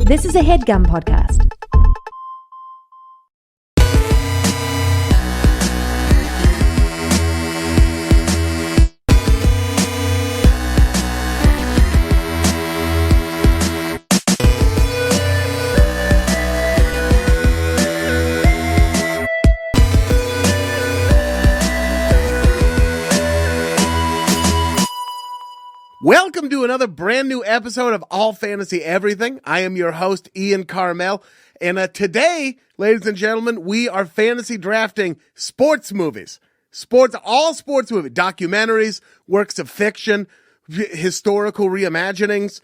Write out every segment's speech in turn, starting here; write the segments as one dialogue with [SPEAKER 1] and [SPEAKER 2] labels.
[SPEAKER 1] This is a HeadGum podcast.
[SPEAKER 2] Welcome to another brand new episode of All Fantasy Everything. I am your host, Ian Karmel. And today, ladies and gentlemen, we are fantasy drafting sports movies. All sports movies, documentaries, works of fiction, historical reimaginings,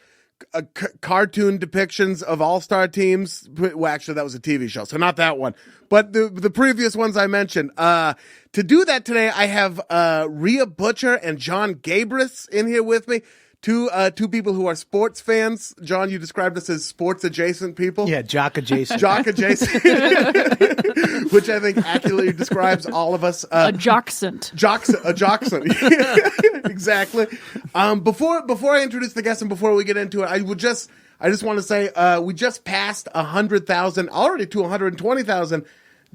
[SPEAKER 2] cartoon depictions of all-star teams. Well, actually, that was a TV show, so not that one. But the previous ones I mentioned. To do that today, I have Rhea Butcher and John Gabrus in here with me. Two people who are sports fans. John, you described us as sports-adjacent people.
[SPEAKER 3] Yeah, jock-adjacent.
[SPEAKER 2] Jock-adjacent. Which I think accurately describes all of us.
[SPEAKER 4] A jocksant.
[SPEAKER 2] A jocksant. Exactly. Before I introduce the guest and before we get into it, I just want to say we just passed 100,000, already to 120,000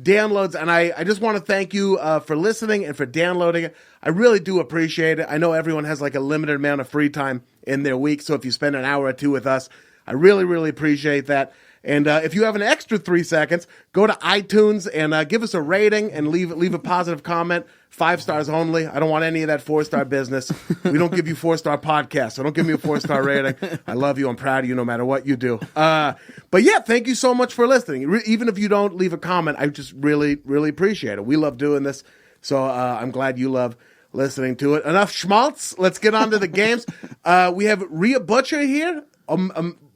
[SPEAKER 2] downloads, and I just want to thank you for listening and for downloading it. I really do appreciate it. I know everyone has like a limited amount of free time in their week, so if you spend an hour or two with us, I really, really appreciate that. And if you have an extra 3 seconds, go to iTunes and give us a rating and leave a positive comment. 5 stars only. I don't want any of that 4-star business. We don't give you 4-star podcasts, so don't give me a 4-star rating. I love you. I'm proud of you no matter what you do. But yeah, thank you so much for listening. Even if you don't leave a comment, I just really, really appreciate it. We love doing this, so I'm glad you love listening to it. Enough schmaltz. Let's get on to the games. We have Rhea Butcher here.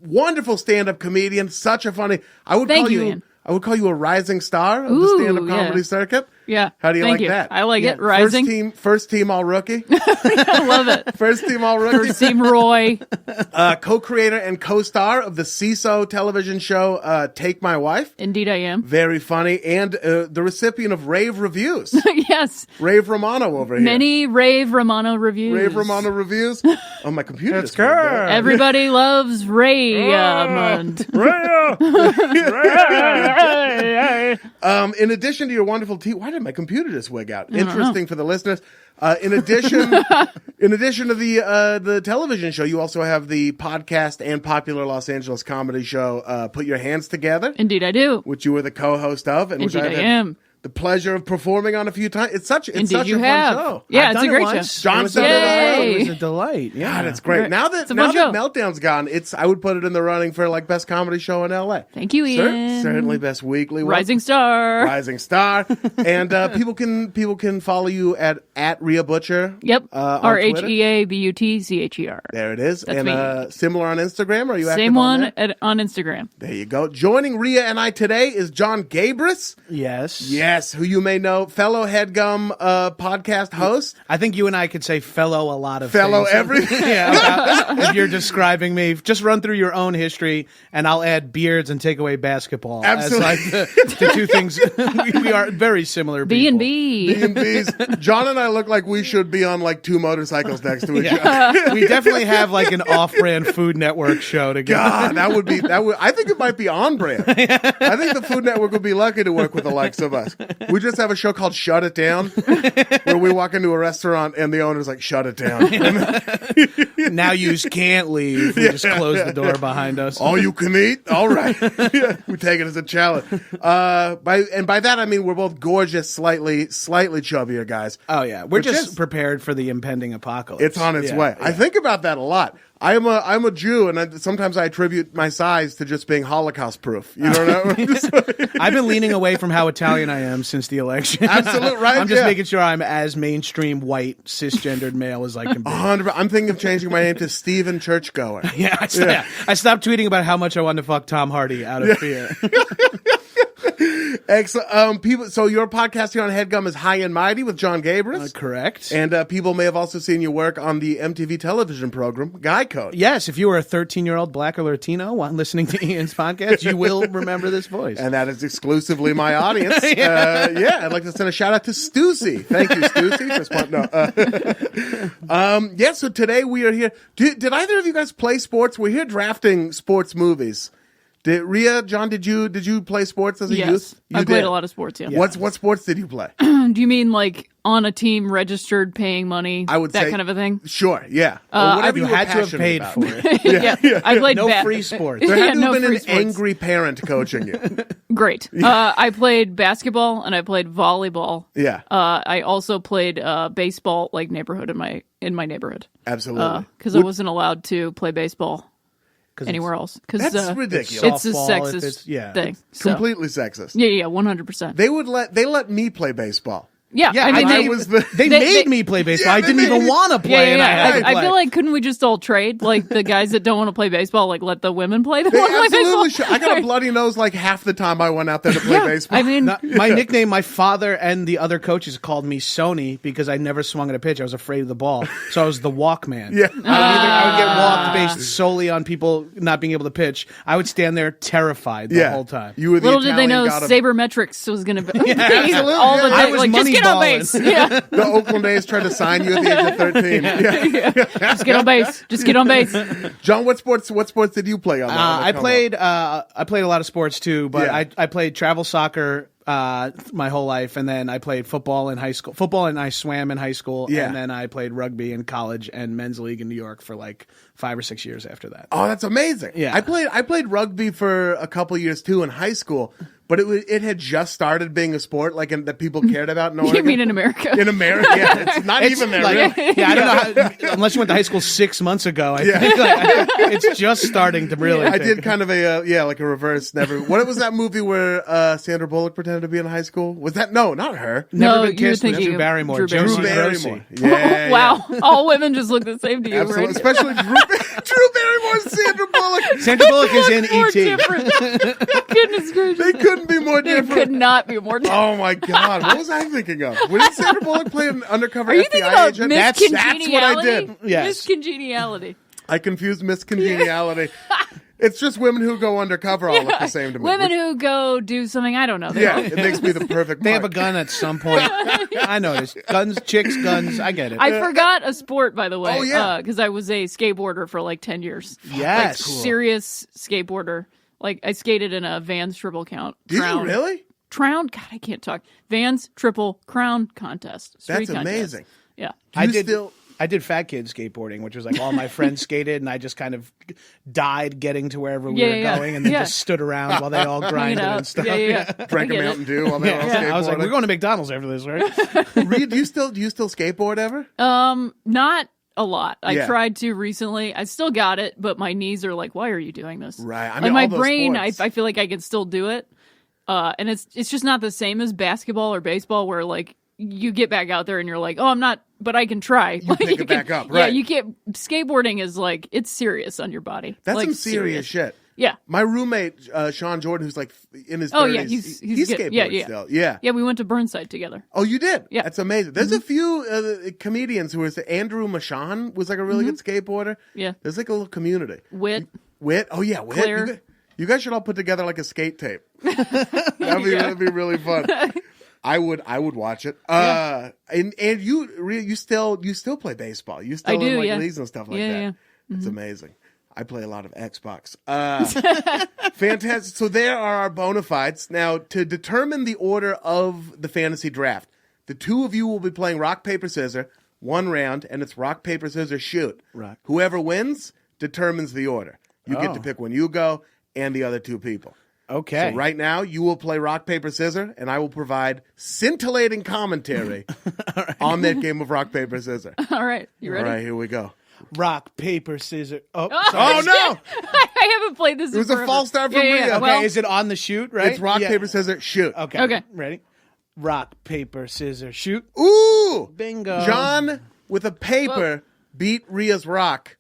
[SPEAKER 2] Wonderful stand-up comedian, such a funny. I would call you a rising star of the stand-up comedy circuit.
[SPEAKER 4] Yeah.
[SPEAKER 2] How do you like that?
[SPEAKER 4] I like it. Rising.
[SPEAKER 2] First team all rookie.
[SPEAKER 4] I love it.
[SPEAKER 2] First team all rookie.
[SPEAKER 4] First team Roy.
[SPEAKER 2] Co-creator and co-star of the CISO television show Take My Wife.
[SPEAKER 4] Indeed I am.
[SPEAKER 2] Very funny. And the recipient of rave reviews.
[SPEAKER 4] Yes.
[SPEAKER 2] Rave Romano over here.
[SPEAKER 4] Many Rave Romano reviews.
[SPEAKER 2] Rave Romano reviews. Oh, my computer.
[SPEAKER 3] That's good.
[SPEAKER 4] Everybody loves Raymond.
[SPEAKER 2] Rhea! In addition to your wonderful why did my computer just wig out? Interesting for the listeners. In addition to the television show, you also have the podcast and popular Los Angeles comedy show, Put Your Hands Together.
[SPEAKER 4] Indeed I do.
[SPEAKER 2] Which you were the co-host of. And
[SPEAKER 4] Indeed
[SPEAKER 2] which
[SPEAKER 4] I am.
[SPEAKER 2] The pleasure of performing on a few times. It's such a fun show.
[SPEAKER 4] Yeah, it's a great show.
[SPEAKER 2] John said
[SPEAKER 3] it was a delight. Yeah,
[SPEAKER 2] God, it's great. Now that Meltdown's gone, I would put it in the running for like best comedy show in LA.
[SPEAKER 4] Thank you, Ian.
[SPEAKER 2] Certainly best weekly one.
[SPEAKER 4] Rising star.
[SPEAKER 2] And people can follow you at Rhea Butcher.
[SPEAKER 4] Yep.
[SPEAKER 2] RHEABUTCHER. There it is.
[SPEAKER 4] That's
[SPEAKER 2] and similar on Instagram. Are you active
[SPEAKER 4] Same
[SPEAKER 2] on
[SPEAKER 4] one
[SPEAKER 2] there?
[SPEAKER 4] on Instagram.
[SPEAKER 2] There you go. Joining Rhea and I today is John Gabrus.
[SPEAKER 3] Yes,
[SPEAKER 2] who you may know, fellow HeadGum podcast host.
[SPEAKER 3] I think you and I could say fellow a lot of
[SPEAKER 2] fellow
[SPEAKER 3] things.
[SPEAKER 2] Everything.
[SPEAKER 3] If you're describing me, just run through your own history, and I'll add beards and take away basketball.
[SPEAKER 2] Absolutely.
[SPEAKER 3] As like the two things. We are very similar people.
[SPEAKER 2] B&B's. John and I look like we should be on like 2 motorcycles next to each other.
[SPEAKER 3] We definitely have like an off-brand Food Network show together.
[SPEAKER 2] God, that would. I think it might be on brand. I think the Food Network would be lucky to work with the likes of us. We just have a show called Shut It Down, where we walk into a restaurant and the owner's like, shut it down.
[SPEAKER 3] Now you can't leave. We just close the door behind us.
[SPEAKER 2] All you can eat? All right. We take it as a challenge. By that, I mean we're both gorgeous, slightly chubbier guys.
[SPEAKER 3] Oh, yeah. We're just prepared for the impending apocalypse.
[SPEAKER 2] It's on its way. Yeah. I think about that a lot. I'm a Jew, and sometimes I attribute my size to just being Holocaust proof. You know what I mean?
[SPEAKER 3] I've been leaning away from how Italian I am since the election.
[SPEAKER 2] Absolutely right.
[SPEAKER 3] I'm just making sure I'm as mainstream white cisgendered male as I can be.
[SPEAKER 2] 100%. I'm thinking of changing my name to Stephen Churchgoer.
[SPEAKER 3] I stopped tweeting about how much I wanted to fuck Tom Hardy out of fear.
[SPEAKER 2] Excellent. So your podcast here on HeadGum is High and Mighty with John Gabrus.
[SPEAKER 3] Correct.
[SPEAKER 2] And people may have also seen your work on the MTV television program, Guy Code.
[SPEAKER 3] Yes, if you were a 13-year-old black or Latino while listening to Ian's podcast, you will remember this voice.
[SPEAKER 2] And that is exclusively my audience. I'd like to send a shout out to Stussy. Thank you, Stussy. So today we are here. Did either of you guys play sports? We're here drafting sports movies. Rhea, John, did you play sports as a
[SPEAKER 4] Yes,
[SPEAKER 2] youth? You
[SPEAKER 4] I played
[SPEAKER 2] did.
[SPEAKER 4] a lot of sports. Yeah.
[SPEAKER 2] What sports did you play?
[SPEAKER 4] Do you mean like on a team, registered, paying money?
[SPEAKER 2] I would
[SPEAKER 4] that
[SPEAKER 2] say
[SPEAKER 4] kind of a thing.
[SPEAKER 2] Sure, yeah. Or whatever
[SPEAKER 3] You
[SPEAKER 2] you were
[SPEAKER 3] had to have
[SPEAKER 2] passionate
[SPEAKER 3] paid
[SPEAKER 2] about.
[SPEAKER 3] for it.
[SPEAKER 4] Yeah, I played
[SPEAKER 3] No free sports.
[SPEAKER 2] There had
[SPEAKER 4] Yeah,
[SPEAKER 2] to
[SPEAKER 4] no
[SPEAKER 2] have been
[SPEAKER 4] free
[SPEAKER 2] an
[SPEAKER 4] sports.
[SPEAKER 2] angry parent coaching you.
[SPEAKER 4] Great. I played basketball and I played volleyball.
[SPEAKER 2] Yeah,
[SPEAKER 4] I also played baseball, like neighborhood in my neighborhood,
[SPEAKER 2] absolutely.
[SPEAKER 4] because I wasn't allowed to play baseball anywhere else. Because
[SPEAKER 2] That's ridiculous.
[SPEAKER 4] It's a
[SPEAKER 3] Softball, if
[SPEAKER 4] sexist
[SPEAKER 3] it's-
[SPEAKER 4] thing. So.
[SPEAKER 2] Completely sexist.
[SPEAKER 4] Yeah, 100%.
[SPEAKER 2] They let me play baseball.
[SPEAKER 4] Yeah,
[SPEAKER 3] Yeah,
[SPEAKER 4] I mean,
[SPEAKER 2] I was the
[SPEAKER 3] They
[SPEAKER 4] They-
[SPEAKER 3] made
[SPEAKER 4] they-
[SPEAKER 3] me play baseball.
[SPEAKER 2] Yeah,
[SPEAKER 3] I
[SPEAKER 2] they
[SPEAKER 3] didn't
[SPEAKER 2] made
[SPEAKER 3] even
[SPEAKER 2] you-
[SPEAKER 3] want to play, and I had to
[SPEAKER 4] I
[SPEAKER 3] play.
[SPEAKER 4] feel like couldn't we just all trade? Like the guys that don't want to play baseball, like let the women play. That
[SPEAKER 2] They
[SPEAKER 4] want to play baseball.
[SPEAKER 2] absolutely should. I got a bloody nose like half the time I went out there to play
[SPEAKER 4] Yeah,
[SPEAKER 2] baseball.
[SPEAKER 4] I mean,
[SPEAKER 3] My nickname, my father and the other coaches called me Sony because I never swung at a pitch. I was afraid of the ball. So I was the Walkman.
[SPEAKER 2] Yeah.
[SPEAKER 3] I would get walked based solely on people not being able to pitch. I would stand there terrified the whole time.
[SPEAKER 2] You were the
[SPEAKER 4] little did they
[SPEAKER 2] Italian
[SPEAKER 4] know
[SPEAKER 2] god of-
[SPEAKER 4] sabermetrics was going to be
[SPEAKER 2] absolutely,
[SPEAKER 4] all the
[SPEAKER 2] yeah.
[SPEAKER 3] I
[SPEAKER 4] time.
[SPEAKER 3] was
[SPEAKER 4] Like, just get on
[SPEAKER 3] moneyballing.
[SPEAKER 4] base. Yeah,
[SPEAKER 2] The Oakland A's tried to sign you at the age of 13. Yeah.
[SPEAKER 4] just get on base. Just get on base.
[SPEAKER 2] John, what sports did you play on?
[SPEAKER 3] I played a lot of sports too, but
[SPEAKER 2] Yeah.
[SPEAKER 3] I played travel soccer my whole life, and then I played football in high school. Football, and I swam in high school,
[SPEAKER 2] Yeah.
[SPEAKER 3] and then I played rugby in college and men's league in New York for like 5 or 6 years after that.
[SPEAKER 2] Oh, that's amazing.
[SPEAKER 3] Yeah.
[SPEAKER 2] I played rugby for a couple years too in high school, but it had just started being a sport that people cared about in Oregon.
[SPEAKER 4] You mean in America?
[SPEAKER 2] In America, yeah, it's not even there.
[SPEAKER 3] Like,
[SPEAKER 2] really.
[SPEAKER 3] yeah, I don't know how, unless you went to high school 6 months ago. I
[SPEAKER 2] Yeah.
[SPEAKER 3] think it's just starting to really.
[SPEAKER 2] I
[SPEAKER 3] take-
[SPEAKER 2] did kind of a like a reverse. Never. What was that movie where Sandra Bullock pretended to be in high school? Was that no, not her.
[SPEAKER 3] Never
[SPEAKER 4] No,
[SPEAKER 3] been
[SPEAKER 4] you were
[SPEAKER 3] kissed with
[SPEAKER 4] thinking
[SPEAKER 3] Drew
[SPEAKER 4] of
[SPEAKER 3] Barrymore.
[SPEAKER 4] Drew
[SPEAKER 3] Josie
[SPEAKER 2] Drew
[SPEAKER 3] Grossi.
[SPEAKER 2] Barrymore. Yeah,
[SPEAKER 4] Wow, all women just look the same to you,
[SPEAKER 2] absolutely.
[SPEAKER 4] right?
[SPEAKER 2] Especially Drew Barrymore and Sandra Bullock.
[SPEAKER 3] Sandra Bullock is in
[SPEAKER 4] More
[SPEAKER 3] ET.
[SPEAKER 4] different. Goodness gracious.
[SPEAKER 2] They couldn't be more
[SPEAKER 4] It
[SPEAKER 2] different.
[SPEAKER 4] could not be more different.
[SPEAKER 2] Oh my God! What was I thinking of? When did Sandra Bullock play an undercover
[SPEAKER 4] Are you
[SPEAKER 2] FBI
[SPEAKER 4] thinking about
[SPEAKER 2] agent?
[SPEAKER 4] Miss
[SPEAKER 2] That's what I
[SPEAKER 4] Congeniality?
[SPEAKER 2] did.
[SPEAKER 3] Yes.
[SPEAKER 4] Miss Congeniality.
[SPEAKER 2] I confused Miss Congeniality. It's just women who go undercover all look the same to me.
[SPEAKER 4] Women who go do something, I don't know.
[SPEAKER 2] Yeah, it makes me the perfect.
[SPEAKER 3] They have a
[SPEAKER 2] part.
[SPEAKER 3] gun at some point. I noticed. Guns, chicks, guns. I get it.
[SPEAKER 4] I forgot a sport, by the way.
[SPEAKER 2] Oh, yeah.
[SPEAKER 4] Because I was a skateboarder for like 10 years.
[SPEAKER 3] Yes.
[SPEAKER 4] Like, serious skateboarder. Like, I skated in a Vans Triple Count.
[SPEAKER 2] Did
[SPEAKER 4] Crown.
[SPEAKER 2] you really?
[SPEAKER 4] Crown? God, I can't talk. Vans Triple Crown Contest. Street
[SPEAKER 2] That's
[SPEAKER 4] contest.
[SPEAKER 2] amazing.
[SPEAKER 4] Yeah.
[SPEAKER 2] Do you still.
[SPEAKER 3] I did fat kid skateboarding, which was like all my friends skated, and I just kind of died getting to wherever we
[SPEAKER 4] Yeah,
[SPEAKER 3] were
[SPEAKER 4] yeah,
[SPEAKER 3] going, and then
[SPEAKER 4] yeah.
[SPEAKER 3] just stood around while they all grinded
[SPEAKER 4] out.
[SPEAKER 3] and stuff.
[SPEAKER 4] Yeah, yeah, yeah.
[SPEAKER 2] Drank
[SPEAKER 4] I
[SPEAKER 2] a
[SPEAKER 4] get
[SPEAKER 2] Mountain
[SPEAKER 4] it.
[SPEAKER 2] Dew while they were all
[SPEAKER 3] I was like,
[SPEAKER 2] skateboarding.
[SPEAKER 3] we're going to McDonald's after this, right?
[SPEAKER 2] Rhea, do you still skateboard ever?
[SPEAKER 4] Not a lot. I
[SPEAKER 2] Yeah.
[SPEAKER 4] tried to recently. I still got it, but my knees are like, why are you doing this?
[SPEAKER 2] Right. I
[SPEAKER 4] Like
[SPEAKER 2] mean,
[SPEAKER 4] my
[SPEAKER 2] all those
[SPEAKER 4] brain,
[SPEAKER 2] sports.
[SPEAKER 4] I feel like I can still do it. And it's just not the same as basketball or baseball where like you get back out there and you're like, oh, I'm not, but I can try. You
[SPEAKER 2] pick it back up,
[SPEAKER 4] Yeah,
[SPEAKER 2] right.
[SPEAKER 4] you can't. Skateboarding is like, it's serious on your body.
[SPEAKER 2] That's
[SPEAKER 4] like,
[SPEAKER 2] some serious shit.
[SPEAKER 4] Yeah.
[SPEAKER 2] My roommate Sean Jordan, who's like in his 30s,
[SPEAKER 4] Oh, yeah, he's
[SPEAKER 2] he
[SPEAKER 4] good.
[SPEAKER 2] skateboards
[SPEAKER 4] Yeah, yeah.
[SPEAKER 2] still. Yeah.
[SPEAKER 4] Yeah, we went to Burnside together.
[SPEAKER 2] Oh, you did?
[SPEAKER 4] Yeah.
[SPEAKER 2] That's amazing. There's a few comedians who are. Andrew Machon was like a really good skateboarder.
[SPEAKER 4] Yeah.
[SPEAKER 2] There's like a little community.
[SPEAKER 4] Whit.
[SPEAKER 2] Whit. Oh yeah, Whit.
[SPEAKER 4] Claire.
[SPEAKER 2] You guys should all put together like a skate tape. That'd be really fun. I would watch it. And you still play baseball. You still
[SPEAKER 4] I do,
[SPEAKER 2] in like
[SPEAKER 4] yeah.
[SPEAKER 2] leagues and stuff like
[SPEAKER 4] Yeah,
[SPEAKER 2] that.
[SPEAKER 4] yeah.
[SPEAKER 2] It's amazing. I play a lot of Xbox. Fantastic. So there are our bona fides. Now, to determine the order of the fantasy draft, the two of you will be playing rock, paper, scissors, one round, and it's rock, paper, scissors, shoot.
[SPEAKER 3] Right.
[SPEAKER 2] Whoever wins determines the order. You get to pick when you go and the other two people.
[SPEAKER 3] Okay.
[SPEAKER 2] So right now, you will play rock, paper, scissors, and I will provide scintillating commentary on that game of rock, paper, scissors.
[SPEAKER 4] All right. You ready?
[SPEAKER 2] All right, here we go.
[SPEAKER 3] Rock, paper, scissors. Oh,
[SPEAKER 2] Oh, no!
[SPEAKER 4] I haven't played this.
[SPEAKER 2] It was a false start from Rhea.
[SPEAKER 4] Yeah.
[SPEAKER 3] okay.
[SPEAKER 4] Well,
[SPEAKER 3] Is it on the shoot, right?
[SPEAKER 2] It's rock,
[SPEAKER 3] Yeah.
[SPEAKER 2] paper, scissors, shoot.
[SPEAKER 3] Okay.
[SPEAKER 4] Okay.
[SPEAKER 3] Ready? Rock, paper, scissors, shoot.
[SPEAKER 2] Ooh!
[SPEAKER 3] Bingo.
[SPEAKER 2] John, with a paper, beat Rhea's rock.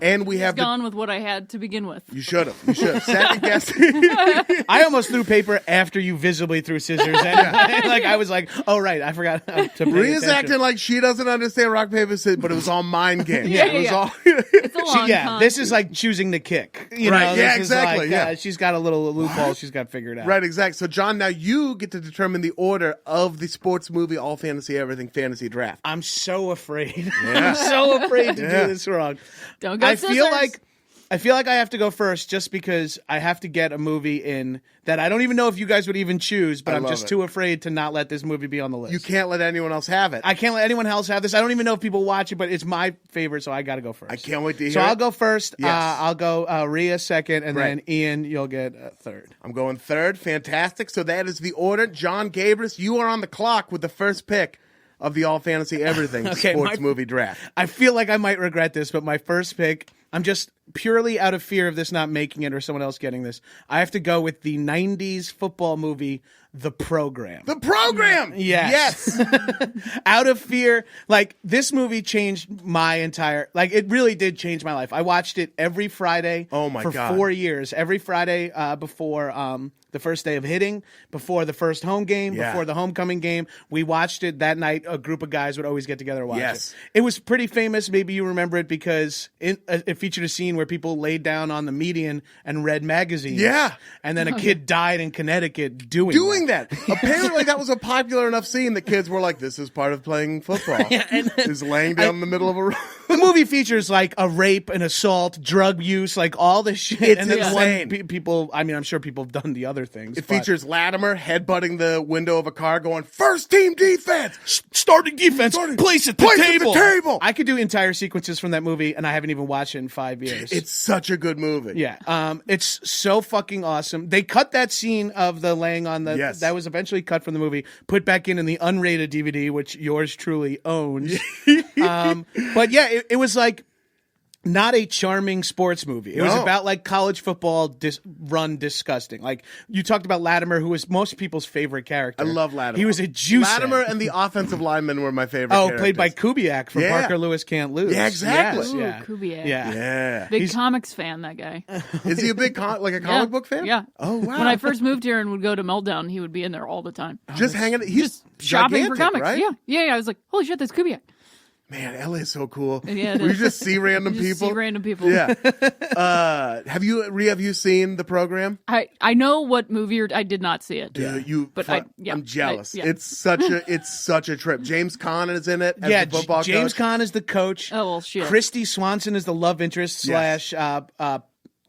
[SPEAKER 2] And we have
[SPEAKER 4] gone with what I had to begin with.
[SPEAKER 2] You should have. You should have. Second guess.
[SPEAKER 3] I almost threw paper after you visibly threw scissors. And like I was like, oh right, I forgot to pay
[SPEAKER 2] Rhea's
[SPEAKER 3] attention.
[SPEAKER 2] acting like she doesn't understand rock, paper, scissors, but it was all mind games.
[SPEAKER 4] Yeah,
[SPEAKER 2] It was
[SPEAKER 4] yeah.
[SPEAKER 2] all...
[SPEAKER 4] It's a long con.
[SPEAKER 3] This is like choosing the kick. You
[SPEAKER 2] Right,
[SPEAKER 3] know,
[SPEAKER 2] yeah,
[SPEAKER 3] this is
[SPEAKER 2] exactly,
[SPEAKER 3] like,
[SPEAKER 2] yeah.
[SPEAKER 3] she's got a little loophole she's got figured out.
[SPEAKER 2] Right, exactly. So, John, now you get to determine the order of the sports movie, all fantasy, everything fantasy draft.
[SPEAKER 3] I'm so afraid.
[SPEAKER 2] Yeah.
[SPEAKER 3] I'm so afraid to
[SPEAKER 2] Yeah.
[SPEAKER 3] do this wrong.
[SPEAKER 4] Don't go
[SPEAKER 3] I
[SPEAKER 4] scissors.
[SPEAKER 3] feel like I feel like I have to go first just because I have to get a movie in that I don't even know if you guys would even choose, but I'm just too afraid to not let this movie be on the list.
[SPEAKER 2] You can't let anyone else have it.
[SPEAKER 3] I can't let anyone else have this. I don't even know if people watch it, but it's my favorite, so I got to go first.
[SPEAKER 2] I can't wait to hear
[SPEAKER 3] So
[SPEAKER 2] it.
[SPEAKER 3] I'll go first.
[SPEAKER 2] Yes.
[SPEAKER 3] I'll go Rhea second, and
[SPEAKER 2] Right.
[SPEAKER 3] then Ian, you'll get third.
[SPEAKER 2] I'm going third. Fantastic. So that is the order. John Gabrus, you are on the clock with the first pick of the All Fantasy Everything sports movie draft.
[SPEAKER 3] I feel like I might regret this, but my first pick, I'm just purely out of fear of this not making it or someone else getting this. I have to go with the 90s football movie, The Program.
[SPEAKER 2] The Program!
[SPEAKER 3] Yes. Out of fear. Like, this movie changed my entire... Like, it really did change my life. I watched it every Friday for 4 years. Every Friday before the first day of hitting, before the first home game, before the homecoming game. We watched it that night. A group of guys would always get together and watch it. It was pretty famous. Maybe you remember it because it featured a scene where people laid down on the median and read magazines. Yeah. And then a kid died in Connecticut doing that.
[SPEAKER 2] Apparently that was a popular enough scene that kids were like, this is part of playing football. Is laying down in the middle of a room.
[SPEAKER 3] The movie features like a rape, an assault, drug use, like all this shit.
[SPEAKER 2] It's
[SPEAKER 3] and then
[SPEAKER 2] insane.
[SPEAKER 3] People, I mean, I'm sure people have done the other things.
[SPEAKER 2] It features Latimer headbutting the window of a car going, first team defense!
[SPEAKER 3] Starting defense, place at the
[SPEAKER 2] table!
[SPEAKER 3] I could do entire sequences from that movie, and I haven't even watched it in 5 years.
[SPEAKER 2] It's such a good movie.
[SPEAKER 3] Yeah. It's so fucking awesome. They cut that scene of the laying on the...
[SPEAKER 2] Yes.
[SPEAKER 3] That was eventually cut from the movie, put back in the unrated DVD, which yours truly owns. But yeah, it was like... Not a charming sports movie. It was about like college football run disgusting. Like you talked about Latimer, who was most people's favorite character.
[SPEAKER 2] I love Latimer.
[SPEAKER 3] He was a juice.
[SPEAKER 2] Latimer and the offensive linemen were my favorite.
[SPEAKER 3] Oh, played by Kubiak from Parker Lewis Can't Lose.
[SPEAKER 2] Yeah, exactly.
[SPEAKER 4] Ooh,
[SPEAKER 3] Yes,
[SPEAKER 4] Kubiak.
[SPEAKER 2] Yeah.
[SPEAKER 4] Big comics fan, that guy.
[SPEAKER 2] Is he a big comic book fan?
[SPEAKER 4] Yeah.
[SPEAKER 2] Oh wow.
[SPEAKER 4] When I first moved here and would go to Meltdown, he would be in there all the time.
[SPEAKER 2] Just hanging. He's
[SPEAKER 4] Just shopping for
[SPEAKER 2] gigantic,
[SPEAKER 4] comics.
[SPEAKER 2] right?
[SPEAKER 4] Yeah. I was like, holy shit, that's Kubiak.
[SPEAKER 2] Man, LA is so cool.
[SPEAKER 4] Yeah, it
[SPEAKER 2] We
[SPEAKER 4] is.
[SPEAKER 2] just see random
[SPEAKER 4] You just
[SPEAKER 2] people.
[SPEAKER 4] see random people.
[SPEAKER 2] Yeah. Have you seen The Program?
[SPEAKER 4] I know what movie I did not see it.
[SPEAKER 2] Dude, I'm jealous.
[SPEAKER 4] yeah.
[SPEAKER 2] It's such a trip. James Caan is in it. As the football
[SPEAKER 3] James
[SPEAKER 2] coach.
[SPEAKER 3] Caan is the coach.
[SPEAKER 4] Oh, well, shit.
[SPEAKER 3] Christy Swanson is the love interest slash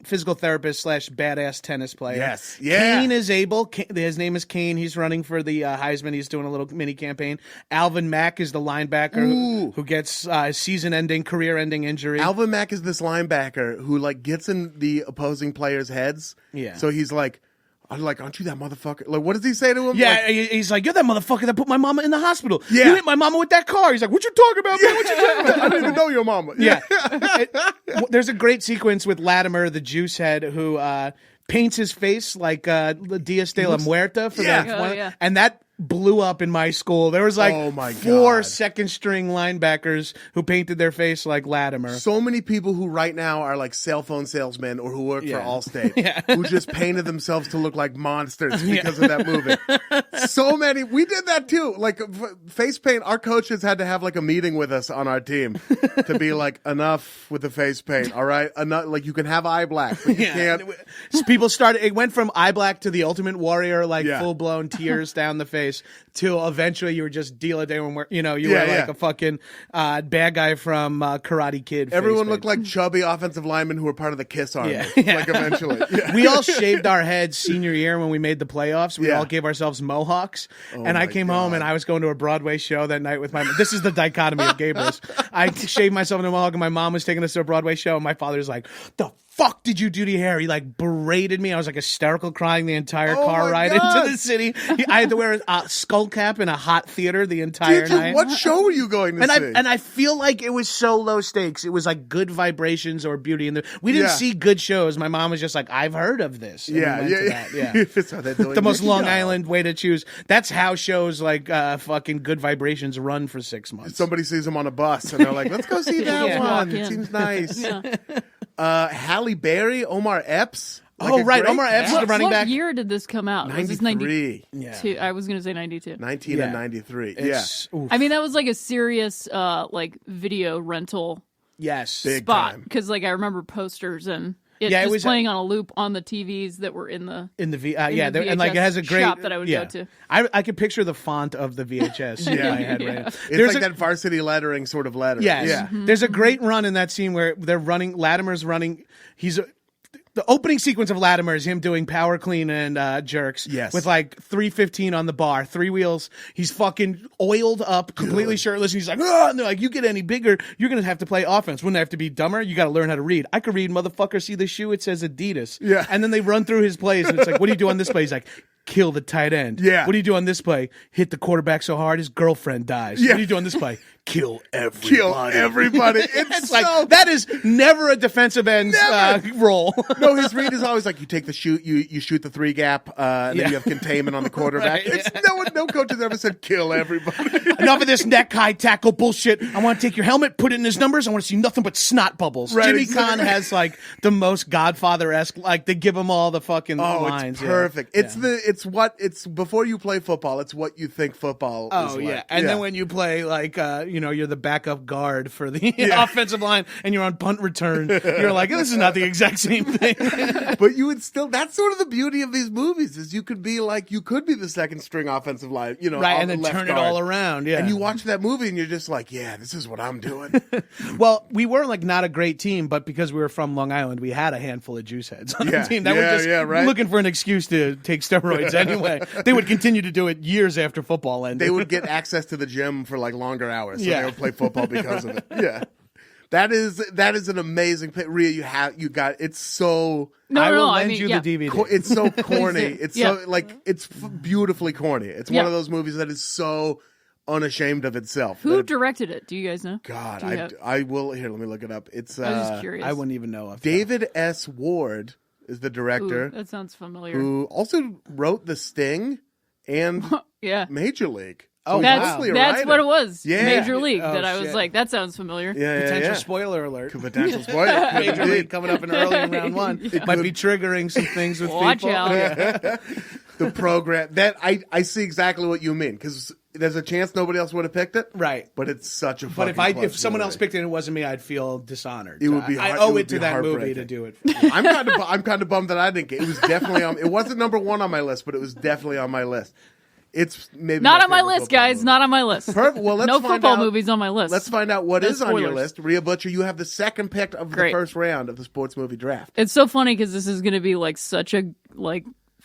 [SPEAKER 3] physical therapist / badass tennis player.
[SPEAKER 2] Yes. Yeah.
[SPEAKER 3] Kane is able. His name is Kane. He's running for the Heisman. He's doing a little mini campaign. Alvin Mack is the linebacker who gets season-ending, career-ending injury.
[SPEAKER 2] Alvin Mack is this linebacker who like gets in the opposing players' heads.
[SPEAKER 3] Yeah.
[SPEAKER 2] So he's like, aren't you that motherfucker? Like, what does he say to him?
[SPEAKER 3] Yeah,
[SPEAKER 2] Like,
[SPEAKER 3] he's like, you're that motherfucker that put my mama in the hospital.
[SPEAKER 2] Yeah.
[SPEAKER 3] You hit my mama with that car. He's like, what you talking about, man? What you talking about?
[SPEAKER 2] I don't even know your mama.
[SPEAKER 3] Yeah. There's a great sequence with Latimer, the juice head, who paints his face like Diaz de la Muerta for
[SPEAKER 2] Yeah.
[SPEAKER 3] that
[SPEAKER 4] Oh,
[SPEAKER 3] one.
[SPEAKER 4] yeah.
[SPEAKER 3] And that blew up in my school. There was
[SPEAKER 2] Oh,
[SPEAKER 3] like
[SPEAKER 2] my
[SPEAKER 3] 4
[SPEAKER 2] God.
[SPEAKER 3] second-string linebackers who painted their face like Latimer.
[SPEAKER 2] So many people who right now are like cell phone salesmen or who work for Allstate who just painted themselves to look like monsters because of that movie. So many. We did that too. Like face paint, our coaches had to have like a meeting with us on our team to be like, enough with the face paint, all right? Enough, like you can have eye black, but you can't.
[SPEAKER 3] People started, it went from eye black to the Ultimate Warrior, like
[SPEAKER 2] Yeah.
[SPEAKER 3] full-blown tears down the face, till eventually you were just Dealer Day when you were like a fucking bad guy from Karate Kid.
[SPEAKER 2] Everyone
[SPEAKER 3] face
[SPEAKER 2] looked
[SPEAKER 3] paint.
[SPEAKER 2] like chubby offensive linemen who were part of the Kiss Army.
[SPEAKER 3] Yeah.
[SPEAKER 2] Like eventually. Yeah.
[SPEAKER 3] We all shaved our heads senior year when we made the playoffs. We
[SPEAKER 2] Yeah.
[SPEAKER 3] all gave ourselves mohawks. And I
[SPEAKER 2] my
[SPEAKER 3] came home
[SPEAKER 2] God.
[SPEAKER 3] and I was going to a Broadway show that night with my This is the dichotomy of Gabrus. I shaved myself in a mohawk and my mom was taking us to a Broadway show and my father's like, the fuck did you do to your hair? He like berated me. I was like hysterical crying the entire car
[SPEAKER 2] my
[SPEAKER 3] ride
[SPEAKER 2] God.
[SPEAKER 3] into the city. I had to wear a skull cap in a hot theater the entire night.
[SPEAKER 2] What show were you going to see?
[SPEAKER 3] And I feel like it was so low stakes. It was like Good Vibrations or Beauty in the. We didn't see good shows. My mom was just like, I've heard of this. And we went to that. Yeah.
[SPEAKER 2] So they're doing
[SPEAKER 3] The most
[SPEAKER 2] this
[SPEAKER 3] Long
[SPEAKER 2] show.
[SPEAKER 3] Island way to choose. That's how shows like fucking Good Vibrations run for 6 months.
[SPEAKER 2] Somebody sees them on a bus and they're like, let's go see that
[SPEAKER 4] Yeah.
[SPEAKER 2] one.
[SPEAKER 4] Walk
[SPEAKER 2] It
[SPEAKER 4] in.
[SPEAKER 2] seems nice.
[SPEAKER 4] Yeah.
[SPEAKER 2] Halle Berry, Omar Epps.
[SPEAKER 3] Oh,
[SPEAKER 2] a
[SPEAKER 3] right.
[SPEAKER 2] great
[SPEAKER 3] Omar Epps is
[SPEAKER 2] cast.
[SPEAKER 3] the running
[SPEAKER 4] what
[SPEAKER 3] back.
[SPEAKER 4] year did this come out? Was this
[SPEAKER 2] 93.
[SPEAKER 4] 92? I was going to say 92.
[SPEAKER 2] 19
[SPEAKER 3] Yeah.
[SPEAKER 2] and 93.
[SPEAKER 3] It's- oof.
[SPEAKER 4] I mean, that was like a serious like video rental
[SPEAKER 3] Yes.
[SPEAKER 2] Big
[SPEAKER 4] spot
[SPEAKER 2] time.
[SPEAKER 4] because like I remember posters and it was playing on a loop on the TVs that were in the
[SPEAKER 3] and like
[SPEAKER 4] VHS
[SPEAKER 3] it has a great
[SPEAKER 4] shop that I would go to.
[SPEAKER 3] I could picture the font of the VHS in my head right now.
[SPEAKER 2] It's like that varsity lettering sort of letter.
[SPEAKER 3] Yes.
[SPEAKER 2] Yeah.
[SPEAKER 3] There's a great run in that scene where they're running. Latimer's running. The opening sequence of Latimer is him doing power clean and jerks with like 315 on the bar, 3 wheels. He's fucking oiled up, completely shirtless. And he's like, oh, and they're like, you get any bigger, you're going to have to play offense. Wouldn't I have to be dumber? You got to learn how to read. I could read, motherfucker. See the shoe? It says Adidas.
[SPEAKER 2] Yeah.
[SPEAKER 3] And then they run through his plays and it's like, what do you do on this play? He's like, kill the tight end.
[SPEAKER 2] Yeah.
[SPEAKER 3] What do you do on this play? Hit the quarterback so hard his girlfriend dies.
[SPEAKER 2] Yeah.
[SPEAKER 3] What do you do on this play? Kill everybody.
[SPEAKER 2] It's
[SPEAKER 3] like
[SPEAKER 2] so...
[SPEAKER 3] that is never a defensive end's role.
[SPEAKER 2] No, his read is always like you take the shoot, you shoot the 3 gap, and then you have containment on the quarterback. Right, no coach has ever said kill everybody.
[SPEAKER 3] Enough of this neck high tackle bullshit. I want to take your helmet, put it in his numbers. I want to see nothing but snot bubbles.
[SPEAKER 2] Right,
[SPEAKER 3] Jimmy Kahn has like the most Godfather-esque. Like they give him all the fucking lines.
[SPEAKER 2] It's perfect. It's before you play football. It's what you think football. is like.
[SPEAKER 3] And then when you play like you're the backup guard for the offensive line and you're on punt return, you're like, this is not the exact same thing.
[SPEAKER 2] But you would still, that's sort of the beauty of these movies is you could be the second string offensive line,
[SPEAKER 3] right, and then turn it all around. Yeah.
[SPEAKER 2] And you watch that movie and you're just like, yeah, this is what I'm doing.
[SPEAKER 3] Well, we were like not a great team, but because we were from Long Island, we had a handful of juice heads on the team that were just looking for an excuse to take steroids anyway. They would continue to do it years after football ended.
[SPEAKER 2] They would get access to the gym for like longer hours. So they would play football because of it. Yeah. That is an amazing pick. Rhea, you got it's so
[SPEAKER 3] I will lend you the DVD.
[SPEAKER 2] It's so corny. It's so like it's beautifully corny. It's one of those movies that is so unashamed of itself.
[SPEAKER 4] Who directed it? Do you guys know?
[SPEAKER 2] God, I will here, let me look it up. It's
[SPEAKER 4] I was just curious.
[SPEAKER 3] I wouldn't even know.
[SPEAKER 2] David S. Ward is the director.
[SPEAKER 4] Ooh, that sounds familiar.
[SPEAKER 2] Who also wrote The Sting and Major League.
[SPEAKER 3] Oh,
[SPEAKER 4] that's what it was.
[SPEAKER 2] Yeah.
[SPEAKER 4] Major League. That I was like, that sounds familiar.
[SPEAKER 3] Potential spoiler alert.
[SPEAKER 2] Potential spoiler.
[SPEAKER 3] Major League coming up in early in round 1. It might be triggering some things with
[SPEAKER 4] Watch
[SPEAKER 3] people.
[SPEAKER 4] out.
[SPEAKER 2] The program that I see exactly what you mean because there's a chance nobody else would have picked it,
[SPEAKER 3] right?
[SPEAKER 2] But it's such a.
[SPEAKER 3] But if someone else picked it and it wasn't me, I'd feel dishonored.
[SPEAKER 2] It would be.
[SPEAKER 3] I owe it to that movie to do it.
[SPEAKER 2] I'm kind of bummed that I didn't get. It was definitely on. It wasn't number 1 on my list, but it was definitely on my list. It's maybe
[SPEAKER 4] not on my list, guys. Not on my list.
[SPEAKER 2] Perfect. Well, let's
[SPEAKER 4] no
[SPEAKER 2] find
[SPEAKER 4] football
[SPEAKER 2] out,
[SPEAKER 4] movies on my list.
[SPEAKER 2] Let's find out what is
[SPEAKER 4] spoilers
[SPEAKER 2] on your list. Rhea Butcher, you have the second pick of the first round of the sports movie draft.
[SPEAKER 4] It's so funny because this is going to be like such a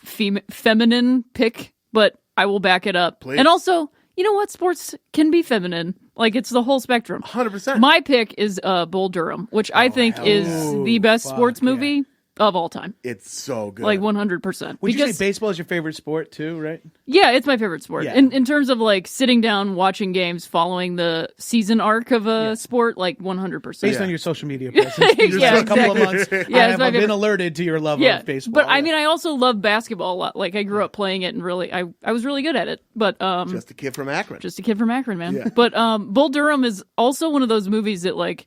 [SPEAKER 4] feminine pick, but I will back it up.
[SPEAKER 2] Please.
[SPEAKER 4] And also, you know what? Sports can be feminine. Like it's the whole spectrum.
[SPEAKER 2] 100%.
[SPEAKER 4] My pick is Bull Durham, which I think is the best sports movie of all time.
[SPEAKER 2] It's so good.
[SPEAKER 4] Like 100%.
[SPEAKER 3] Would you say baseball is your favorite sport too, right?
[SPEAKER 4] Yeah, it's my favorite sport.
[SPEAKER 3] Yeah.
[SPEAKER 4] In terms of like sitting down, watching games, following the season arc of a sport, like 100%.
[SPEAKER 3] Based on your social media presence. Just for a couple of months, I have been alerted to your love of baseball.
[SPEAKER 4] But I mean, I also love basketball a lot. Like I grew up playing it and really, I was really good at it. But
[SPEAKER 2] just a kid from Akron.
[SPEAKER 4] Just a kid from Akron, man.
[SPEAKER 2] Yeah.
[SPEAKER 4] But Bull Durham is also one of those movies that like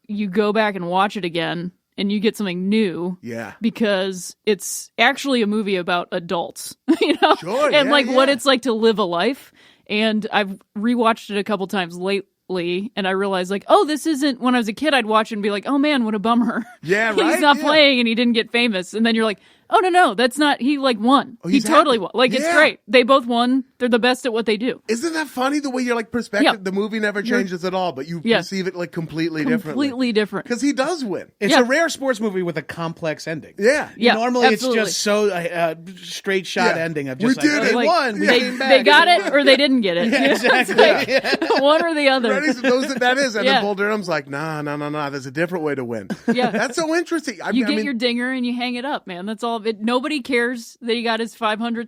[SPEAKER 4] you go back and watch it again and you get something new.
[SPEAKER 2] Yeah.
[SPEAKER 4] Because it's actually a movie about adults, you know?
[SPEAKER 2] Sure,
[SPEAKER 4] and what it's like to live a life. And I've rewatched it a couple times lately and I realized like, oh, this isn't when I was a kid, I'd watch it and be like, oh man, what a bummer.
[SPEAKER 2] Yeah, right.
[SPEAKER 4] He's not playing and he didn't get famous. And then you're like, oh no, that's not, he like won.
[SPEAKER 2] Oh,
[SPEAKER 4] he totally won. Like it's great. They both won. They're the best at what they do.
[SPEAKER 2] Isn't that funny the way you're like perspective? The movie never changes at all, but you perceive it like completely different. Because he does win.
[SPEAKER 3] It's a rare sports movie with a complex ending.
[SPEAKER 2] Yeah.
[SPEAKER 3] Normally
[SPEAKER 4] absolutely.
[SPEAKER 3] it's just so straight shot ending of just
[SPEAKER 2] they
[SPEAKER 3] won.
[SPEAKER 4] They got it or they didn't get it.
[SPEAKER 3] Exactly.
[SPEAKER 4] One or the other.
[SPEAKER 2] That is. And then Bull Durham's like, nah, there's a different way to win.
[SPEAKER 4] Yeah.
[SPEAKER 2] That's so interesting.
[SPEAKER 4] You get your dinger and you hang it up, man. That's all. Nobody cares that he got his 500th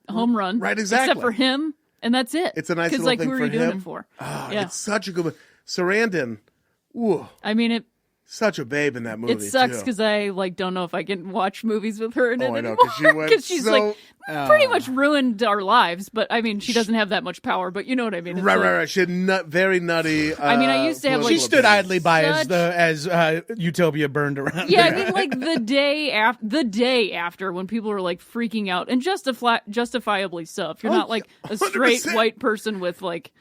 [SPEAKER 4] home run.
[SPEAKER 2] Right, exactly.
[SPEAKER 4] Except for him, and that's it.
[SPEAKER 2] It's a nice little thing
[SPEAKER 4] who are
[SPEAKER 2] for
[SPEAKER 4] you doing
[SPEAKER 2] him.
[SPEAKER 4] it for?
[SPEAKER 2] Oh, it's such a good one. Sarandon, ooh.
[SPEAKER 4] I mean,
[SPEAKER 2] such a babe in that movie.
[SPEAKER 4] It sucks because I don't know if I can watch movies with her in it anymore.
[SPEAKER 2] Because
[SPEAKER 4] she's pretty much ruined our lives. But I mean, she doesn't have that much power. But you know what I mean? It's
[SPEAKER 2] right. She had very nutty.
[SPEAKER 4] I mean, I used to have
[SPEAKER 3] she stood idly by as Utopia burned around.
[SPEAKER 4] Yeah, I mean, like the day after when people were like freaking out and justifiably so. If you're not like a straight 100%. White person with like,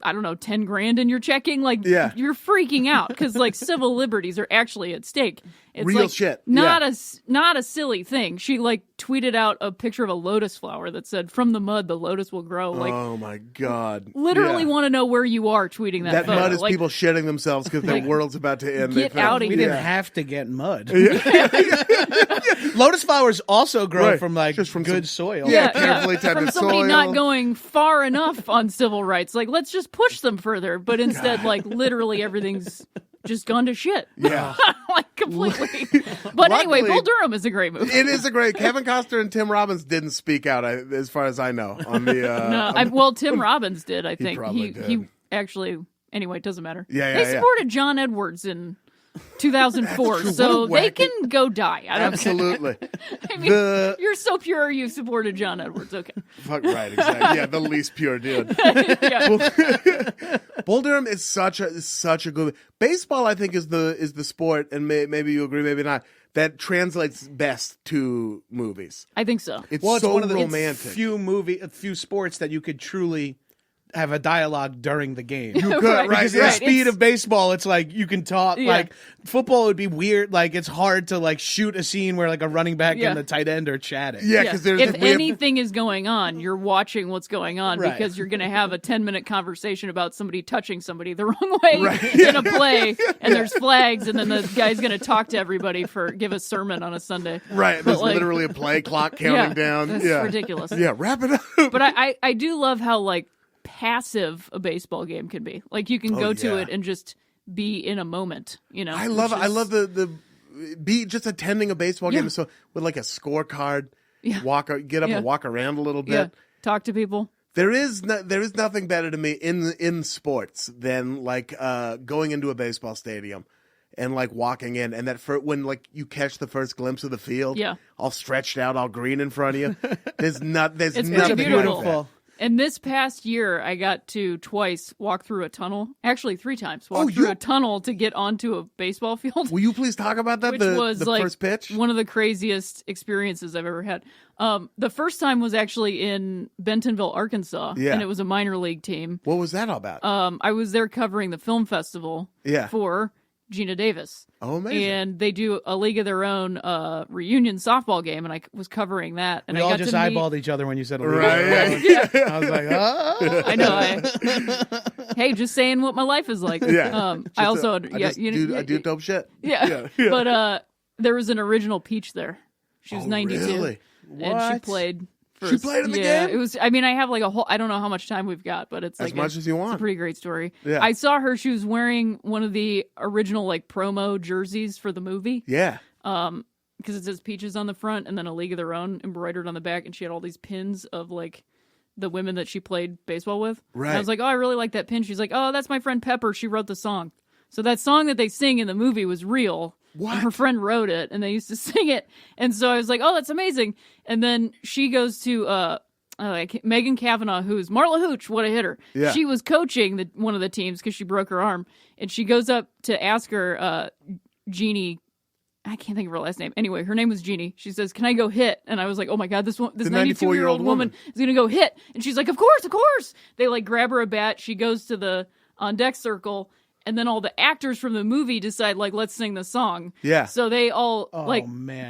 [SPEAKER 4] I don't know, 10 grand in your checking, like you're freaking out because like civil liberties are actually at stake. It's
[SPEAKER 2] real
[SPEAKER 4] like
[SPEAKER 2] shit.
[SPEAKER 4] Not a silly thing. She like tweeted out a picture of a lotus flower that said, "From the mud, the lotus will grow." Like,
[SPEAKER 2] oh my god!
[SPEAKER 4] Literally want to know where you are tweeting that.
[SPEAKER 2] That
[SPEAKER 4] photo.
[SPEAKER 2] mud is
[SPEAKER 4] like,
[SPEAKER 2] people shitting themselves because their world's about to end.
[SPEAKER 4] Get out of
[SPEAKER 3] We
[SPEAKER 4] here.
[SPEAKER 3] didn't have to get mud. Lotus flowers also grow from like
[SPEAKER 2] just from
[SPEAKER 3] good
[SPEAKER 2] some,
[SPEAKER 3] soil.
[SPEAKER 2] Carefully tended
[SPEAKER 4] from somebody
[SPEAKER 2] soil.
[SPEAKER 4] not going far enough on civil rights. Like, let's just push them further. But instead, like, literally everything's just gone to shit.
[SPEAKER 2] Yeah.
[SPEAKER 4] Like, completely. But anyway, Bull Durham is a great movie.
[SPEAKER 2] It is a great. Kevin Costner and Tim Robbins didn't speak out, as far as I know, on the.
[SPEAKER 4] Well, Tim Robbins did. I think
[SPEAKER 2] probably did.
[SPEAKER 4] he actually. Anyway, it doesn't matter.
[SPEAKER 2] Yeah,
[SPEAKER 4] they supported John Edwards in 2004, so they can go die. I don't
[SPEAKER 2] Absolutely.
[SPEAKER 4] care. I mean, you're so pure. You supported John Edwards. Okay.
[SPEAKER 2] Fuck right, exactly. Yeah, the least pure dude. Bull Durham is such a good. Baseball, I think, is the sport, and maybe you agree, maybe not, that translates best to movies.
[SPEAKER 4] I think so.
[SPEAKER 2] It's
[SPEAKER 3] it's
[SPEAKER 2] so
[SPEAKER 3] one of the
[SPEAKER 2] romantic.
[SPEAKER 3] few sports that you could truly have a dialogue during the game.
[SPEAKER 2] You could,
[SPEAKER 4] Right,
[SPEAKER 2] right?
[SPEAKER 3] Because
[SPEAKER 2] Yeah.
[SPEAKER 3] the speed of baseball, it's like you can talk.
[SPEAKER 4] Yeah.
[SPEAKER 3] Like football would be weird. Like it's hard to like shoot a scene where like a running back and the tight end are chatting.
[SPEAKER 2] Yeah, because there's
[SPEAKER 4] if anything is going on, you're watching what's going on
[SPEAKER 3] Right.
[SPEAKER 4] because you're going to have a 10-minute conversation about somebody touching somebody the wrong way in a play, and there's flags, and then the guy's going to talk to everybody give a sermon on a Sunday.
[SPEAKER 2] right. There's literally a play clock counting down.
[SPEAKER 4] That's
[SPEAKER 2] yeah,
[SPEAKER 4] ridiculous.
[SPEAKER 2] Yeah, wrap it up.
[SPEAKER 4] But I do love how like passive a baseball game can be. Like you can go to it and just be in a moment. You know,
[SPEAKER 2] I love the be just attending a baseball game. So with like a scorecard, get up and walk around a little bit.
[SPEAKER 4] Talk to people.
[SPEAKER 2] There is nothing better to me in sports than like going into a baseball stadium and like walking in, and when like you catch the first glimpse of the field, all stretched out, all green in front of you. There's
[SPEAKER 4] It's
[SPEAKER 2] nothing
[SPEAKER 4] beautiful.
[SPEAKER 2] like that.
[SPEAKER 4] And this past year, I got to twice walk through a tunnel. Actually, 3 times walk through a tunnel to get onto a baseball field.
[SPEAKER 2] Will you please talk about that?
[SPEAKER 4] Which
[SPEAKER 2] the
[SPEAKER 4] was like
[SPEAKER 2] first pitch?
[SPEAKER 4] one of the craziest experiences I've ever had. The first time was actually in Bentonville, Arkansas, and it was a minor league team.
[SPEAKER 2] What was that all about?
[SPEAKER 4] I was there covering the film festival for Gina Davis.
[SPEAKER 2] Oh, amazing.
[SPEAKER 4] And they do a League of Their Own reunion softball game, and I was covering that. And
[SPEAKER 3] We
[SPEAKER 4] I
[SPEAKER 3] all
[SPEAKER 4] got
[SPEAKER 3] just
[SPEAKER 4] to meet...
[SPEAKER 3] eyeballed each other when you said it.
[SPEAKER 2] Right.
[SPEAKER 4] Yeah.
[SPEAKER 3] I was like, oh.
[SPEAKER 4] I know. Hey, just saying what my life is like. I
[SPEAKER 2] do dope shit.
[SPEAKER 4] Yeah. But there was an original Peach there. She was 92.
[SPEAKER 2] Really?
[SPEAKER 4] And she played.
[SPEAKER 2] She played in the game?
[SPEAKER 4] It was. I mean, I have like a whole. I don't know how much time we've got, but it's
[SPEAKER 2] as
[SPEAKER 4] like
[SPEAKER 2] much as you want.
[SPEAKER 4] It's a pretty great story.
[SPEAKER 2] Yeah.
[SPEAKER 4] I saw her. She was wearing one of the original like promo jerseys for the movie.
[SPEAKER 2] Yeah.
[SPEAKER 4] Because it says Peaches on the front and then a League of Their Own embroidered on the back, and she had all these pins of like the women that she played baseball with.
[SPEAKER 2] Right.
[SPEAKER 4] And I was like, oh, I really like that pin. She's like, oh, that's my friend Pepper. She wrote the song. So that song that they sing in the movie was real.
[SPEAKER 2] What?
[SPEAKER 4] And her friend wrote it, and they used to sing it. And so I was like, oh, that's amazing. And then she goes to Megan Kavanaugh, who's Marla Hooch. What a hitter.
[SPEAKER 2] Yeah.
[SPEAKER 4] She was coaching one of the teams because she broke her arm. And she goes up to ask her, Jeannie, I can't think of her last name. Anyway, her name was Jeannie. She says, can I go hit? And I was like, oh my God, this 92-year-old woman is going to go hit. And she's like, of course. They like grab her a bat. She goes to the on deck circle. And then all the actors from the movie decide, like, let's sing the song.
[SPEAKER 2] Yeah.
[SPEAKER 4] So they all,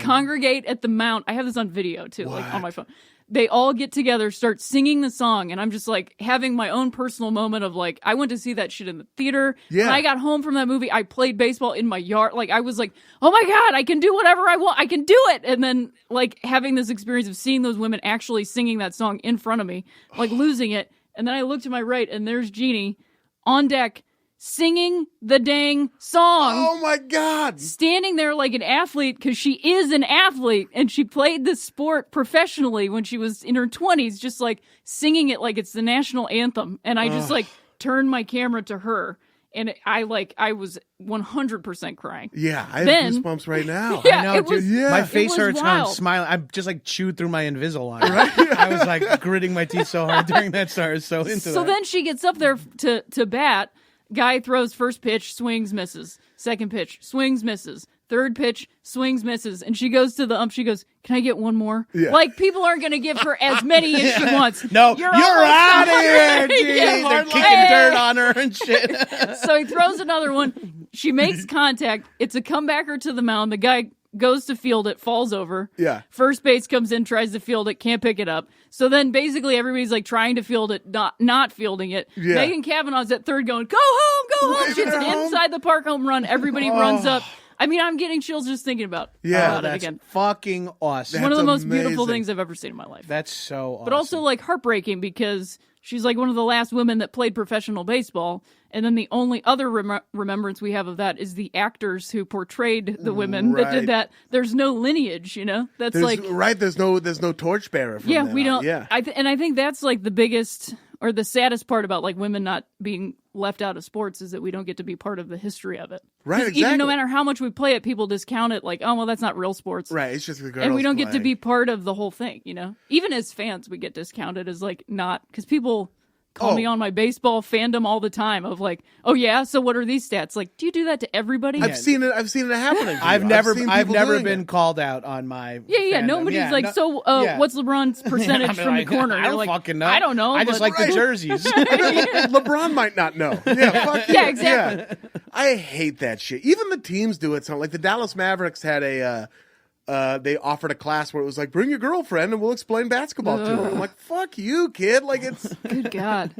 [SPEAKER 4] congregate at the mount. I have this on video, too, like, on my phone. They all get together, start singing the song, and I'm just, like, having my own personal moment of, like, I went to see that shit in the theater.
[SPEAKER 2] Yeah.
[SPEAKER 4] When I got home from that movie, I played baseball in my yard. Like, I was like, oh, my God, I can do whatever I want. I can do it. And then, like, having this experience of seeing those women actually singing that song in front of me, like, losing it. And then I look to my right, and there's Jeannie on deck, singing the dang song.
[SPEAKER 2] Oh my God.
[SPEAKER 4] Standing there like an athlete because she is an athlete and she played this sport professionally when she was in her 20s, just like singing it like it's the national anthem. And I just like turned my camera to her and I was 100% crying.
[SPEAKER 2] Yeah, I have goosebumps right now.
[SPEAKER 4] Yeah,
[SPEAKER 3] I know,
[SPEAKER 4] it was,
[SPEAKER 3] dude. My face hurts when I'm
[SPEAKER 4] wild.
[SPEAKER 3] smiling. I just like chewed through my Invisalign. Right? I was like gritting my teeth so hard during that start. I was so into that.
[SPEAKER 4] So then she gets up there to bat. Guy throws first pitch, swings, misses. Second pitch, swings, misses. Third pitch, swings, misses. And she goes to the ump. She goes, can I get one more?
[SPEAKER 2] Yeah.
[SPEAKER 4] Like, people aren't going to give her as many as she wants.
[SPEAKER 3] No, you're out of here,
[SPEAKER 4] Yeah,
[SPEAKER 3] Jeannie. They're kicking dirt on her and shit.
[SPEAKER 4] So he throws another one. She makes contact. It's a comebacker to the mound. The guy goes to field it, falls over.
[SPEAKER 2] Yeah.
[SPEAKER 4] First base comes in, tries to field it, can't pick it up. So then basically everybody's like trying to field it, not fielding it.
[SPEAKER 2] Yeah.
[SPEAKER 4] Megan Cavanaugh's at third going, go home. She's an inside the park home run. Everybody runs up. I mean, I'm getting chills just thinking about it
[SPEAKER 3] That's
[SPEAKER 4] again.
[SPEAKER 3] fucking awesome.
[SPEAKER 4] One of the most beautiful things I've ever seen in my life.
[SPEAKER 3] That's so awesome.
[SPEAKER 4] But also like heartbreaking because she's like one of the last women that played professional baseball. And then the only other remembrance we have of that is the actors who portrayed the women that did that. There's no lineage, you know? That's
[SPEAKER 2] there's no torchbearer from
[SPEAKER 4] we don't. Yeah. And I think that's like the biggest or the saddest part about like women not being left out of sports is that we don't get to be part of the history of it.
[SPEAKER 2] Right, exactly.
[SPEAKER 4] Even no matter how much we play it, people discount it like, oh, well, that's not real sports.
[SPEAKER 2] Right, it's just the girls
[SPEAKER 4] and we don't
[SPEAKER 2] playing.
[SPEAKER 4] get to be part of the whole thing, you know? Even as fans, we get discounted as like not, because people call me on my baseball fandom all the time of like, oh yeah, so what are these stats? Like, do you do that to everybody?
[SPEAKER 2] I've seen it happening.
[SPEAKER 3] I've never been called out on my
[SPEAKER 4] fandom. Nobody's like, what's LeBron's percentage from the corner?
[SPEAKER 3] I don't fucking know.
[SPEAKER 4] I don't know.
[SPEAKER 3] I just like the jerseys.
[SPEAKER 2] LeBron might not know. Yeah, fuck
[SPEAKER 4] yeah, exactly.
[SPEAKER 2] Yeah. I hate that shit. Even the teams do it. So like the Dallas Mavericks had they offered a class where it was like, bring your girlfriend and we'll explain basketball to her. I'm like, fuck you, kid. Like it's
[SPEAKER 4] good God.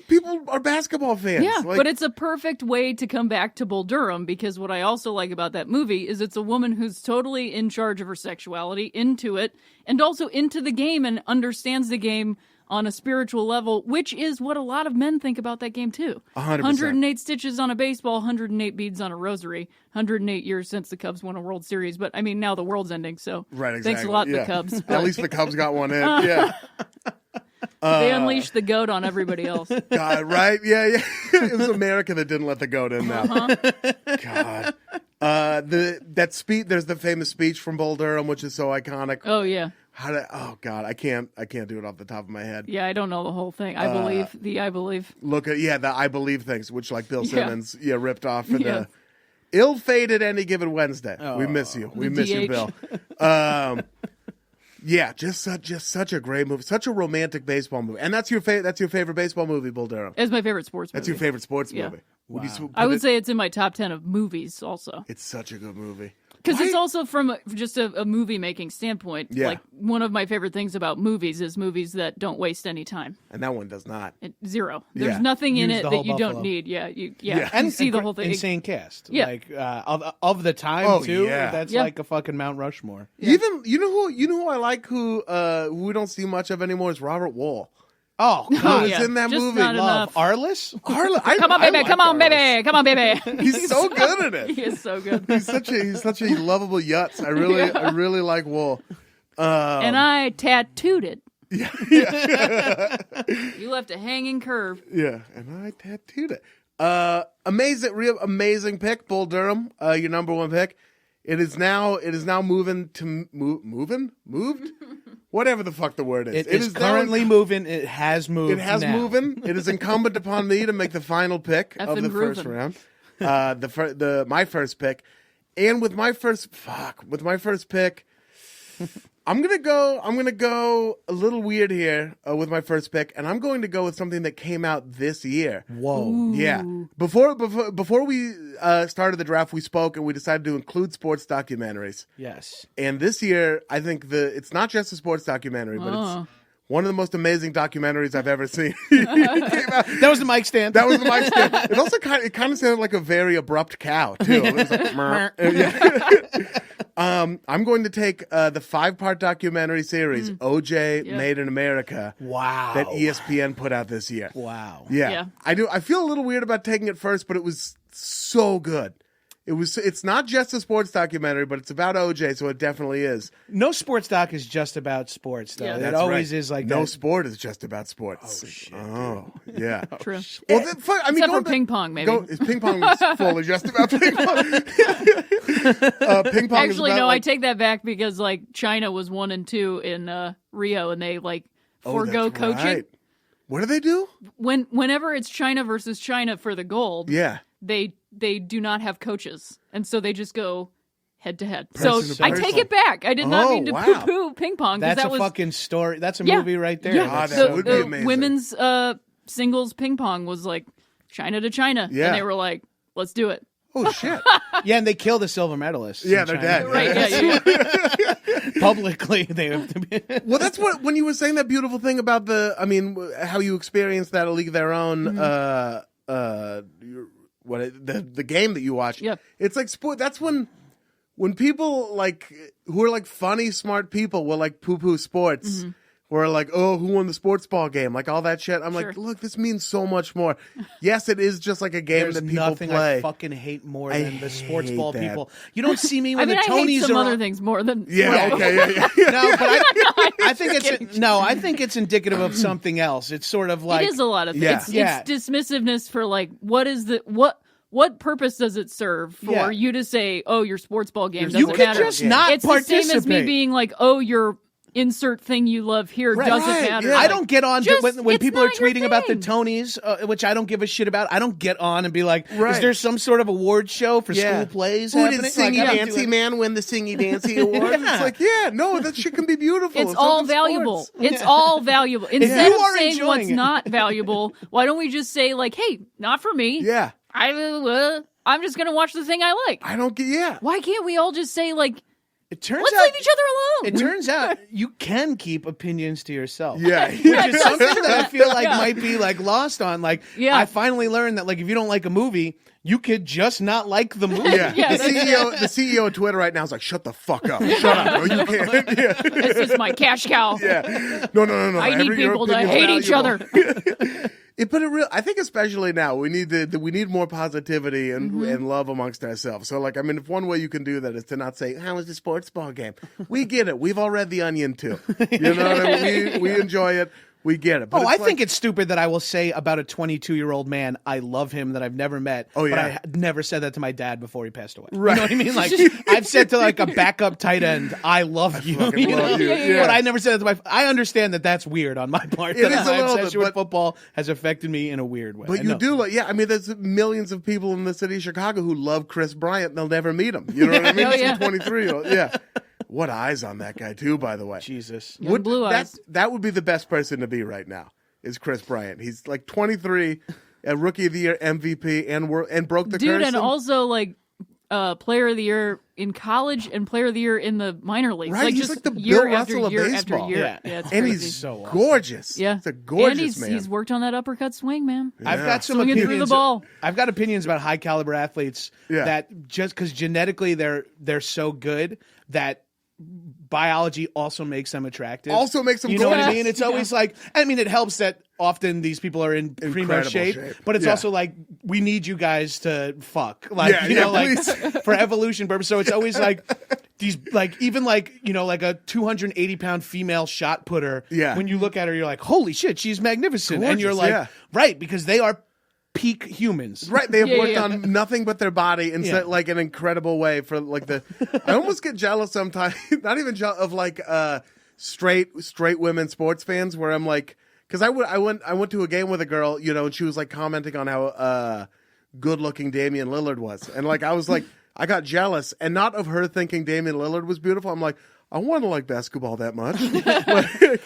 [SPEAKER 2] People are basketball fans.
[SPEAKER 4] Yeah,
[SPEAKER 2] like,
[SPEAKER 4] but it's a perfect way to come back to Bull Durham because what I also like about that movie is it's a woman who's totally in charge of her sexuality, into it, and also into the game and understands the game on a spiritual level, which is what a lot of men think about that game too.
[SPEAKER 2] 100%.
[SPEAKER 4] 108 stitches on a baseball, 108 beads on a rosary, 108 years since the Cubs won a World Series. But I mean, now the world's ending, so thanks a lot, the Cubs.
[SPEAKER 2] At least the Cubs got one in. Yeah.
[SPEAKER 4] They unleashed the goat on everybody else.
[SPEAKER 2] God, right? Yeah. It was America that didn't let the goat in now. God. There's the famous speech from Bull Durham, which is so iconic.
[SPEAKER 4] Oh yeah.
[SPEAKER 2] Oh God, I can't do it off the top of my head.
[SPEAKER 4] Yeah, I don't know the whole thing. I believe.
[SPEAKER 2] Look at the I believe things, which like Bill Simmons, ripped off for the ill-fated Any Given Wednesday. Oh, we miss you. We miss you, Bill. Just such a great movie, such a romantic baseball movie, and that's your favorite baseball movie, Bull Durham.
[SPEAKER 4] It's my favorite sports movie.
[SPEAKER 2] That's your favorite sports movie.
[SPEAKER 3] Wow.
[SPEAKER 4] I would say it's in my top 10 of movies. Also,
[SPEAKER 2] it's such a good movie.
[SPEAKER 4] Because it's also from just a movie-making standpoint.
[SPEAKER 2] Yeah.
[SPEAKER 4] Like, one of my favorite things about movies is movies that don't waste any time.
[SPEAKER 2] And that one does not.
[SPEAKER 4] Zero. There's nothing in it that you don't need.
[SPEAKER 3] And
[SPEAKER 4] you see the whole thing.
[SPEAKER 3] Insane cast.
[SPEAKER 4] Yeah.
[SPEAKER 3] Like, of the time, too.
[SPEAKER 2] Yeah.
[SPEAKER 3] That's like a fucking Mount Rushmore.
[SPEAKER 2] Yeah. Even, you know who I like who we don't see much of anymore is Robert Wall.
[SPEAKER 3] Oh, God.
[SPEAKER 2] He's in that
[SPEAKER 4] just
[SPEAKER 2] movie.
[SPEAKER 4] Not
[SPEAKER 3] Love. Arliss?
[SPEAKER 4] Come on, baby. Come on, baby. Come on, baby.
[SPEAKER 2] He's so good at it.
[SPEAKER 4] He is so good.
[SPEAKER 2] He's such a lovable yutz. I really like Wall.
[SPEAKER 4] And I tattooed it.
[SPEAKER 2] Yeah.
[SPEAKER 4] You left a hanging curve.
[SPEAKER 2] Yeah, and I tattooed it. Real amazing pick, Bull Durham. Your number one pick. It is now moving to moved. Whatever the fuck the word is.
[SPEAKER 3] It is currently moving. It has moved.
[SPEAKER 2] It has moving. It is incumbent upon me to make the final pick of the first round. My first pick, and with my first pick, I'm gonna go a little weird here with my first pick, and I'm going to go with something that came out this year.
[SPEAKER 3] Whoa!
[SPEAKER 4] Ooh.
[SPEAKER 2] Yeah. Before we started the draft, we spoke and we decided to include sports documentaries.
[SPEAKER 3] Yes.
[SPEAKER 2] And this year, I think it's not just a sports documentary, but it's one of the most amazing documentaries I've ever seen.
[SPEAKER 3] That was the mic stand.
[SPEAKER 2] That was the mic stand. It also kind of sounded like a very abrupt cow too. It was like, I'm going to take the 5-part documentary series OJ Made in America.
[SPEAKER 3] Wow.
[SPEAKER 2] That ESPN put out this year.
[SPEAKER 3] Wow.
[SPEAKER 2] Yeah. I feel a little weird about taking it first, but it was so good. It's not just a sports documentary, but it's about OJ, so it definitely is.
[SPEAKER 3] No sports doc is just about sports, though.
[SPEAKER 4] Yeah.
[SPEAKER 3] It always is like
[SPEAKER 2] no
[SPEAKER 3] that.
[SPEAKER 2] sport is just about sports.
[SPEAKER 3] Oh shit!
[SPEAKER 2] Oh yeah.
[SPEAKER 4] True.
[SPEAKER 2] Well,
[SPEAKER 4] except for ping pong, maybe.
[SPEAKER 2] Ping pong is fully just about ping pong. Ping pong.
[SPEAKER 4] Actually,
[SPEAKER 2] is about,
[SPEAKER 4] no, I take that back because like China was 1 and 2 in Rio, and they like forego coaching.
[SPEAKER 2] Right. What do they do?
[SPEAKER 4] Whenever it's China versus China for the gold, they do not have coaches, and so they just go head to head. So I take it back. I did not mean to poo-poo ping pong.
[SPEAKER 3] That's
[SPEAKER 4] that
[SPEAKER 3] a fucking story. That's a movie right there.
[SPEAKER 4] Yeah,
[SPEAKER 2] that would be amazing.
[SPEAKER 4] Women's singles ping pong was like China to China, and they were like, "Let's do it."
[SPEAKER 2] Oh shit!
[SPEAKER 3] Yeah, and they kill the silver medalists.
[SPEAKER 2] Yeah, they're dead.
[SPEAKER 4] Right? Yeah.
[SPEAKER 3] Publicly, they have to be.
[SPEAKER 2] Well, that's what when you were saying that beautiful thing about how you experienced that A League of Their Own, the game that you watched.
[SPEAKER 4] Yep.
[SPEAKER 2] It's like sport. That's when people like who are like funny, smart people will like poo-poo sports. Or like, oh, who won the sports ball game? Like all that shit. I'm like, look, this means so much more. Yes, it is just like a game that people
[SPEAKER 3] nothing
[SPEAKER 2] play.
[SPEAKER 3] I fucking hate more than the sports ball people. You don't see me when
[SPEAKER 4] I mean,
[SPEAKER 3] the Tonys
[SPEAKER 4] I hate some
[SPEAKER 3] are
[SPEAKER 4] other things more than
[SPEAKER 2] Okay, yeah.
[SPEAKER 3] No, but I think it's indicative of something else. It's sort of like
[SPEAKER 4] it is a lot of things.
[SPEAKER 2] Yeah.
[SPEAKER 4] It's dismissiveness for like what purpose does it serve for you to say, oh, your sports ball game doesn't
[SPEAKER 3] you
[SPEAKER 4] matter?
[SPEAKER 3] could just not
[SPEAKER 4] it's
[SPEAKER 3] participate.
[SPEAKER 4] the same as me being like, oh, your insert thing you love here doesn't matter.
[SPEAKER 2] Yeah.
[SPEAKER 3] I don't get on to when
[SPEAKER 4] it's
[SPEAKER 3] people are
[SPEAKER 4] not your
[SPEAKER 3] tweeting about the
[SPEAKER 4] thing.
[SPEAKER 3] Tonys, which I don't give a shit about. I don't get on and be like, is there some sort of award show for school plays
[SPEAKER 2] Who did
[SPEAKER 3] happening?
[SPEAKER 2] Singy
[SPEAKER 3] Like,
[SPEAKER 2] Dancy Man win the Singy Dancy Award? It's like, no, that shit can be beautiful.
[SPEAKER 4] It's all valuable. It's all valuable. Instead
[SPEAKER 3] you
[SPEAKER 4] of
[SPEAKER 3] are
[SPEAKER 4] saying
[SPEAKER 3] enjoying
[SPEAKER 4] what's
[SPEAKER 3] it.
[SPEAKER 4] not valuable, why don't we just say like, hey, not for me.
[SPEAKER 2] Yeah.
[SPEAKER 4] I'm just gonna watch the thing I like.
[SPEAKER 2] I don't get,
[SPEAKER 4] Why can't we all just say like,
[SPEAKER 3] It turns
[SPEAKER 4] let's
[SPEAKER 3] out,
[SPEAKER 4] leave each other alone?
[SPEAKER 3] It turns out you can keep opinions to yourself.
[SPEAKER 2] Yeah.
[SPEAKER 3] Which is something that I feel like might be like lost on. Like, I finally learned that like if you don't like a movie, you could just not like the movie.
[SPEAKER 2] Yeah.
[SPEAKER 4] Yeah.
[SPEAKER 2] The CEO of Twitter right now is like, shut the fuck up. Shut up. No, you can't. Yeah.
[SPEAKER 4] This is my cash cow.
[SPEAKER 2] Yeah. No.
[SPEAKER 4] I need people to hate each other.
[SPEAKER 2] I think especially now we need more positivity and love amongst ourselves. So like, I mean, if one way you can do that is to not say, how was the sports ball game? We get it. We've all read The Onion too. You know what I mean? We enjoy it. We get it. But
[SPEAKER 3] I think it's stupid that I will say about a 22-year-old man, I love him that I've never met.
[SPEAKER 2] Oh, yeah.
[SPEAKER 3] But I never said that to my dad before he passed away.
[SPEAKER 2] Right.
[SPEAKER 3] You know what I mean? Like, I've said to like a backup tight end, I love you.
[SPEAKER 2] fucking
[SPEAKER 3] You know?
[SPEAKER 2] love you. Yeah.
[SPEAKER 3] But I never said that to my. I understand that that's weird on my part.
[SPEAKER 2] It
[SPEAKER 3] That
[SPEAKER 2] is a
[SPEAKER 3] my
[SPEAKER 2] little
[SPEAKER 3] obsession
[SPEAKER 2] bit,
[SPEAKER 3] with football has affected me in a weird way.
[SPEAKER 2] But you do, I mean, there's millions of people in the city of Chicago who love Chris Bryant and they'll never meet him. You know what I mean?
[SPEAKER 4] Oh, yeah.
[SPEAKER 2] 23-year-old. Yeah. What eyes on that guy, too, by the way.
[SPEAKER 3] Jesus.
[SPEAKER 4] Young blue eyes.
[SPEAKER 2] That would be the best person to be right now, is Chris Bryant. He's like 23, a Rookie of the Year MVP, and broke the curse.
[SPEAKER 4] And also like Player of the Year in college and Player of the Year in the minor leagues.
[SPEAKER 2] Right,
[SPEAKER 4] Like
[SPEAKER 2] he's
[SPEAKER 4] just
[SPEAKER 2] like the
[SPEAKER 4] year
[SPEAKER 2] Bill
[SPEAKER 4] after
[SPEAKER 2] Russell of
[SPEAKER 4] year
[SPEAKER 2] baseball.
[SPEAKER 4] after year.
[SPEAKER 3] Yeah.
[SPEAKER 4] It's
[SPEAKER 2] and
[SPEAKER 4] crazy.
[SPEAKER 2] he's
[SPEAKER 3] so awesome.
[SPEAKER 2] gorgeous.
[SPEAKER 4] Yeah,
[SPEAKER 2] He's a gorgeous
[SPEAKER 4] and
[SPEAKER 2] man.
[SPEAKER 4] he's worked on that uppercut swing, man.
[SPEAKER 3] I've got some
[SPEAKER 4] Swinging
[SPEAKER 3] opinions.
[SPEAKER 4] through the ball.
[SPEAKER 3] I've got opinions about high caliber athletes that just because genetically they're so good that biology also makes them attractive.
[SPEAKER 2] Also makes them
[SPEAKER 3] You know what I
[SPEAKER 2] gorgeous.
[SPEAKER 3] mean? It's always like, I mean, it helps that often these people are in primo
[SPEAKER 2] Incredible
[SPEAKER 3] shape,
[SPEAKER 2] shape.
[SPEAKER 3] but it's
[SPEAKER 2] Yeah.
[SPEAKER 3] also like, we need you guys to fuck. Like,
[SPEAKER 2] Yeah,
[SPEAKER 3] you know,
[SPEAKER 2] yeah,
[SPEAKER 3] like
[SPEAKER 2] please.
[SPEAKER 3] for evolution purposes. So it's always like these, like, even like, you know, like a 280-pound female shot putter.
[SPEAKER 2] Yeah.
[SPEAKER 3] When you look at her, you're like, holy shit, she's magnificent. And you're
[SPEAKER 2] Gorgeous,
[SPEAKER 3] like,
[SPEAKER 2] yeah.
[SPEAKER 3] right, because they are peak humans.
[SPEAKER 2] Right, they have
[SPEAKER 4] Yeah,
[SPEAKER 2] worked
[SPEAKER 4] yeah.
[SPEAKER 2] on nothing but their body in like an incredible way. For like I almost get jealous sometimes. Not even jealous of like straight women sports fans, where I'm like, because I went to a game with a girl, you know, and she was like commenting on how good looking Damian Lillard was, and like I was like, I got jealous, and not of her thinking Damian Lillard was beautiful. I'm like, I want to like basketball that much.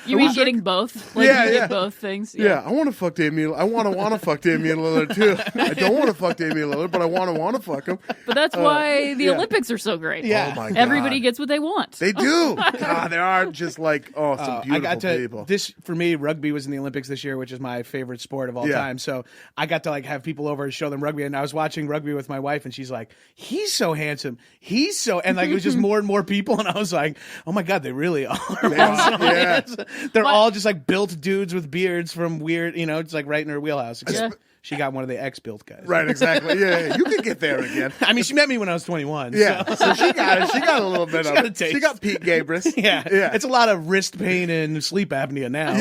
[SPEAKER 4] You mean getting both? Like,
[SPEAKER 2] Yeah,
[SPEAKER 4] you
[SPEAKER 2] yeah.
[SPEAKER 4] get both things.
[SPEAKER 2] Yeah, I want to fuck Damian. I want to fuck Damian Lillard too. I don't want to fuck Damian Lillard, but I want to fuck him.
[SPEAKER 4] But that's why the Olympics are so great.
[SPEAKER 3] Yeah.
[SPEAKER 2] Oh my God.
[SPEAKER 4] Everybody gets what they want.
[SPEAKER 2] They do. God, there are just like some beautiful
[SPEAKER 3] I got to
[SPEAKER 2] people.
[SPEAKER 3] this for me. Rugby was in the Olympics this year, which is my favorite sport of all
[SPEAKER 2] Yeah.
[SPEAKER 3] time. So I got to like have people over and show them rugby, and I was watching rugby with my wife, and she's like, "He's so handsome. He's so," and like it was just more and more people, and I was like, "Oh my God, they really are."
[SPEAKER 2] Yeah.
[SPEAKER 3] They're all just like built dudes with beards from weird, you know, it's like right in her wheelhouse. Except
[SPEAKER 4] Yeah.
[SPEAKER 3] she got one of the ex-built guys.
[SPEAKER 2] Right, exactly. Yeah, you could get there again.
[SPEAKER 3] I mean, she met me when I was 21.
[SPEAKER 2] Yeah,
[SPEAKER 3] So.
[SPEAKER 2] so she got it. She got a little bit of
[SPEAKER 3] got a
[SPEAKER 2] it.
[SPEAKER 3] taste.
[SPEAKER 2] She got Pete Gabrus.
[SPEAKER 3] Yeah.
[SPEAKER 2] Yeah.
[SPEAKER 3] It's a lot of wrist pain and sleep apnea now.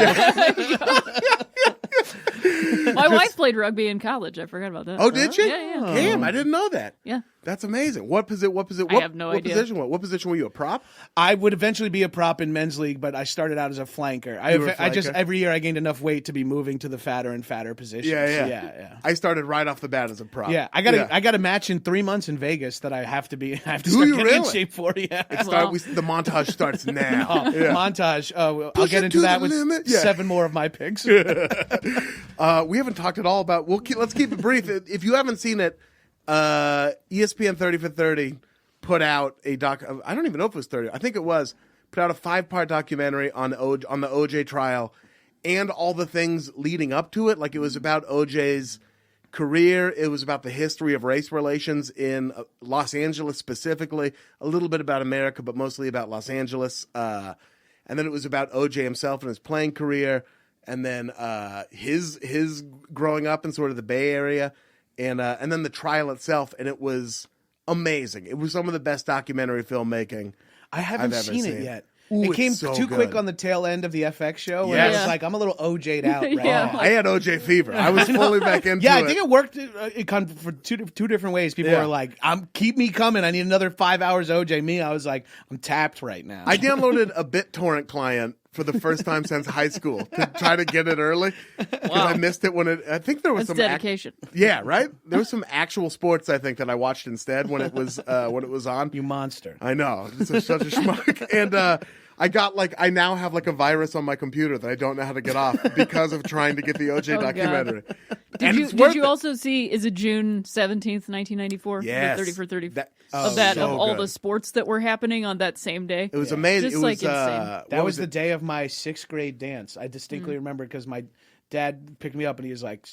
[SPEAKER 4] My wife played rugby in college. I forgot about that.
[SPEAKER 2] Oh, did she?
[SPEAKER 4] Yeah, yeah.
[SPEAKER 2] Damn, I didn't know that.
[SPEAKER 4] Yeah.
[SPEAKER 2] That's amazing. What position?
[SPEAKER 4] I have no
[SPEAKER 2] what
[SPEAKER 4] idea.
[SPEAKER 2] Position? What position were you? A prop?
[SPEAKER 3] I would eventually be a prop in men's league, but I started out as a flanker.
[SPEAKER 2] You were a
[SPEAKER 3] I just
[SPEAKER 2] flanker?
[SPEAKER 3] every year I gained enough weight to be moving to the fatter and fatter positions.
[SPEAKER 2] Yeah. I started right off the bat as a prop.
[SPEAKER 3] Yeah, I got a match in 3 months in Vegas that I have to start
[SPEAKER 2] you
[SPEAKER 3] getting in
[SPEAKER 2] really?
[SPEAKER 3] shape for. Yeah.
[SPEAKER 2] The montage starts now. Yeah.
[SPEAKER 3] Montage. I'll
[SPEAKER 2] Push
[SPEAKER 3] get
[SPEAKER 2] it
[SPEAKER 3] into
[SPEAKER 2] to
[SPEAKER 3] that
[SPEAKER 2] the
[SPEAKER 3] with
[SPEAKER 2] limit. Yeah.
[SPEAKER 3] 7 more of my picks.
[SPEAKER 2] We haven't talked at all about. Let's keep it brief. If you haven't seen it, ESPN 30 for 30 put out a doc. I don't even know if it was 30. I think it was. Put out a 5-part documentary on the OJ trial and all the things leading up to it. Like, it was about OJ's career. It was about the history of race relations in Los Angeles specifically. A little bit about America, but mostly about Los Angeles. And then it was about OJ himself and his playing career. And then his growing up in sort of the Bay Area. And then the trial itself. And it was amazing. It was some of the best documentary filmmaking
[SPEAKER 3] I haven't seen it yet.
[SPEAKER 2] Ooh,
[SPEAKER 3] it came
[SPEAKER 2] so
[SPEAKER 3] too
[SPEAKER 2] good.
[SPEAKER 3] quick on the tail end of the FX show. Yes. I was like, I'm a little OJ'd out right
[SPEAKER 4] Yeah.
[SPEAKER 3] now.
[SPEAKER 2] I had OJ fever. I was fully back into it.
[SPEAKER 3] I think it worked for two different ways. People were like, keep me coming. I need another 5 hours OJ. Me, I was like, I'm tapped right now.
[SPEAKER 2] I downloaded a BitTorrent client for the first time since high school to try to get it early because I missed it when I think there was
[SPEAKER 4] That's
[SPEAKER 2] some
[SPEAKER 4] dedication.
[SPEAKER 2] Yeah, right. There was some actual sports I think that I watched instead when it was on.
[SPEAKER 3] You monster.
[SPEAKER 2] I know. This is such a schmuck. And I now have like a virus on my computer that I don't know how to get off because of trying to get the OJ documentary.
[SPEAKER 4] Did you also see, is it June 17th, 1994?
[SPEAKER 2] Yes.
[SPEAKER 4] The 30 for 30
[SPEAKER 2] of
[SPEAKER 4] all the sports that were happening on that same day?
[SPEAKER 2] It was amazing.
[SPEAKER 4] Just
[SPEAKER 2] it was,
[SPEAKER 4] insane.
[SPEAKER 3] That was the day of my 6th grade dance. I distinctly remember because my dad picked me up and he was like,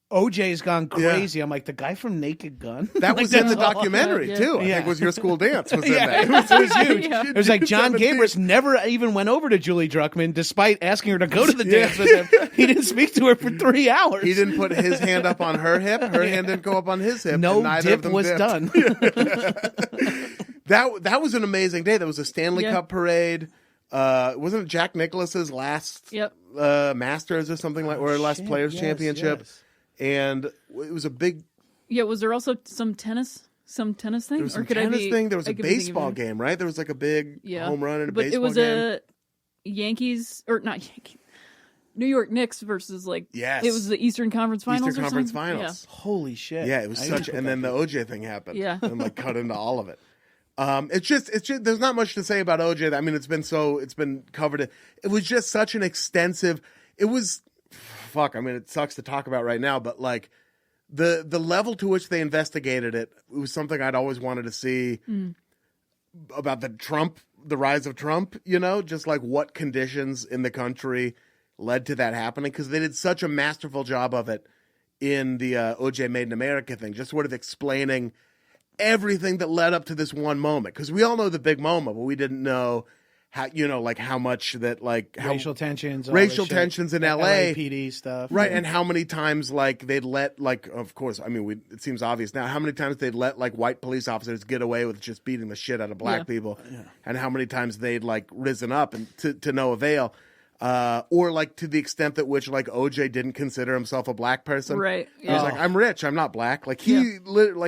[SPEAKER 3] OJ's gone crazy. I'm like, the guy from Naked Gun?
[SPEAKER 2] That was in the documentary, too. I think was Your School Dance was in that.
[SPEAKER 3] It was huge.
[SPEAKER 4] Yeah.
[SPEAKER 3] It was like John Gabrus never even went over to Julie Druckmann despite asking her to go to the dance with him. He didn't speak to her for 3 hours.
[SPEAKER 2] He didn't put his hand up on her hip. Her hand didn't go up on his hip.
[SPEAKER 3] No
[SPEAKER 2] and neither
[SPEAKER 3] dip
[SPEAKER 2] of them
[SPEAKER 3] was
[SPEAKER 2] dipped.
[SPEAKER 3] done.
[SPEAKER 2] That was an amazing day. That was a Stanley Cup parade. Wasn't it Jack Nicklaus's last Masters or something like, or last Players Championship?
[SPEAKER 3] Yes.
[SPEAKER 2] And it was a big.
[SPEAKER 4] Yeah, was there also some tennis thing?
[SPEAKER 2] There was some tennis thing. There was a baseball game, right? There was like a big home run in a baseball game.
[SPEAKER 4] But it was a Yankees, or not Yankees, New York Knicks versus it was the Eastern Conference Finals.
[SPEAKER 2] Eastern Conference Finals.
[SPEAKER 3] Holy shit!
[SPEAKER 2] Yeah, it was such. And then the OJ thing happened.
[SPEAKER 4] Yeah,
[SPEAKER 2] and cut into all of it. It's just. There's not much to say about OJ. I mean, it's been covered. It was just such an extensive. It was. Fuck. I mean, it sucks to talk about right now, but like the level to which they investigated it was something I'd always wanted to see about the rise of Trump. Just like what conditions in the country led to that happening, because they did such a masterful job of it in the OJ Made in America thing, just sort of explaining everything that led up to this one moment. Because we all know the big moment, but we didn't know how much that
[SPEAKER 3] racial tensions
[SPEAKER 2] in LA,
[SPEAKER 3] PD stuff,
[SPEAKER 2] right? And how many times they'd let of course, I mean, it seems obvious now how many times they'd let white police officers get away with just beating the shit out of black people, and how many times they'd risen up and to no avail. Or to the extent that which OJ didn't consider himself a black person,
[SPEAKER 4] right?
[SPEAKER 2] Yeah. He was like, "I'm rich, I'm not black." He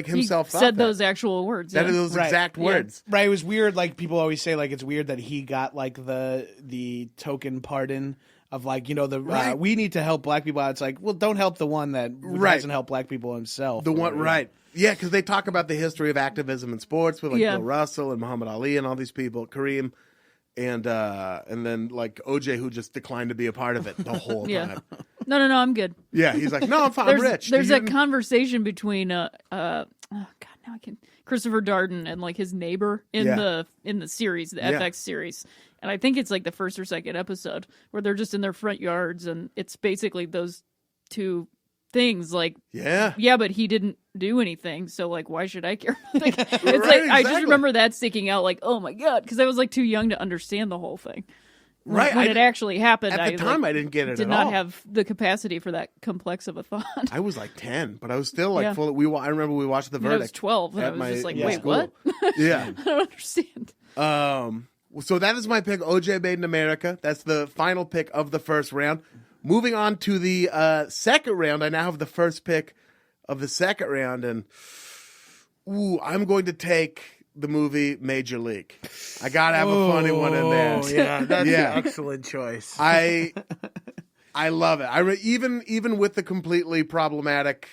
[SPEAKER 2] himself
[SPEAKER 4] said those actual words.
[SPEAKER 2] That those exact words.
[SPEAKER 3] Right. It was weird. People always say it's weird that he got the token pardon of we need to help black people out. It's like, well, don't help the one that doesn't help black people himself.
[SPEAKER 2] The one, right? Yeah, because they talk about the history of activism in sports with Bill Russell and Muhammad Ali and all these people, Kareem. And then OJ, who just declined to be a part of it the whole time.
[SPEAKER 4] No, I'm good.
[SPEAKER 2] Yeah, he's like, no, I'm fine. I'm rich.
[SPEAKER 4] There's a conversation between Christopher Darden and his neighbor in the series, the FX series, and I think it's the first or second episode where they're just in their front yards, and it's basically those two things but he didn't do anything, so why should I care? It's
[SPEAKER 2] exactly.
[SPEAKER 4] I just remember that sticking out, oh my god, because I was too young to understand the whole thing when it actually happened.
[SPEAKER 2] At the time I didn't get it
[SPEAKER 4] did
[SPEAKER 2] at
[SPEAKER 4] not
[SPEAKER 2] all.
[SPEAKER 4] have the capacity for that complex of a thought. I
[SPEAKER 2] was 10, but I was still full. I remember we watched The Verdict.
[SPEAKER 4] I was 12 and I was just wait,
[SPEAKER 2] school.
[SPEAKER 4] what?
[SPEAKER 2] Yeah.
[SPEAKER 4] I don't understand.
[SPEAKER 2] So that is my pick, OJ Made in America. That's the final pick of the first round. Moving on to the second round, I now have the first pick of the second round, and I'm going to take the movie Major League. I gotta have a funny one in there.
[SPEAKER 3] Yeah, that's an excellent choice.
[SPEAKER 2] I love it. Even with the completely problematic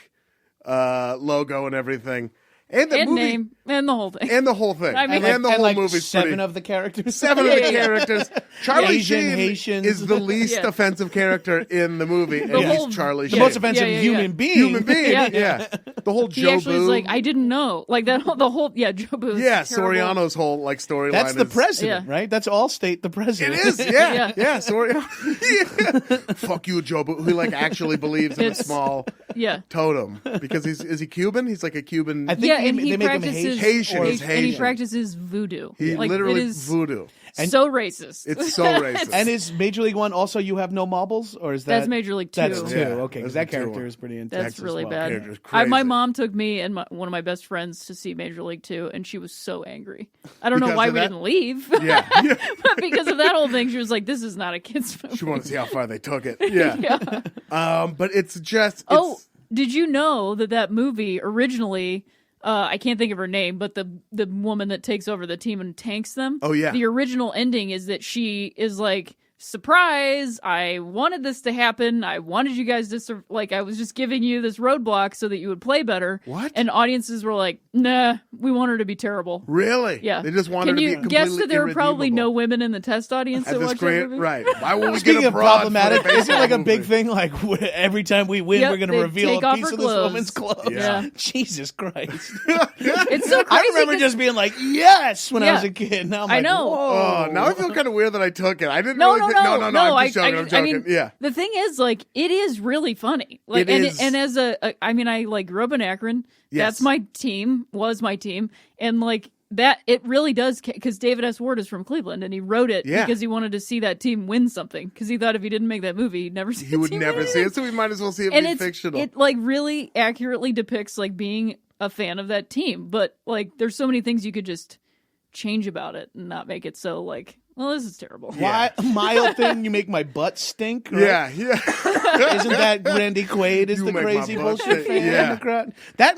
[SPEAKER 2] logo and everything, And the movie,
[SPEAKER 4] name and the whole thing.
[SPEAKER 2] and the whole thing,
[SPEAKER 4] I mean-
[SPEAKER 2] and the whole
[SPEAKER 3] like
[SPEAKER 2] movie's
[SPEAKER 3] 7
[SPEAKER 2] pretty.
[SPEAKER 3] of the characters.
[SPEAKER 2] 7 of the characters. Charlie
[SPEAKER 3] Asian,
[SPEAKER 2] Sheen
[SPEAKER 3] Haitians.
[SPEAKER 2] is the least
[SPEAKER 4] Yeah.
[SPEAKER 2] offensive character in the movie, and
[SPEAKER 4] whole-
[SPEAKER 2] he's Charlie
[SPEAKER 3] The
[SPEAKER 2] Sheen.
[SPEAKER 3] most offensive
[SPEAKER 4] Yeah.
[SPEAKER 3] human being.
[SPEAKER 2] Human being,
[SPEAKER 4] Yeah.
[SPEAKER 2] yeah. The whole
[SPEAKER 4] He
[SPEAKER 2] Joe
[SPEAKER 4] actually is
[SPEAKER 2] Boo.
[SPEAKER 4] like, I didn't know. Like the whole Joe Boo.
[SPEAKER 2] Yeah,
[SPEAKER 4] is terrible.
[SPEAKER 2] Soriano's whole like storyline.
[SPEAKER 3] That's the
[SPEAKER 2] is,
[SPEAKER 3] president,
[SPEAKER 4] Yeah.
[SPEAKER 3] right? That's Allstate, the
[SPEAKER 2] It
[SPEAKER 3] president.
[SPEAKER 2] is, yeah,
[SPEAKER 4] Yeah.
[SPEAKER 2] Soriano. Yeah. Fuck you, Joe Boo, who like actually believes in a
[SPEAKER 4] It's-
[SPEAKER 2] small
[SPEAKER 4] Yeah.
[SPEAKER 2] totem because is he Cuban? He's like a Cuban.
[SPEAKER 3] I think
[SPEAKER 4] Yeah,
[SPEAKER 3] they,
[SPEAKER 4] and he
[SPEAKER 3] they make him
[SPEAKER 4] practices
[SPEAKER 2] Haitian. He's
[SPEAKER 4] and he
[SPEAKER 2] Haitian.
[SPEAKER 4] practices voodoo.
[SPEAKER 2] He
[SPEAKER 4] like,
[SPEAKER 2] literally
[SPEAKER 4] it is
[SPEAKER 2] voodoo.
[SPEAKER 4] so racist.
[SPEAKER 2] It's so racist.
[SPEAKER 3] And is Major League One also You Have No Marbles? Or is that...
[SPEAKER 4] That's Major League 2.
[SPEAKER 3] That's 2,
[SPEAKER 2] Yeah,
[SPEAKER 3] okay.
[SPEAKER 2] that's
[SPEAKER 3] Because that
[SPEAKER 2] the 2
[SPEAKER 3] character
[SPEAKER 2] one.
[SPEAKER 3] is pretty intense.
[SPEAKER 4] That's
[SPEAKER 3] as
[SPEAKER 4] really
[SPEAKER 3] well.
[SPEAKER 4] bad.
[SPEAKER 2] Character's
[SPEAKER 4] My
[SPEAKER 2] crazy.
[SPEAKER 4] mom took me and one of my best friends to see Major League 2, and she was so angry. I don't know
[SPEAKER 2] Because
[SPEAKER 4] why
[SPEAKER 2] of
[SPEAKER 4] we
[SPEAKER 2] that?
[SPEAKER 4] didn't leave.
[SPEAKER 2] Yeah.
[SPEAKER 4] But because of that whole thing, she was like, "This is not a kids' movie."
[SPEAKER 2] She wanted to see how far they took it. Yeah. But it's just. It's,
[SPEAKER 4] Oh, did you know that movie originally? I can't think of her name, but the woman that takes over the team and tanks them.
[SPEAKER 2] Oh, yeah.
[SPEAKER 4] The original ending is that she is like, surprise! I wanted this to happen. I wanted you guys to I was just giving you this roadblock so that you would play better.
[SPEAKER 2] What?
[SPEAKER 4] And audiences were like, nah, we want her to be terrible.
[SPEAKER 2] Really?
[SPEAKER 4] Yeah.
[SPEAKER 2] They just wanted
[SPEAKER 4] Can
[SPEAKER 2] to be
[SPEAKER 4] you
[SPEAKER 2] completely
[SPEAKER 4] guess that there were probably no
[SPEAKER 2] irredeemable.
[SPEAKER 4] women in the test audience
[SPEAKER 2] At
[SPEAKER 4] that
[SPEAKER 2] this
[SPEAKER 4] watched
[SPEAKER 2] great,
[SPEAKER 4] that movie?
[SPEAKER 2] right. Why would we
[SPEAKER 3] Speaking
[SPEAKER 2] get a
[SPEAKER 3] of
[SPEAKER 2] broad
[SPEAKER 3] problematic,
[SPEAKER 2] for a
[SPEAKER 3] is it like a
[SPEAKER 2] baseball
[SPEAKER 3] big
[SPEAKER 2] movie?
[SPEAKER 3] thing? Like every time we win,
[SPEAKER 4] Yep,
[SPEAKER 3] we're going
[SPEAKER 4] they
[SPEAKER 3] to reveal
[SPEAKER 4] take
[SPEAKER 3] a
[SPEAKER 4] off
[SPEAKER 3] piece
[SPEAKER 4] her
[SPEAKER 3] of this
[SPEAKER 4] clothes.
[SPEAKER 3] woman's clothes.
[SPEAKER 2] Yeah.
[SPEAKER 3] Jesus Christ.
[SPEAKER 4] It's so crazy.
[SPEAKER 3] I remember
[SPEAKER 4] 'cause-
[SPEAKER 3] just being like, yes, when I
[SPEAKER 4] Yeah.
[SPEAKER 3] was a kid. Now I'm
[SPEAKER 4] I
[SPEAKER 3] like,
[SPEAKER 4] know.
[SPEAKER 3] whoa.
[SPEAKER 2] Oh, now I feel kind of weird that I took it. I didn't
[SPEAKER 4] No,
[SPEAKER 2] really
[SPEAKER 4] no,
[SPEAKER 2] think.
[SPEAKER 4] no,
[SPEAKER 2] No, I'm just joking. I'm joking.
[SPEAKER 4] I mean,
[SPEAKER 2] yeah.
[SPEAKER 4] The thing is, like, it is really funny. Like,
[SPEAKER 2] It is.
[SPEAKER 4] and as I mean, I like grew up in Akron.
[SPEAKER 2] Yes.
[SPEAKER 4] That's my team. Was my team, and like that, it really does because David S. Ward is from Cleveland, and he wrote it
[SPEAKER 2] Yeah.
[SPEAKER 4] because he wanted to see that team win something. Because he thought if he didn't make that movie, he'd never see.
[SPEAKER 2] He
[SPEAKER 4] the
[SPEAKER 2] would
[SPEAKER 4] team
[SPEAKER 2] never
[SPEAKER 4] win
[SPEAKER 2] see
[SPEAKER 4] anything.
[SPEAKER 2] it, so we might as well see it
[SPEAKER 4] And
[SPEAKER 2] be
[SPEAKER 4] it's
[SPEAKER 2] fictional.
[SPEAKER 4] it like really accurately depicts like being a fan of that team. But like, there's so many things you could just change about it and not make it so like, well, this is terrible.
[SPEAKER 3] Why mild thing? You make my butt stink. Right?
[SPEAKER 2] Yeah, yeah.
[SPEAKER 3] Isn't that Randy Quaid is
[SPEAKER 2] You
[SPEAKER 3] the
[SPEAKER 2] make my
[SPEAKER 3] crazy
[SPEAKER 2] butt
[SPEAKER 3] bullshit
[SPEAKER 2] stink.
[SPEAKER 3] fan
[SPEAKER 2] Yeah.
[SPEAKER 3] in the crowd? That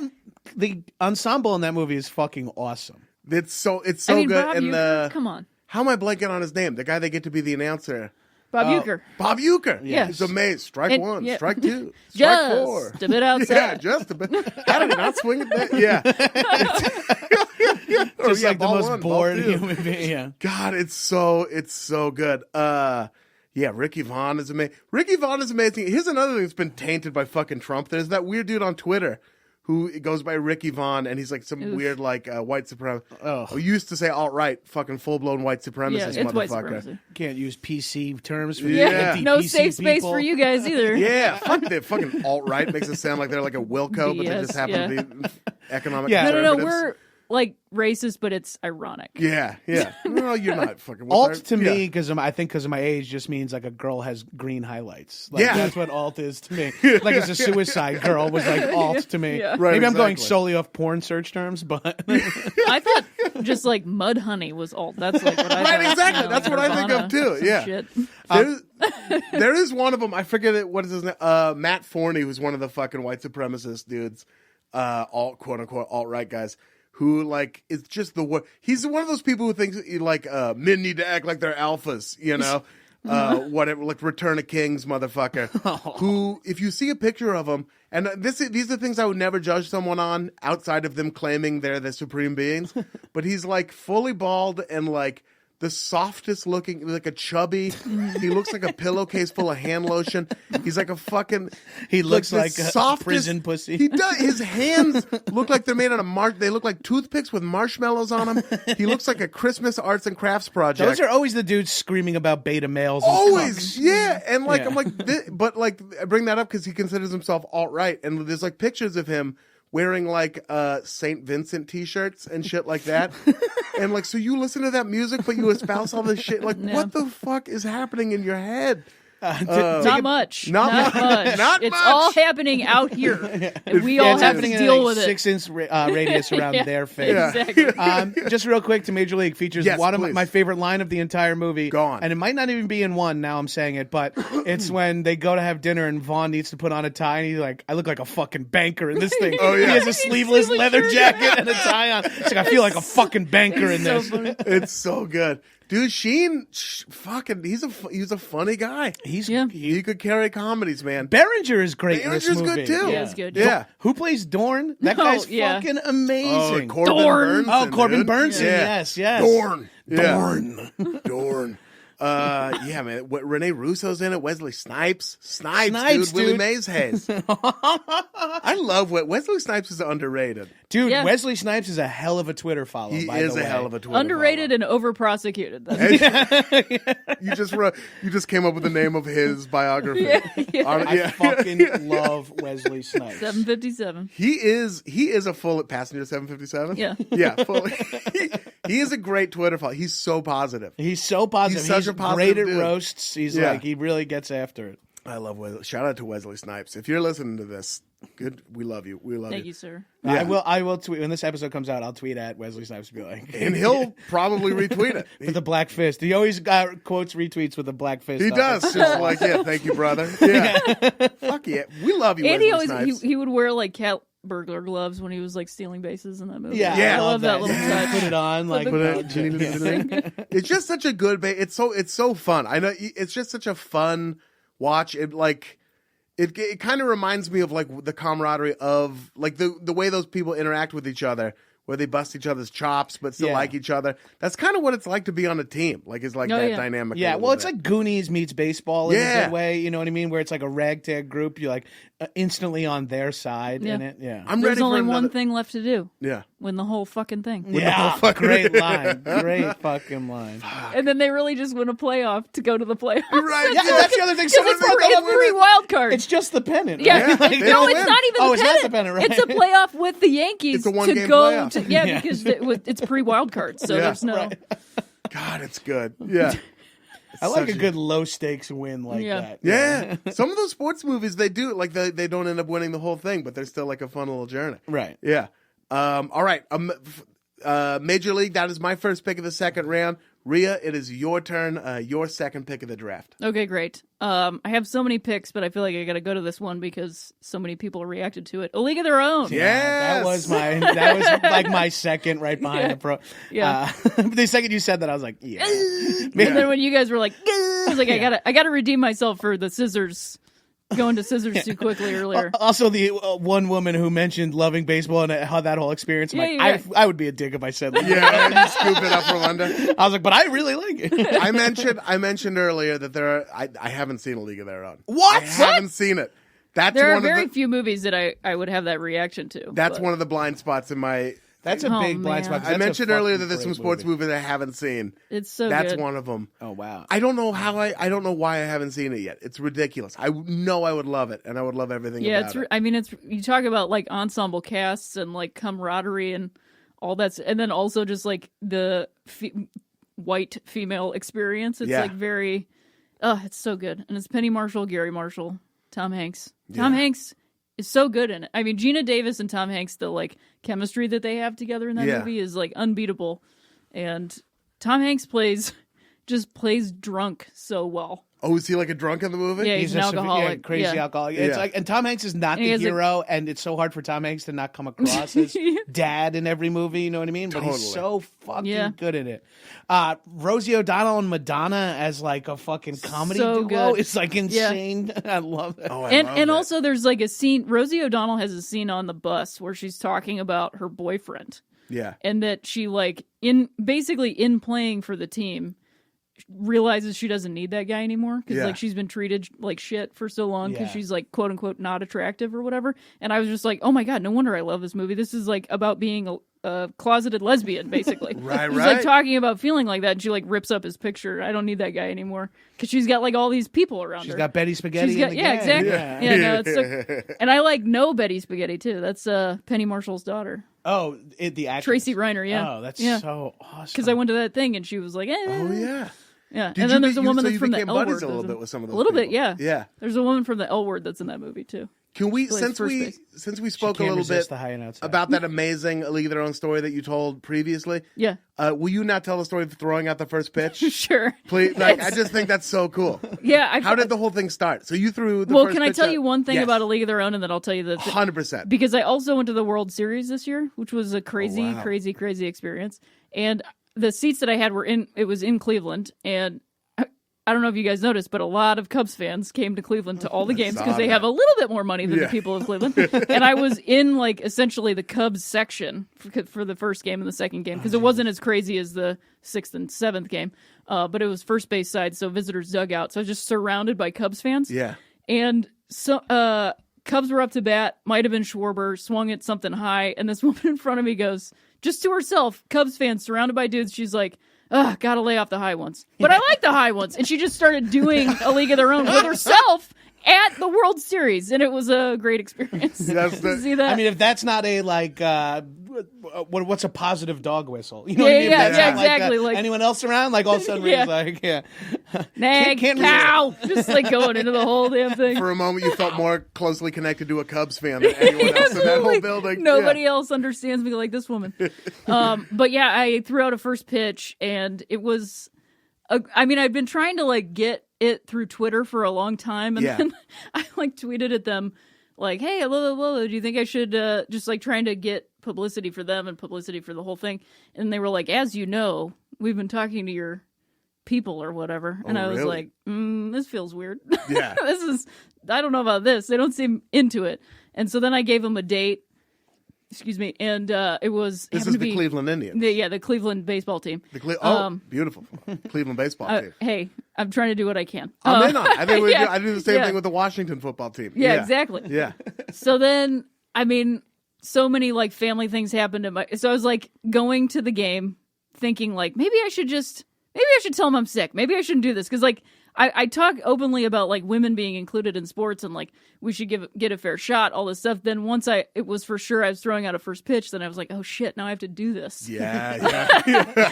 [SPEAKER 3] the ensemble in that movie is fucking awesome.
[SPEAKER 2] It's so
[SPEAKER 4] I mean,
[SPEAKER 2] good.
[SPEAKER 4] Bob
[SPEAKER 2] And
[SPEAKER 4] Uecker, come on,
[SPEAKER 2] how am I blanking on his name? The guy they get to be the announcer.
[SPEAKER 4] Bob Uecker.
[SPEAKER 2] Bob Uecker.
[SPEAKER 4] Yeah.
[SPEAKER 2] He's amazing. Strike
[SPEAKER 4] And-
[SPEAKER 2] one,
[SPEAKER 4] yeah.
[SPEAKER 2] strike two, strike
[SPEAKER 4] Just
[SPEAKER 2] four.
[SPEAKER 4] a bit outside.
[SPEAKER 2] Yeah, just a bit. How did he not swing at that? Yeah. Or,
[SPEAKER 3] Just
[SPEAKER 2] yeah,
[SPEAKER 3] like the
[SPEAKER 2] ball
[SPEAKER 3] most
[SPEAKER 2] one, ball
[SPEAKER 3] bored
[SPEAKER 2] two.
[SPEAKER 3] human being. Yeah.
[SPEAKER 2] God, it's so good. Yeah, Ricky Vaughn is amazing. Ricky Vaughn is amazing. Here's another thing that's been tainted by fucking Trump. There's that weird dude on Twitter who goes by Ricky Vaughn, and he's like some weird like white supremacist. Who used to say alt-right, fucking full-blown white supremacist
[SPEAKER 4] Yeah, it's white
[SPEAKER 2] motherfucker.
[SPEAKER 4] supremacy.
[SPEAKER 3] Can't use PC terms for
[SPEAKER 2] Yeah.
[SPEAKER 3] the anti-PC
[SPEAKER 4] No safe space
[SPEAKER 3] people.
[SPEAKER 4] for you guys either.
[SPEAKER 2] Yeah, fuck that fucking alt-right makes it sound like they're like a Wilco, but they
[SPEAKER 4] BS,
[SPEAKER 2] just happen to be economic
[SPEAKER 3] Yeah.
[SPEAKER 4] No,
[SPEAKER 2] conservatives.
[SPEAKER 4] we're like racist, but it's ironic.
[SPEAKER 2] Yeah. No, you're not fucking.
[SPEAKER 3] Alt
[SPEAKER 2] what's
[SPEAKER 3] to
[SPEAKER 2] our-
[SPEAKER 3] me,
[SPEAKER 2] yeah.
[SPEAKER 3] because I think because of my age, just means like a girl has green highlights. Like,
[SPEAKER 2] Yeah.
[SPEAKER 3] that's what alt is to me. Like as a suicide girl was like alt to me.
[SPEAKER 4] Yeah.
[SPEAKER 2] Right,
[SPEAKER 3] Maybe I'm going
[SPEAKER 2] exactly.
[SPEAKER 3] solely off porn search terms, but
[SPEAKER 4] I thought just like mud honey was alt. That's like what I
[SPEAKER 2] Right,
[SPEAKER 4] thought.
[SPEAKER 2] exactly.
[SPEAKER 4] You know,
[SPEAKER 2] That's what I think of,
[SPEAKER 4] Nirvana,
[SPEAKER 2] too.
[SPEAKER 4] some
[SPEAKER 2] Yeah.
[SPEAKER 4] shit.
[SPEAKER 2] There is one of them. I forget it. What is his name? Matt Forney, who's one of the fucking white supremacist dudes, alt quote unquote alt right guys. Who like is just the what? He's one of those people who thinks like men need to act like they're alphas, you know. Whatever, like Return of Kings, motherfucker. Who, if you see a picture of him, and these are things I would never judge someone on outside of them claiming they're the supreme beings. But he's like fully bald and like the softest looking, like a chubby. He looks like a pillowcase full of hand lotion. He's like a fucking.
[SPEAKER 3] he looks
[SPEAKER 2] the
[SPEAKER 3] like a
[SPEAKER 2] softest-
[SPEAKER 3] prison pussy.
[SPEAKER 2] He does. His hands look like they're made out of They look like toothpicks with marshmallows on them. He looks like a Christmas arts and crafts project.
[SPEAKER 3] Those are always the dudes screaming about beta males. And
[SPEAKER 2] Always,
[SPEAKER 3] cucks.
[SPEAKER 2] yeah, and like
[SPEAKER 3] Yeah.
[SPEAKER 2] I'm like, but like I bring that up because he considers himself alt right, and there's like pictures of him wearing like Saint Vincent T-shirts and shit like that, and like so you listen to that music, but you espouse all this shit. Like, what the fuck is happening in your head?
[SPEAKER 4] Not much.
[SPEAKER 2] Not
[SPEAKER 4] Not
[SPEAKER 2] much.
[SPEAKER 4] much.
[SPEAKER 2] Not
[SPEAKER 4] it's
[SPEAKER 2] much.
[SPEAKER 4] all happening out here, and we all
[SPEAKER 3] it's
[SPEAKER 4] have to
[SPEAKER 3] happening
[SPEAKER 4] deal
[SPEAKER 3] in a
[SPEAKER 4] with it.
[SPEAKER 3] 6-inch radius around
[SPEAKER 4] Yeah.
[SPEAKER 3] their face.
[SPEAKER 4] Exactly.
[SPEAKER 3] Just real quick to Major League features
[SPEAKER 2] Yes,
[SPEAKER 3] one of
[SPEAKER 2] please.
[SPEAKER 3] my favorite line of the entire movie.
[SPEAKER 2] Go on.
[SPEAKER 3] And it might not even be in one. Now I'm saying it, but it's when they go to have dinner and Vaughn needs to put on a tie, and he's like, "I look like a fucking banker in this thing."
[SPEAKER 2] Oh, yeah.
[SPEAKER 3] He has a sleeveless
[SPEAKER 4] Sleeveless
[SPEAKER 3] leather
[SPEAKER 4] shirt.
[SPEAKER 3] jacket and a tie on. It's like I feel like a fucking banker in
[SPEAKER 4] So
[SPEAKER 3] this.
[SPEAKER 4] funny.
[SPEAKER 2] It's so good. Dude, Sheen, fucking, he's a funny guy. He could carry comedies, man.
[SPEAKER 3] Berenger is great in this
[SPEAKER 2] Berenger's
[SPEAKER 3] movie.
[SPEAKER 2] good too.
[SPEAKER 4] Yeah, he's good.
[SPEAKER 2] Yeah.
[SPEAKER 3] Who plays Dorn? That guy's fucking amazing.
[SPEAKER 2] Corbin
[SPEAKER 4] Dorn.
[SPEAKER 2] Burnson,
[SPEAKER 3] Corbin
[SPEAKER 2] dude.
[SPEAKER 3] Burnson.
[SPEAKER 2] Yeah.
[SPEAKER 3] Yes.
[SPEAKER 2] Dorn. Yeah.
[SPEAKER 3] Dorn.
[SPEAKER 2] Dorn. Yeah, man. Rene Russo's in it. Wesley Snipes.
[SPEAKER 3] Snipes,
[SPEAKER 2] dude. Willie
[SPEAKER 3] dude.
[SPEAKER 2] Mays Hayes. I love Wesley Snipes is underrated.
[SPEAKER 3] Dude,
[SPEAKER 4] Yeah.
[SPEAKER 3] Wesley Snipes is a hell of a Twitter follow.
[SPEAKER 2] He
[SPEAKER 3] by
[SPEAKER 2] is
[SPEAKER 3] the
[SPEAKER 2] a
[SPEAKER 3] way.
[SPEAKER 2] hell of a Twitter
[SPEAKER 4] Underrated and over prosecuted.
[SPEAKER 2] You just came up with the name of his biography.
[SPEAKER 3] I fucking love Wesley Snipes.
[SPEAKER 4] 757.
[SPEAKER 2] He is a full passenger 757.
[SPEAKER 4] Yeah.
[SPEAKER 2] Fully. He is a great Twitter follow. He's so positive.
[SPEAKER 3] He's so positive.
[SPEAKER 2] He's such a
[SPEAKER 3] great
[SPEAKER 2] positive
[SPEAKER 3] at
[SPEAKER 2] dude.
[SPEAKER 3] roasts. He's
[SPEAKER 2] Yeah.
[SPEAKER 3] like, he really gets after it.
[SPEAKER 2] I love Wesley. Shout out to Wesley Snipes. If you're listening to this, good. We love you. We love
[SPEAKER 4] Thank
[SPEAKER 2] you.
[SPEAKER 4] you, sir.
[SPEAKER 2] Yeah.
[SPEAKER 3] I will tweet when this episode comes out. I'll tweet at Wesley Snipes and be like,
[SPEAKER 2] And he'll probably retweet it.
[SPEAKER 3] with the black fist. He always quotes retweets with a black fist.
[SPEAKER 2] He
[SPEAKER 3] up.
[SPEAKER 2] does. Just like, yeah, thank you, brother. Yeah. Fuck yeah. We love you,
[SPEAKER 4] And
[SPEAKER 2] Wesley
[SPEAKER 4] he always
[SPEAKER 2] Snipes.
[SPEAKER 4] he would wear like cat burglar gloves when he was like stealing bases in that movie.
[SPEAKER 3] Yeah,
[SPEAKER 2] Yeah.
[SPEAKER 4] I love that little touch.
[SPEAKER 3] Put it on, like,
[SPEAKER 2] It's just such a good it's so fun. I know it's just such a fun watch. It kind of reminds me of like the camaraderie of like the way those people interact with each other, where they bust each other's chops but still like each other. That's kind of what it's like to be on a team. Like it's like that dynamic.
[SPEAKER 3] Yeah, well, it's like Goonies meets baseball in a good way. You know what I mean? Where it's like a ragtag group. You're like instantly on their side in it. Yeah,
[SPEAKER 2] I'm
[SPEAKER 4] There's
[SPEAKER 2] ready
[SPEAKER 4] only
[SPEAKER 2] for another...
[SPEAKER 4] one thing left to do.
[SPEAKER 2] Yeah.
[SPEAKER 4] Win the whole fucking thing.
[SPEAKER 3] Great line. Great fucking line.
[SPEAKER 4] And then they really just win a playoff to go to the playoffs.
[SPEAKER 2] Right.
[SPEAKER 3] Yeah, that's the other thing. Someone
[SPEAKER 4] It's
[SPEAKER 3] brought that up.
[SPEAKER 4] three wild cards.
[SPEAKER 3] It's just the pennant.
[SPEAKER 4] Yeah,
[SPEAKER 3] right?
[SPEAKER 2] They
[SPEAKER 4] no,
[SPEAKER 2] don't
[SPEAKER 4] it's
[SPEAKER 2] win.
[SPEAKER 4] not even the
[SPEAKER 3] It's
[SPEAKER 4] pennant.
[SPEAKER 3] not the pennant, right?
[SPEAKER 4] It's a playoff with the Yankees
[SPEAKER 2] It's a
[SPEAKER 4] to
[SPEAKER 2] one-game
[SPEAKER 4] go
[SPEAKER 2] playoff.
[SPEAKER 4] to
[SPEAKER 3] Yeah.
[SPEAKER 4] because it's pre-wild cards, so
[SPEAKER 2] Yeah.
[SPEAKER 4] there's no.
[SPEAKER 3] Right.
[SPEAKER 2] God, it's good. Yeah.
[SPEAKER 3] I like
[SPEAKER 2] such
[SPEAKER 3] a good low stakes win like that.
[SPEAKER 2] Yeah. Some of those sports movies, they do like they don't end up winning the whole thing, but they're still like a fun little journey.
[SPEAKER 3] Right.
[SPEAKER 2] Yeah. All right. Major League, that is my first pick of the second round. Rhea, it is your turn. Your second pick of the draft.
[SPEAKER 4] Okay, great. I have so many picks, but I feel like I got to go to this one because so many people reacted to it. A League of Their Own.
[SPEAKER 2] Yes.
[SPEAKER 3] That was like my second right behind the pro.
[SPEAKER 4] Yeah.
[SPEAKER 3] The second you said that, I was like, yeah.
[SPEAKER 4] And then when you guys were like, I was like, I gotta redeem myself for the scissors. Going to scissors too quickly earlier.
[SPEAKER 3] Also, the one woman who mentioned loving baseball and how that whole experience, I'm I would be a dick if I said that.
[SPEAKER 2] Yeah, you scoop it up from under.
[SPEAKER 3] I was like, but I really like it.
[SPEAKER 2] I mentioned earlier that I haven't seen A League of Their Own.
[SPEAKER 3] What?
[SPEAKER 2] I haven't seen it.
[SPEAKER 4] There are very few movies that I would have that reaction to.
[SPEAKER 2] That's one of the blind spots in my.
[SPEAKER 3] That's a big blind spot.
[SPEAKER 2] I mentioned earlier that there's some sports movies I haven't seen.
[SPEAKER 4] It's so
[SPEAKER 2] That's
[SPEAKER 4] good.
[SPEAKER 2] one of them.
[SPEAKER 3] Oh wow!
[SPEAKER 2] I don't know I don't know why I haven't seen it yet. It's ridiculous. I know I would love it, and I would love everything.
[SPEAKER 4] Yeah,
[SPEAKER 2] about it.
[SPEAKER 4] I mean, it's you talk about like ensemble casts and like camaraderie and all that, and then also just like the white female experience. It's like very, it's so good, and it's Penny Marshall, Gary Marshall, Tom Hanks. Tom Hanks is so good in it. I mean, Gina Davis and Tom Hanks, the like chemistry that they have together in that movie is like unbeatable. And Tom Hanks plays drunk so well.
[SPEAKER 2] Oh, is he like a drunk in the movie?
[SPEAKER 4] Yeah, he's an alcoholic.
[SPEAKER 3] Crazy alcoholic. It's like, and Tom Hanks is not the hero, and it's so hard for Tom Hanks to not come across as dad in every movie. You know what I mean? But he's so fucking good at it. Rosie O'Donnell and Madonna as like a fucking comedy duo.
[SPEAKER 4] Good.
[SPEAKER 3] It's like insane. I love it.
[SPEAKER 2] Oh,
[SPEAKER 4] and also there's like a scene. Rosie O'Donnell has a scene on the bus where she's talking about her boyfriend.
[SPEAKER 2] Yeah,
[SPEAKER 4] and that she like in playing for the team realizes she doesn't need that guy anymore because like she's been treated like shit for so long because she's like quote unquote not attractive or whatever. And I was just like, oh my god, no wonder I love this movie. This is like about being a closeted lesbian basically.
[SPEAKER 2] Right.
[SPEAKER 4] She's like talking about feeling like that, and she like rips up his picture. I don't need that guy anymore because she's got like all these people around her.
[SPEAKER 3] She's got Betty Spaghetti.
[SPEAKER 4] Exactly. Yeah, no, it's so, and I like know Betty Spaghetti too. That's Penny Marshall's daughter.
[SPEAKER 3] Oh, the actress.
[SPEAKER 4] Tracy Reiner. Yeah.
[SPEAKER 3] Oh, that's so awesome.
[SPEAKER 4] Because I went to that thing and she was like,
[SPEAKER 2] oh yeah.
[SPEAKER 4] Yeah, and then there's a woman that's from the L Word.
[SPEAKER 2] A little bit with some of those.
[SPEAKER 4] A little
[SPEAKER 2] people.
[SPEAKER 4] bit, yeah.
[SPEAKER 2] Yeah.
[SPEAKER 4] There's a woman from the L Word that's in that movie too.
[SPEAKER 2] Can we since
[SPEAKER 4] First
[SPEAKER 2] we spoke a little bit
[SPEAKER 3] the
[SPEAKER 2] about that amazing A League of Their Own story that you told previously?
[SPEAKER 4] Yeah.
[SPEAKER 2] Will you not tell the story of throwing out the first pitch?
[SPEAKER 4] Sure.
[SPEAKER 2] Please. Like, I just think that's so cool.
[SPEAKER 4] Yeah.
[SPEAKER 2] How did the whole thing start? So you threw the
[SPEAKER 4] well,
[SPEAKER 2] first
[SPEAKER 4] can I
[SPEAKER 2] pitch
[SPEAKER 4] tell
[SPEAKER 2] out?
[SPEAKER 4] you one thing
[SPEAKER 2] Yes.
[SPEAKER 4] about A League of Their Own, and then I'll tell you the
[SPEAKER 2] 100%.
[SPEAKER 4] because I also went to the World Series this year, which was a crazy,
[SPEAKER 2] wow.
[SPEAKER 4] crazy, crazy experience. And the seats that I had it was in Cleveland, and I don't know if you guys noticed, but a lot of Cubs fans came to Cleveland to all the games because they have a little bit more money than the people of Cleveland. And I was in like essentially the Cubs section for the first game and the second game because it wasn't as crazy as the 6th and 7th game, but it was first base side, so visitors dugout. So I was just surrounded by Cubs fans.
[SPEAKER 2] Yeah.
[SPEAKER 4] And so Cubs were up to bat, might have been Schwarber, swung at something high, and this woman in front of me goes, just to herself, Cubs fans surrounded by dudes, she's like, ugh, gotta lay off the high ones. But I like the high ones. And she just started doing A League of Their Own with herself at the World Series. And it was a great experience. See that?
[SPEAKER 3] I mean, if that's not a, like, what's a positive dog whistle? You know what I mean?
[SPEAKER 4] Yeah, exactly.
[SPEAKER 3] Like, anyone else around? Like, all of a sudden, we're just like,
[SPEAKER 4] nag, cow! Just like going into the whole damn thing.
[SPEAKER 2] For a moment, you felt more closely connected to a Cubs fan than anyone else in that whole building.
[SPEAKER 4] Nobody else understands me like this woman. But yeah, I threw out a first pitch, and it was... I've been trying to like get it through Twitter for a long time, and then I like tweeted at them like, "Hey, do you think I should just like trying to get publicity for them and publicity for the whole thing?" And they were like, "As you know, we've been talking to your people or whatever," and I was like, "This feels weird.
[SPEAKER 2] Yeah,
[SPEAKER 4] I don't know about this. They don't seem into it." And so then I gave them a date. Excuse me, and it was...
[SPEAKER 2] This is the Cleveland Indians.
[SPEAKER 4] The Cleveland baseball team.
[SPEAKER 2] Beautiful. Cleveland baseball team.
[SPEAKER 4] Hey, I'm trying to do what I can.
[SPEAKER 2] I think I do the same thing with the Washington football team.
[SPEAKER 4] Yeah, exactly.
[SPEAKER 2] Yeah.
[SPEAKER 4] So then, so many like family things happened so I was like going to the game thinking like, maybe I should tell them I'm sick. Maybe I shouldn't do this. Because like, I talk openly about like women being included in sports and like we should get a fair shot, all this stuff. Then once it was for sure I was throwing out a first pitch, then I was like, oh shit, now I have to do this.
[SPEAKER 2] Yeah.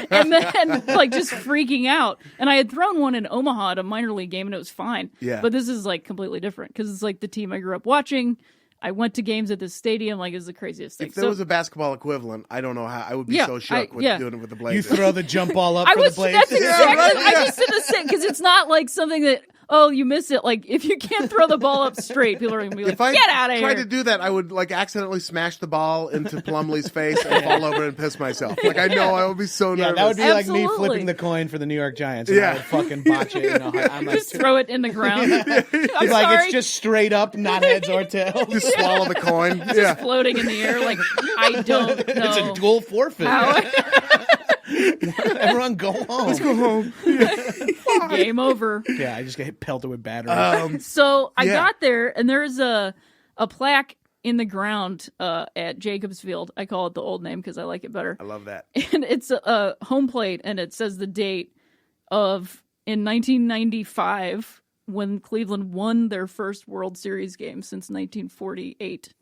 [SPEAKER 4] And then like just freaking out. And I had thrown one in Omaha at a minor league game and it was fine.
[SPEAKER 2] Yeah.
[SPEAKER 4] But this is like completely different because it's like the team I grew up watching. I went to games at this stadium, like, it's the craziest thing.
[SPEAKER 2] If there was a basketball equivalent, I don't know how. I would be so shook with doing it with the Blazers.
[SPEAKER 3] You throw the jump ball up for the Blazers.
[SPEAKER 4] That's exactly. I just did the same because it's not like something that, oh, you missed it. Like, if you can't throw the ball up straight, people are going to be like, get out of here.
[SPEAKER 2] If I tried to do that, I would, like, accidentally smash the ball into Plumlee's face and fall over and piss myself. Like, I know I would be so nervous.
[SPEAKER 3] Yeah, that would be like me flipping the coin for the New York Giants. And I would fucking botch it. I'm like,
[SPEAKER 4] just throw it in the ground. I'm
[SPEAKER 3] like, it's just straight up, not heads or tails.
[SPEAKER 2] Just swallow the coin.
[SPEAKER 4] Just floating in the air. Like, I don't know.
[SPEAKER 3] It's a dual forfeit. Everyone go home.
[SPEAKER 2] Let's go home.
[SPEAKER 4] Game over.
[SPEAKER 3] Yeah, I just get pelted with battery.
[SPEAKER 4] So I got there, and there's a plaque in the ground at Jacobs Field. I call it the old name because I like it better.
[SPEAKER 2] I love that.
[SPEAKER 4] And it's a home plate, and it says the date of in 1995 when Cleveland won their first World Series game since 1948.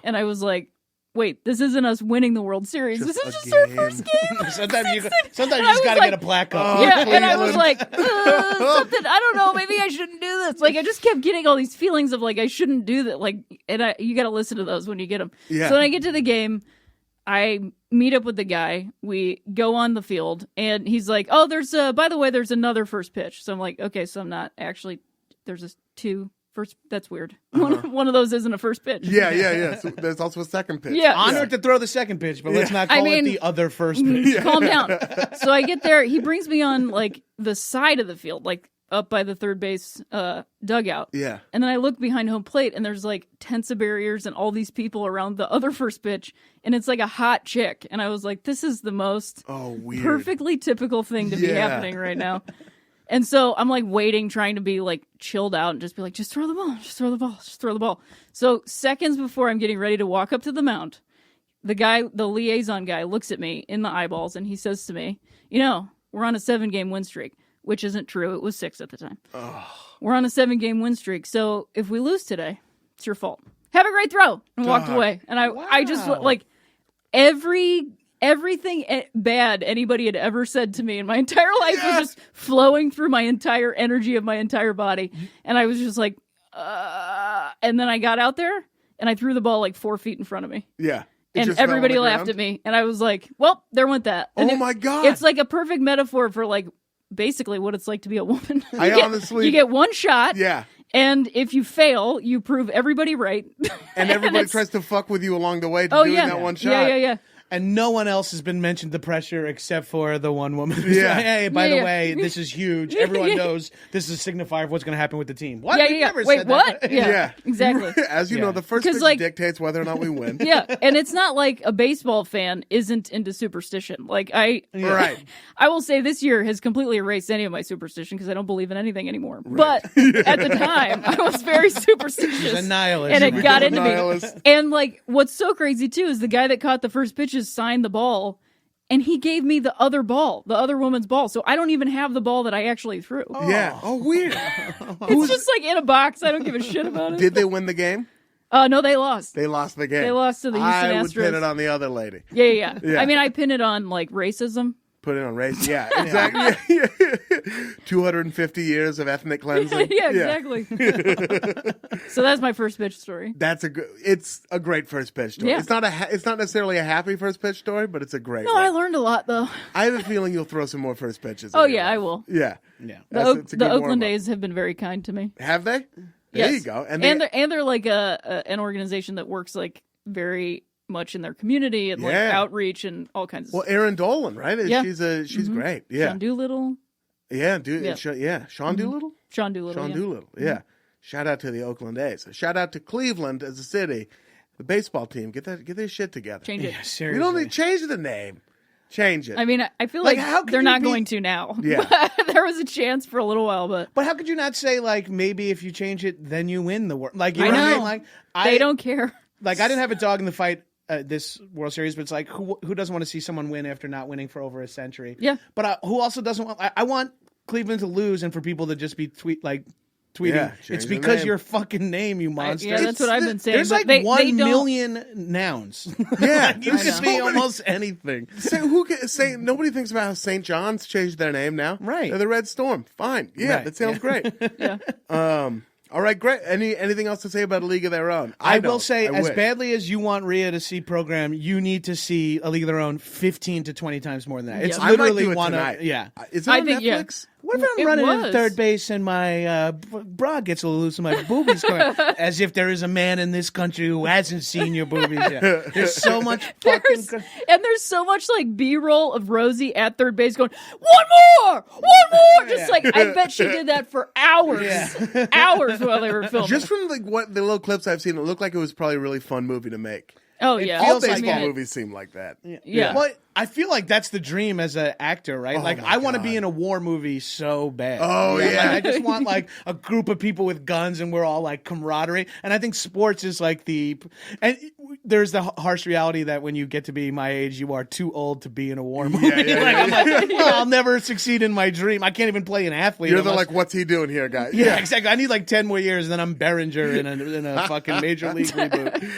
[SPEAKER 4] And I was like, wait, this isn't us winning the World Series. This is just our first game.
[SPEAKER 3] Sometimes you just got to get a plaque up.
[SPEAKER 4] Yeah, and I was like, something, I don't know, maybe I shouldn't do this. Like, I just kept getting all these feelings of, like, I shouldn't do that. Like, and you got to listen to those when you get them.
[SPEAKER 2] Yeah.
[SPEAKER 4] So when I get to the game, I meet up with the guy. We go on the field, and he's like, oh, by the way, there's another first pitch. So I'm like, okay, so I'm not actually, there's a two first, that's weird. One of those isn't a first pitch.
[SPEAKER 2] Yeah. So there's also a second pitch.
[SPEAKER 4] Yeah.
[SPEAKER 3] Honored to throw the second pitch, but let's not call it the other first pitch.
[SPEAKER 4] Calm down. So I get there. He brings me on like the side of the field, like up by the third base dugout.
[SPEAKER 2] Yeah.
[SPEAKER 4] And then I look behind home plate, and there's like tents of barriers and all these people around the other first pitch, and it's like a hot chick. And I was like, this is the most
[SPEAKER 2] weird.
[SPEAKER 4] Perfectly typical thing to be happening right now. And so I'm like waiting, trying to be like chilled out and just be like, just throw the ball, just throw the ball, just throw the ball. So seconds before I'm getting ready to walk up to the mound, the liaison guy looks at me in the eyeballs and he says to me, we're on a 7-game win streak, which isn't true. It was 6 at the time. We're on a 7-game win streak. So if we lose today, it's your fault. Have a great throw. And walked away. And I just like everything bad anybody had ever said to me in my entire life was just flowing through my entire energy of my entire body. And I was just like, and then I got out there and I threw the ball like 4 feet in front of me.
[SPEAKER 2] Yeah.
[SPEAKER 4] And everybody laughed at me. And I was like, well, there went that. And
[SPEAKER 2] my God.
[SPEAKER 4] It's like a perfect metaphor for like basically what it's like to be a woman. You get one shot.
[SPEAKER 2] Yeah.
[SPEAKER 4] And if you fail, you prove everybody right.
[SPEAKER 2] And everybody tries to fuck with you along the way to doing that one shot.
[SPEAKER 4] Yeah.
[SPEAKER 3] and no one else has been mentioned the pressure except for the one woman.
[SPEAKER 2] Yeah.
[SPEAKER 3] Hey, by the way, this is huge. Everyone knows this is a signifier of what's going to happen with the team. What? We never
[SPEAKER 4] Wait,
[SPEAKER 3] said
[SPEAKER 4] what?
[SPEAKER 3] That.
[SPEAKER 4] Yeah, exactly.
[SPEAKER 2] As you know, the first pitch dictates whether or not we win.
[SPEAKER 4] Yeah, and it's not like a baseball fan isn't into superstition. Like I will say this year has completely erased any of my superstition because I don't believe in anything anymore. Right. But at the time, I was very superstitious.
[SPEAKER 3] She's a nihilist.
[SPEAKER 4] And it got into me. And like, what's so crazy too is the guy that caught the first pitches signed the ball, and he gave me the other ball, the other woman's ball. So I don't even have the ball that I actually threw.
[SPEAKER 2] Oh. Yeah. Oh, weird.
[SPEAKER 4] It's just like in a box. I don't give a shit about it.
[SPEAKER 2] Did they win the game?
[SPEAKER 4] No, they lost.
[SPEAKER 2] They lost the game.
[SPEAKER 4] They lost to the Houston Astros.
[SPEAKER 2] I would pin it on the other lady.
[SPEAKER 4] Yeah. I mean, I pin it on like racism.
[SPEAKER 2] Put it on race. Yeah, exactly. 250 years of ethnic cleansing.
[SPEAKER 4] Yeah, exactly. So that's my first pitch story.
[SPEAKER 2] It's a great first pitch story.
[SPEAKER 4] Yeah.
[SPEAKER 2] It's not necessarily a happy first pitch story, but it's a great one.
[SPEAKER 4] I learned a lot though.
[SPEAKER 2] I have a feeling you'll throw some more first pitches.
[SPEAKER 4] Oh yeah, I will.
[SPEAKER 2] Yeah.
[SPEAKER 4] The Oakland A's have been very kind to me.
[SPEAKER 2] Have they?
[SPEAKER 4] Yes.
[SPEAKER 2] There you go.
[SPEAKER 4] And they're like an organization that works like very much in their community and like outreach and all kinds of stuff.
[SPEAKER 2] Well, Erin Dolan, right? She's great. Yeah.
[SPEAKER 4] Sean Doolittle.
[SPEAKER 2] Yeah, Sean Doolittle?
[SPEAKER 4] Sean Doolittle.
[SPEAKER 2] Yeah. Shout out to the Oakland A's. Shout out to Cleveland as a city. The baseball team, get their shit together.
[SPEAKER 4] Change it.
[SPEAKER 3] Yeah, seriously.
[SPEAKER 2] We don't need to change the name. Change it.
[SPEAKER 4] I mean, I feel like they're not going to now.
[SPEAKER 2] Yeah.
[SPEAKER 4] There was a chance for a little while, but
[SPEAKER 3] how could you not say like maybe if you change it, then you win the world? Like you
[SPEAKER 4] know
[SPEAKER 3] what I
[SPEAKER 4] what I
[SPEAKER 3] mean?
[SPEAKER 4] mean?
[SPEAKER 3] Like
[SPEAKER 4] they don't care.
[SPEAKER 3] Like I didn't have a dog in the fight this World Series, but it's like who doesn't want to see someone win after not winning for over a century?
[SPEAKER 4] Yeah.
[SPEAKER 3] But who also doesn't want? I want Cleveland to lose and for people to just be tweeting.
[SPEAKER 2] Yeah,
[SPEAKER 3] it's because your fucking name, you monster.
[SPEAKER 4] Yeah, that's what I've been saying.
[SPEAKER 3] There's like 1 million nouns.
[SPEAKER 2] Yeah,
[SPEAKER 3] you could be almost anything.
[SPEAKER 2] Nobody thinks about how St. John's changed their name now.
[SPEAKER 3] Right.
[SPEAKER 2] They're the Red Storm. Fine. Yeah, that sounds great.
[SPEAKER 4] Yeah.
[SPEAKER 2] All right, great. Anything else to say about A League of Their Own?
[SPEAKER 3] I will say, as badly as you want Rhea to see program, you need to see A League of Their Own 15 to 20 times more than that. It's literally one of
[SPEAKER 2] Is it on Netflix?
[SPEAKER 4] Yeah.
[SPEAKER 3] What if I'm running in third base and my bra gets a little loose and my boobies come out? As if there is a man in this country who hasn't seen your boobies yet. There's so much fucking...
[SPEAKER 4] there's so much like B-roll of Rosie at third base going, one more! Just like, I bet she did that for hours. Yeah. Hours while they were filming.
[SPEAKER 2] Just from like what the little clips I've seen, it looked like it was probably a really fun movie to make.
[SPEAKER 4] Oh, yeah.
[SPEAKER 2] All baseball movies seem like that.
[SPEAKER 4] Yeah.
[SPEAKER 3] Well, I feel like that's the dream as an actor, right? Like, I want to be in a war movie so bad.
[SPEAKER 2] Oh, yeah.
[SPEAKER 3] Like, I just want, like, a group of people with guns and we're all, like, camaraderie. And I think sports is, like, and there's the harsh reality that when you get to be my age, you are too old to be in a war movie. I'm like, I'll never succeed in my dream. I can't even play an athlete.
[SPEAKER 2] You're like, what's he doing here, guy?
[SPEAKER 3] Yeah, exactly. I need, like, 10 more years and then I'm Behringer in a fucking major league reboot.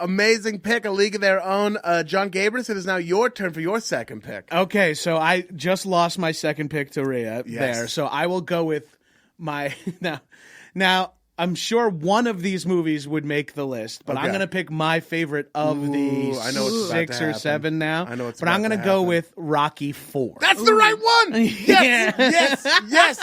[SPEAKER 2] Amazing pick, A League of Their Own. John Gabrus, it is now your turn for your second pick.
[SPEAKER 3] Okay, so I just lost my second pick to Rhea there, so I will go with my now. I'm sure one of these movies would make the list, but I'm going to pick my favorite of the 6 or 7 now.
[SPEAKER 2] I know it's
[SPEAKER 3] but I'm going to go with Rocky IV.
[SPEAKER 2] That's the right one. Yes.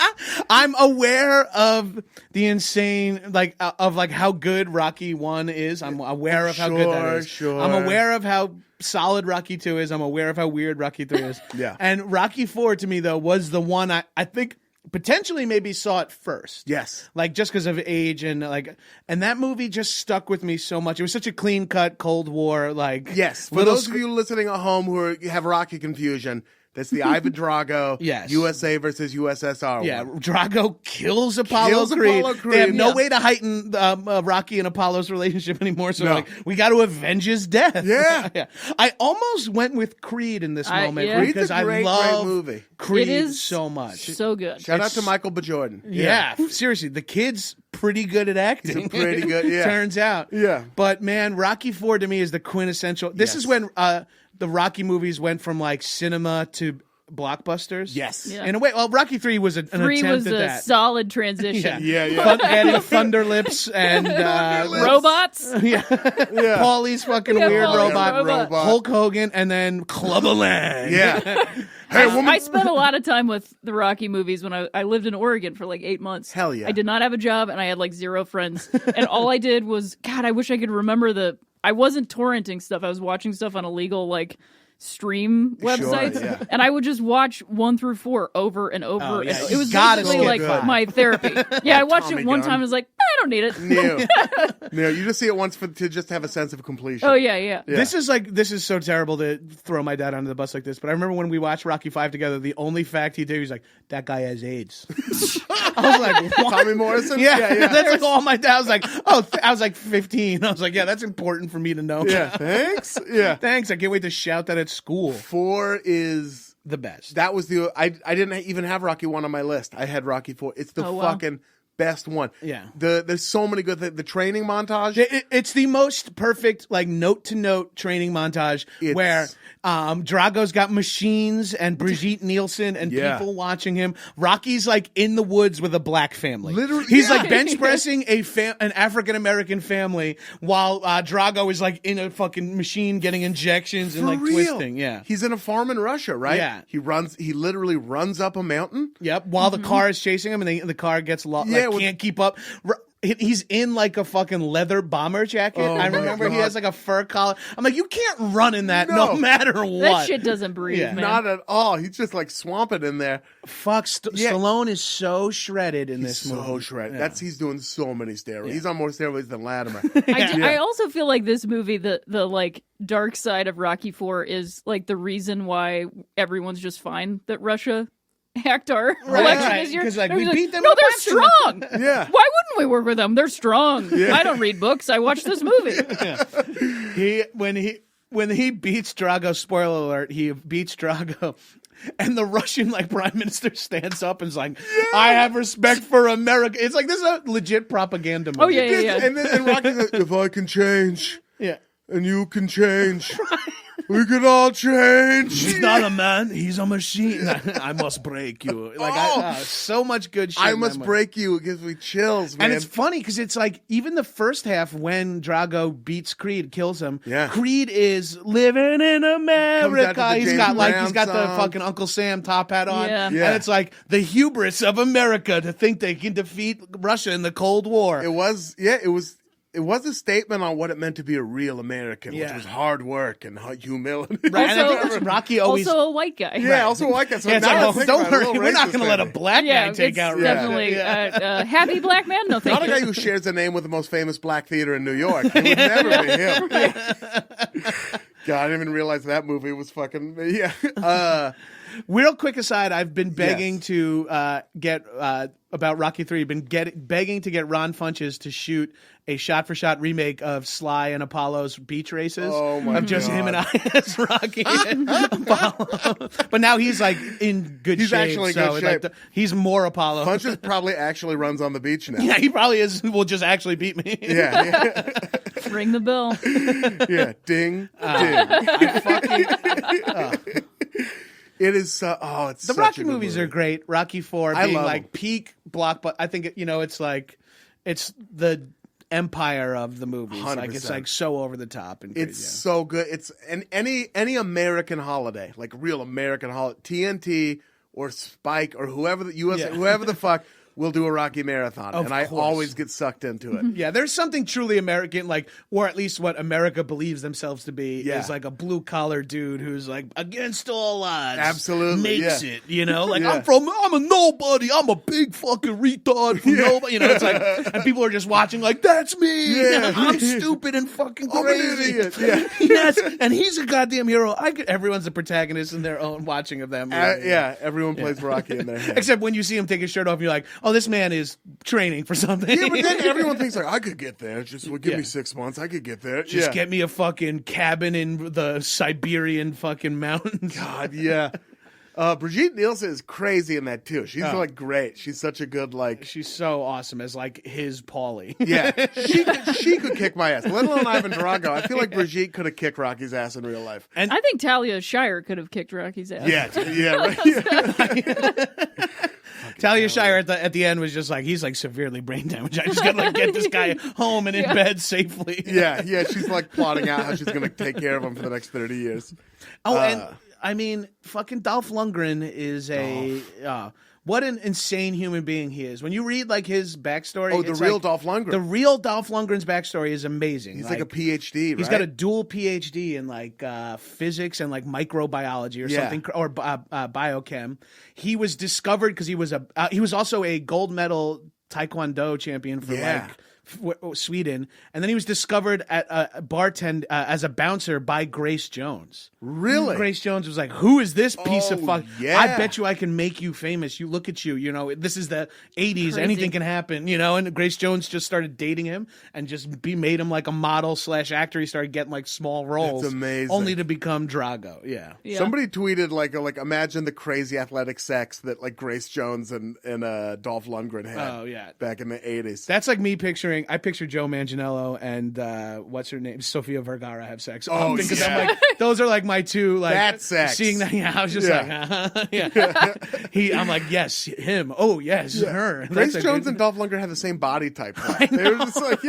[SPEAKER 3] I'm aware of the insane, of how good Rocky 1 is. I'm aware of how good that is.
[SPEAKER 2] Sure.
[SPEAKER 3] I'm aware of how solid Rocky 2 is. I'm aware of how weird Rocky 3 is.
[SPEAKER 2] Yeah.
[SPEAKER 3] And Rocky 4 to me though was the one I think potentially maybe saw it first.
[SPEAKER 2] Yes.
[SPEAKER 3] Like just because of age and that movie just stuck with me so much. It was such a clean cut Cold War
[SPEAKER 2] yes. For those of you listening at home who have Rocky confusion, that's the Ivan Drago USA versus USSR.
[SPEAKER 3] Yeah,
[SPEAKER 2] one.
[SPEAKER 3] Drago kills Apollo Creed. They have no way to heighten Rocky and Apollo's relationship anymore. So we got to avenge his death.
[SPEAKER 2] Yeah.
[SPEAKER 3] I almost went with Creed in this moment because I love
[SPEAKER 2] movie.
[SPEAKER 3] Creed so much.
[SPEAKER 4] So good.
[SPEAKER 2] Shout out to Michael B. Jordan.
[SPEAKER 3] Yeah, seriously, the kid's pretty good at acting.
[SPEAKER 2] He's pretty good. Yeah,
[SPEAKER 3] turns out.
[SPEAKER 2] Yeah,
[SPEAKER 3] but man, Rocky IV to me is the quintessential. This is when the Rocky movies went from cinema to blockbusters.
[SPEAKER 2] Yes.
[SPEAKER 3] Yeah. In a way, Rocky 3 was an attempt at that. 3 was a
[SPEAKER 4] solid transition.
[SPEAKER 3] Adding Thunder Lips and
[SPEAKER 4] robots.
[SPEAKER 3] Paulie's fucking weird robot. Hulk Hogan, and then Clubber Lang.
[SPEAKER 2] Yeah.
[SPEAKER 4] I spent a lot of time with the Rocky movies when I lived in Oregon for 8 months.
[SPEAKER 2] Hell yeah.
[SPEAKER 4] I did not have a job and I had 0 friends. And all I did was, God, I wish I could remember the I wasn't torrenting stuff. I was watching stuff on illegal like stream websites,
[SPEAKER 2] yeah.
[SPEAKER 4] and I would just watch 1 through 4 over and over.
[SPEAKER 3] Oh, yeah.
[SPEAKER 4] And it was
[SPEAKER 3] Gotta
[SPEAKER 4] basically like
[SPEAKER 3] skip
[SPEAKER 4] my therapy. Yeah, I watched
[SPEAKER 2] Tommy
[SPEAKER 4] it one
[SPEAKER 2] gun.
[SPEAKER 4] time. I was like, I don't need it.
[SPEAKER 2] No, you just see it once to just have a sense of completion.
[SPEAKER 4] Oh yeah.
[SPEAKER 3] This is so terrible to throw my dad under the bus like this, but I remember when we watched Rocky V together, the only fact he did, he was like, that guy has AIDS. I was like, what?
[SPEAKER 2] Tommy Morrison?
[SPEAKER 3] Yeah. That's like all my dad was like, I was like 15. I was like, yeah, that's important for me to know.
[SPEAKER 2] Yeah, thanks. Yeah.
[SPEAKER 3] Thanks. I can't wait to shout that at school.
[SPEAKER 2] 4 is
[SPEAKER 3] The best.
[SPEAKER 2] that was I didn't even have Rocky 1 on my list. I had Rocky 4. It's the fucking best one.
[SPEAKER 3] Yeah.
[SPEAKER 2] There's so many good the training montage.
[SPEAKER 3] It's the most perfect, like, note-to-note training montage where Drago's got machines and Brigitte Nielsen and people watching him. Rocky's, like, in the woods with a black family.
[SPEAKER 2] Literally,
[SPEAKER 3] He's, like, bench pressing an African-American family while Drago is, like, in a fucking machine getting injections and, like, twisting. Yeah.
[SPEAKER 2] He's in a farm in Russia, right?
[SPEAKER 3] Yeah.
[SPEAKER 2] He literally runs up a mountain.
[SPEAKER 3] Yep. While the car is chasing him and the car gets lost.
[SPEAKER 2] Yeah,
[SPEAKER 3] Can't keep up. He's in like a fucking leather bomber jacket. I remember he has like a fur collar. I'm like, you can't run in that no matter what.
[SPEAKER 4] That shit doesn't breathe, man.
[SPEAKER 2] Not at all. He's just like swamping in there.
[SPEAKER 3] Fuck, Stallone is so shredded in this movie.
[SPEAKER 2] So shredded. Yeah. He's doing so many steroids. Yeah. He's on more steroids than Latimer.
[SPEAKER 4] I also feel like this movie, the like dark side of Rocky IV, is like the reason why everyone's just fine that Russia hacked our election this year.
[SPEAKER 3] Because like we beat them.
[SPEAKER 4] No, they're strong.
[SPEAKER 2] Yeah.
[SPEAKER 4] Why wouldn't we work with them? They're strong. Yeah. I don't read books. I watch this movie.
[SPEAKER 3] Yeah. When he beats Drago, spoiler alert, he beats Drago. And the Russian like prime minister stands up and is like, I have respect for America. It's like, this is a legit propaganda movie.
[SPEAKER 4] Oh, yeah.
[SPEAKER 2] And Rocky's like, if I can change, and you can change. We could all change.
[SPEAKER 3] He's not a man. He's a machine. I must break you. Like so much good shit.
[SPEAKER 2] I must break you. It gives me chills, man.
[SPEAKER 3] And it's funny because it's like even the first half when Drago beats Creed, kills him.
[SPEAKER 2] Yeah.
[SPEAKER 3] Creed is living in America. He's got the fucking Uncle Sam top hat on.
[SPEAKER 4] Yeah.
[SPEAKER 3] And it's like the hubris of America to think they can defeat Russia in the Cold War.
[SPEAKER 2] It was a statement on what it meant to be a real American, which was hard work and humility.
[SPEAKER 3] Right. And Rocky always
[SPEAKER 4] also a white guy.
[SPEAKER 2] Yeah, also a white guy. So
[SPEAKER 3] don't worry, we're not going to let a black guy take out Russia.
[SPEAKER 4] Definitely happy black man. No, thank
[SPEAKER 2] you. Not a guy who shares a name with the most famous black theater in New York. It would never be him. God, I didn't even realize that movie was fucking
[SPEAKER 3] Real quick aside, I've been begging to get about Rocky III. Been begging to get Ron Funches to shoot a shot-for-shot remake of Sly and Apollo's beach races of just him and I as Rocky and Apollo. But now he's like in good shape.
[SPEAKER 2] He's actually in good shape.
[SPEAKER 3] Like he's more Apollo.
[SPEAKER 2] Funches probably actually runs on the beach now.
[SPEAKER 3] Yeah, he probably is. Will just actually beat me.
[SPEAKER 2] Yeah.
[SPEAKER 4] Ring the bell.
[SPEAKER 2] Yeah, ding, ding. It is it's
[SPEAKER 3] the Rocky movies are great. Rocky IV being like peak block, but I think it's like it's the empire of the movies.
[SPEAKER 2] 100%.
[SPEAKER 3] Like it's like so over the top and
[SPEAKER 2] it's so good. It's any American holiday, like real American holiday, TNT or Spike or whoever the USA, whoever the fuck. We'll do a Rocky marathon, and I always get sucked into it.
[SPEAKER 3] Yeah, there's something truly American, like, or at least what America believes themselves to be, is like a blue-collar dude who's like, against all odds,
[SPEAKER 2] absolutely
[SPEAKER 3] makes it, you know? Like, I'm a nobody, I'm a big fucking retard from nobody, you know? It's like, and people are just watching like, that's me, I'm stupid and fucking crazy.
[SPEAKER 2] I'm an idiot.
[SPEAKER 3] Yes, and he's a goddamn hero. Everyone's a protagonist in their own watching of them.
[SPEAKER 2] Everyone plays Rocky in their head.
[SPEAKER 3] Except when you see him take his shirt off, you're like, oh, this man is training for something.
[SPEAKER 2] Yeah, but then everyone thinks like, I could get there. Just give me 6 months. I could get there.
[SPEAKER 3] Just get me a fucking cabin in the Siberian fucking mountains.
[SPEAKER 2] God, yeah. Brigitte Nielsen is crazy in that too. She's like great. She's such a good
[SPEAKER 3] She's so awesome as like his Paulie.
[SPEAKER 2] Yeah, she could kick my ass. Let alone Ivan Drago. I feel like Brigitte could have kicked Rocky's ass in real life.
[SPEAKER 4] And I think Talia Shire could have kicked Rocky's ass.
[SPEAKER 2] Yeah, right.
[SPEAKER 3] Talia Shire at the end was just like, he's like severely brain damaged. I just gotta like get this guy home and in bed safely.
[SPEAKER 2] Yeah. She's like plotting out how she's gonna take care of him for the next 30 years.
[SPEAKER 3] Oh, and I mean, fucking Dolph Lundgren is what an insane human being he is. When you read like his backstory,
[SPEAKER 2] the real Dolph Lundgren.
[SPEAKER 3] The real Dolph Lundgren's backstory is amazing.
[SPEAKER 2] He's like a PhD, right?
[SPEAKER 3] He's got a dual PhD in like physics and like microbiology or something, or biochem. He was discovered because he was also a gold medal Taekwondo champion for Sweden, and then he was discovered at a bartend as a bouncer by Grace Jones.
[SPEAKER 2] Really?
[SPEAKER 3] Grace Jones was like, "Who is this piece of fuck?
[SPEAKER 2] Yeah.
[SPEAKER 3] I bet you I can make you famous. You look at you. You know, this is the '80s.
[SPEAKER 4] Crazy.
[SPEAKER 3] Anything can happen. You know." And Grace Jones just started dating him and just made him like a model / actor. He started getting like small roles.
[SPEAKER 2] That's amazing.
[SPEAKER 3] Only to become Drago. Yeah.
[SPEAKER 2] Somebody tweeted like imagine the crazy athletic sex that like Grace Jones and Dolph Lundgren had.
[SPEAKER 3] Oh yeah.
[SPEAKER 2] Back in the 80s.
[SPEAKER 3] That's like me picturing. I picture Joe Manganiello and what's her name, Sofia Vergara have sex.
[SPEAKER 2] Oh,
[SPEAKER 3] because
[SPEAKER 2] yeah.
[SPEAKER 3] I'm like, those are like my two like
[SPEAKER 2] That's sex.
[SPEAKER 3] Seeing that, I was just like, yeah. I'm like, yes, him. Oh, yes, her.
[SPEAKER 2] Grace Jones and Dolph Lundgren have the same body type. They were just like,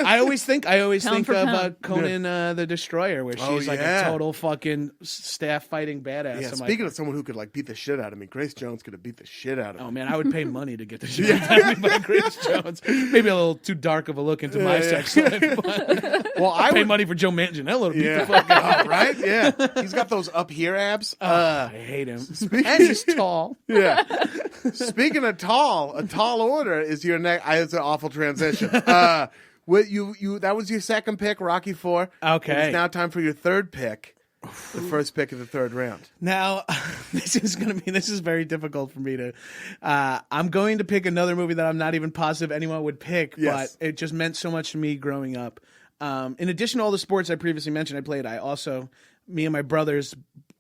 [SPEAKER 3] I always think
[SPEAKER 4] Pound
[SPEAKER 3] of
[SPEAKER 4] for pound.
[SPEAKER 3] Conan the Destroyer, where she's like a total fucking staff fighting badass.
[SPEAKER 2] Yeah,
[SPEAKER 3] I'm
[SPEAKER 2] speaking of someone who could like beat the shit out of me, Grace Jones could have beat the shit out of me.
[SPEAKER 3] oh man, I would pay money to get the shit out of me by Grace Jones. Maybe a little too dark of a look into my sex life. But
[SPEAKER 2] Well,
[SPEAKER 3] I
[SPEAKER 2] I
[SPEAKER 3] pay
[SPEAKER 2] would
[SPEAKER 3] money for Joe Manganiello to beat the
[SPEAKER 2] Yeah.
[SPEAKER 3] fuck out.
[SPEAKER 2] Right? Yeah. He's got those up here abs.
[SPEAKER 3] I hate him. And he's tall.
[SPEAKER 2] Yeah. Speaking of tall, a tall order is your next. It's an awful transition. What you that was your second pick, Rocky IV.
[SPEAKER 3] Okay.
[SPEAKER 2] It's now time for your third pick, the first pick of the third round.
[SPEAKER 3] Now, this is very difficult for me to. I'm going to pick another movie that I'm not even positive anyone would pick,
[SPEAKER 2] Yes.
[SPEAKER 3] but it just meant so much to me growing up. In addition to all the sports I previously mentioned, I played.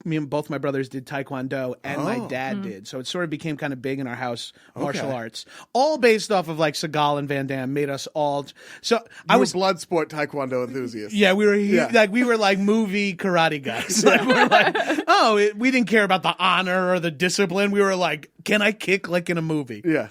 [SPEAKER 3] Me and both my brothers did Taekwondo, and my dad did. So it sort of became kind of big in our house, martial arts. All based off of like Seagal and Van Damme made us all. So I was
[SPEAKER 2] blood sport Taekwondo enthusiast.
[SPEAKER 3] Yeah, we were like movie karate guys. Like, we were like, we didn't care about the honor or the discipline. We were like, can I kick like in a movie?
[SPEAKER 2] Yeah.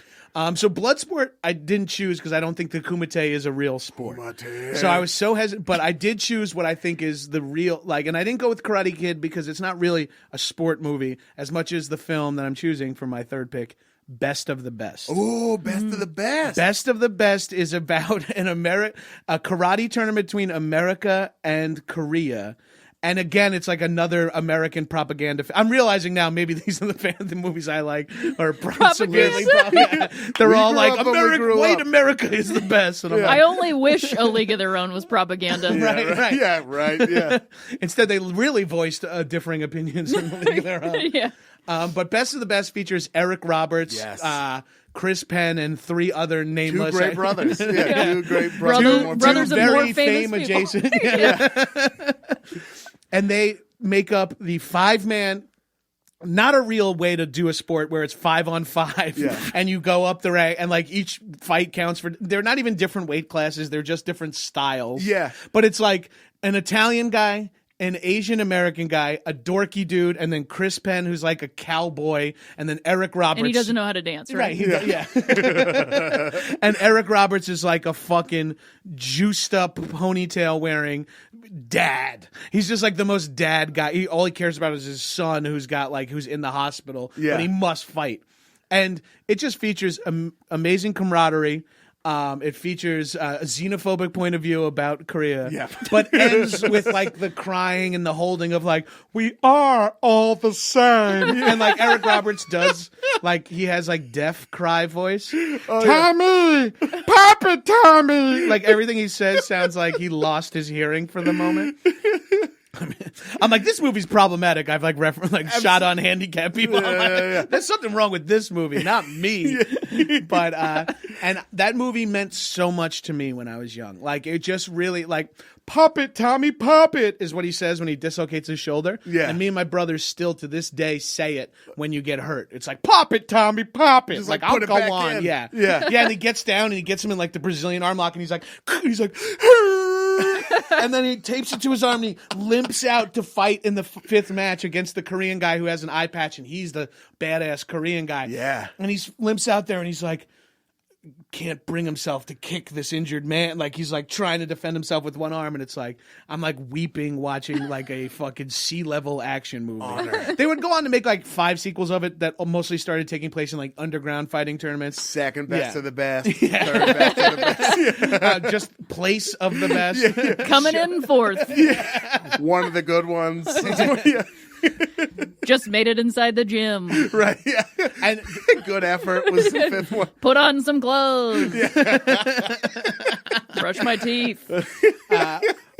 [SPEAKER 3] So blood sport I didn't choose because I don't think the kumite is a real sport.
[SPEAKER 2] Kumite.
[SPEAKER 3] So I was so hesitant, but I did choose what I think is the real, like, and I didn't go with Karate Kid because it's not really a sport movie as much as the film that I'm choosing for my third pick, Best of the Best.
[SPEAKER 2] Oh, Best of the Best.
[SPEAKER 3] Best of the Best is about a karate tournament between America and Korea. And again, it's like another American propaganda. I'm realizing now maybe these are the movies I like are propaganda. They're all like, America is the best. And I'm
[SPEAKER 4] I
[SPEAKER 3] like,
[SPEAKER 4] only wish A League of Their Own was propaganda.
[SPEAKER 3] right.
[SPEAKER 2] Yeah, right. Yeah.
[SPEAKER 3] Instead, they really voiced differing opinions in the League of Their Own.
[SPEAKER 4] Yeah.
[SPEAKER 3] But Best of the Best features Eric Roberts, Chris Penn, and three other nameless.
[SPEAKER 2] Two great brothers. Yeah, two great
[SPEAKER 4] Brothers of
[SPEAKER 3] very
[SPEAKER 4] more famous
[SPEAKER 3] fame
[SPEAKER 4] people.
[SPEAKER 3] adjacent. And they make up the 5-man, not a real way to do a sport where it's 5-on-5 and you go up the rank and like each fight counts for, they're not even different weight classes. They're just different styles.
[SPEAKER 2] Yeah.
[SPEAKER 3] But it's like an Italian guy, an Asian American guy, a dorky dude, and then Chris Penn, who's like a cowboy, and then Eric Roberts.
[SPEAKER 4] And he doesn't know how to dance, right?
[SPEAKER 3] And Eric Roberts is like a fucking juiced up ponytail wearing dad. He's just like the most dad guy. All he cares about is his son who's in the hospital, but he must fight. And it just features amazing camaraderie. It features a xenophobic point of view about Korea, but ends with like the crying and the holding of like, we are all the same. And like Eric Roberts does, like he has like deaf cry voice. Tommy, pop it, Tommy. Like everything he says sounds like he lost his hearing for the moment. I'm like, this movie's problematic. I've like shot on handicapped people. There's something wrong with this movie, not me. But and that movie meant so much to me when I was young. Like it just really like, pop it, Tommy, pop it is what he says when he dislocates his shoulder. Yeah. And me and my brothers still to this day say it when you get hurt. It's like, pop it, Tommy, pop it.
[SPEAKER 2] Just
[SPEAKER 3] like
[SPEAKER 2] I'll
[SPEAKER 3] go on.
[SPEAKER 2] In.
[SPEAKER 3] Yeah. And he gets down and he gets him in like the Brazilian arm lock and he's like and then he tapes it to his arm and he limps out to fight in the fifth match against the Korean guy who has an eye patch and he's the badass Korean guy.
[SPEAKER 2] Yeah.
[SPEAKER 3] And he limps out there and he's like, can't bring himself to kick this injured man. Like he's like trying to defend himself with one arm, and it's like I'm like weeping watching like a fucking sea-level action movie.
[SPEAKER 2] Honor.
[SPEAKER 3] They would go on to make like 5 sequels of it that mostly started taking place in like underground fighting tournaments.
[SPEAKER 2] Second best of the best.
[SPEAKER 3] Yeah.
[SPEAKER 2] Third best of the best.
[SPEAKER 3] Just place of the best.
[SPEAKER 4] Coming in fourth.
[SPEAKER 2] One of the good ones.
[SPEAKER 4] Just made it inside the gym.
[SPEAKER 2] Right. Yeah. And good effort was the fifth one.
[SPEAKER 4] Put on some clothes. Brush my teeth.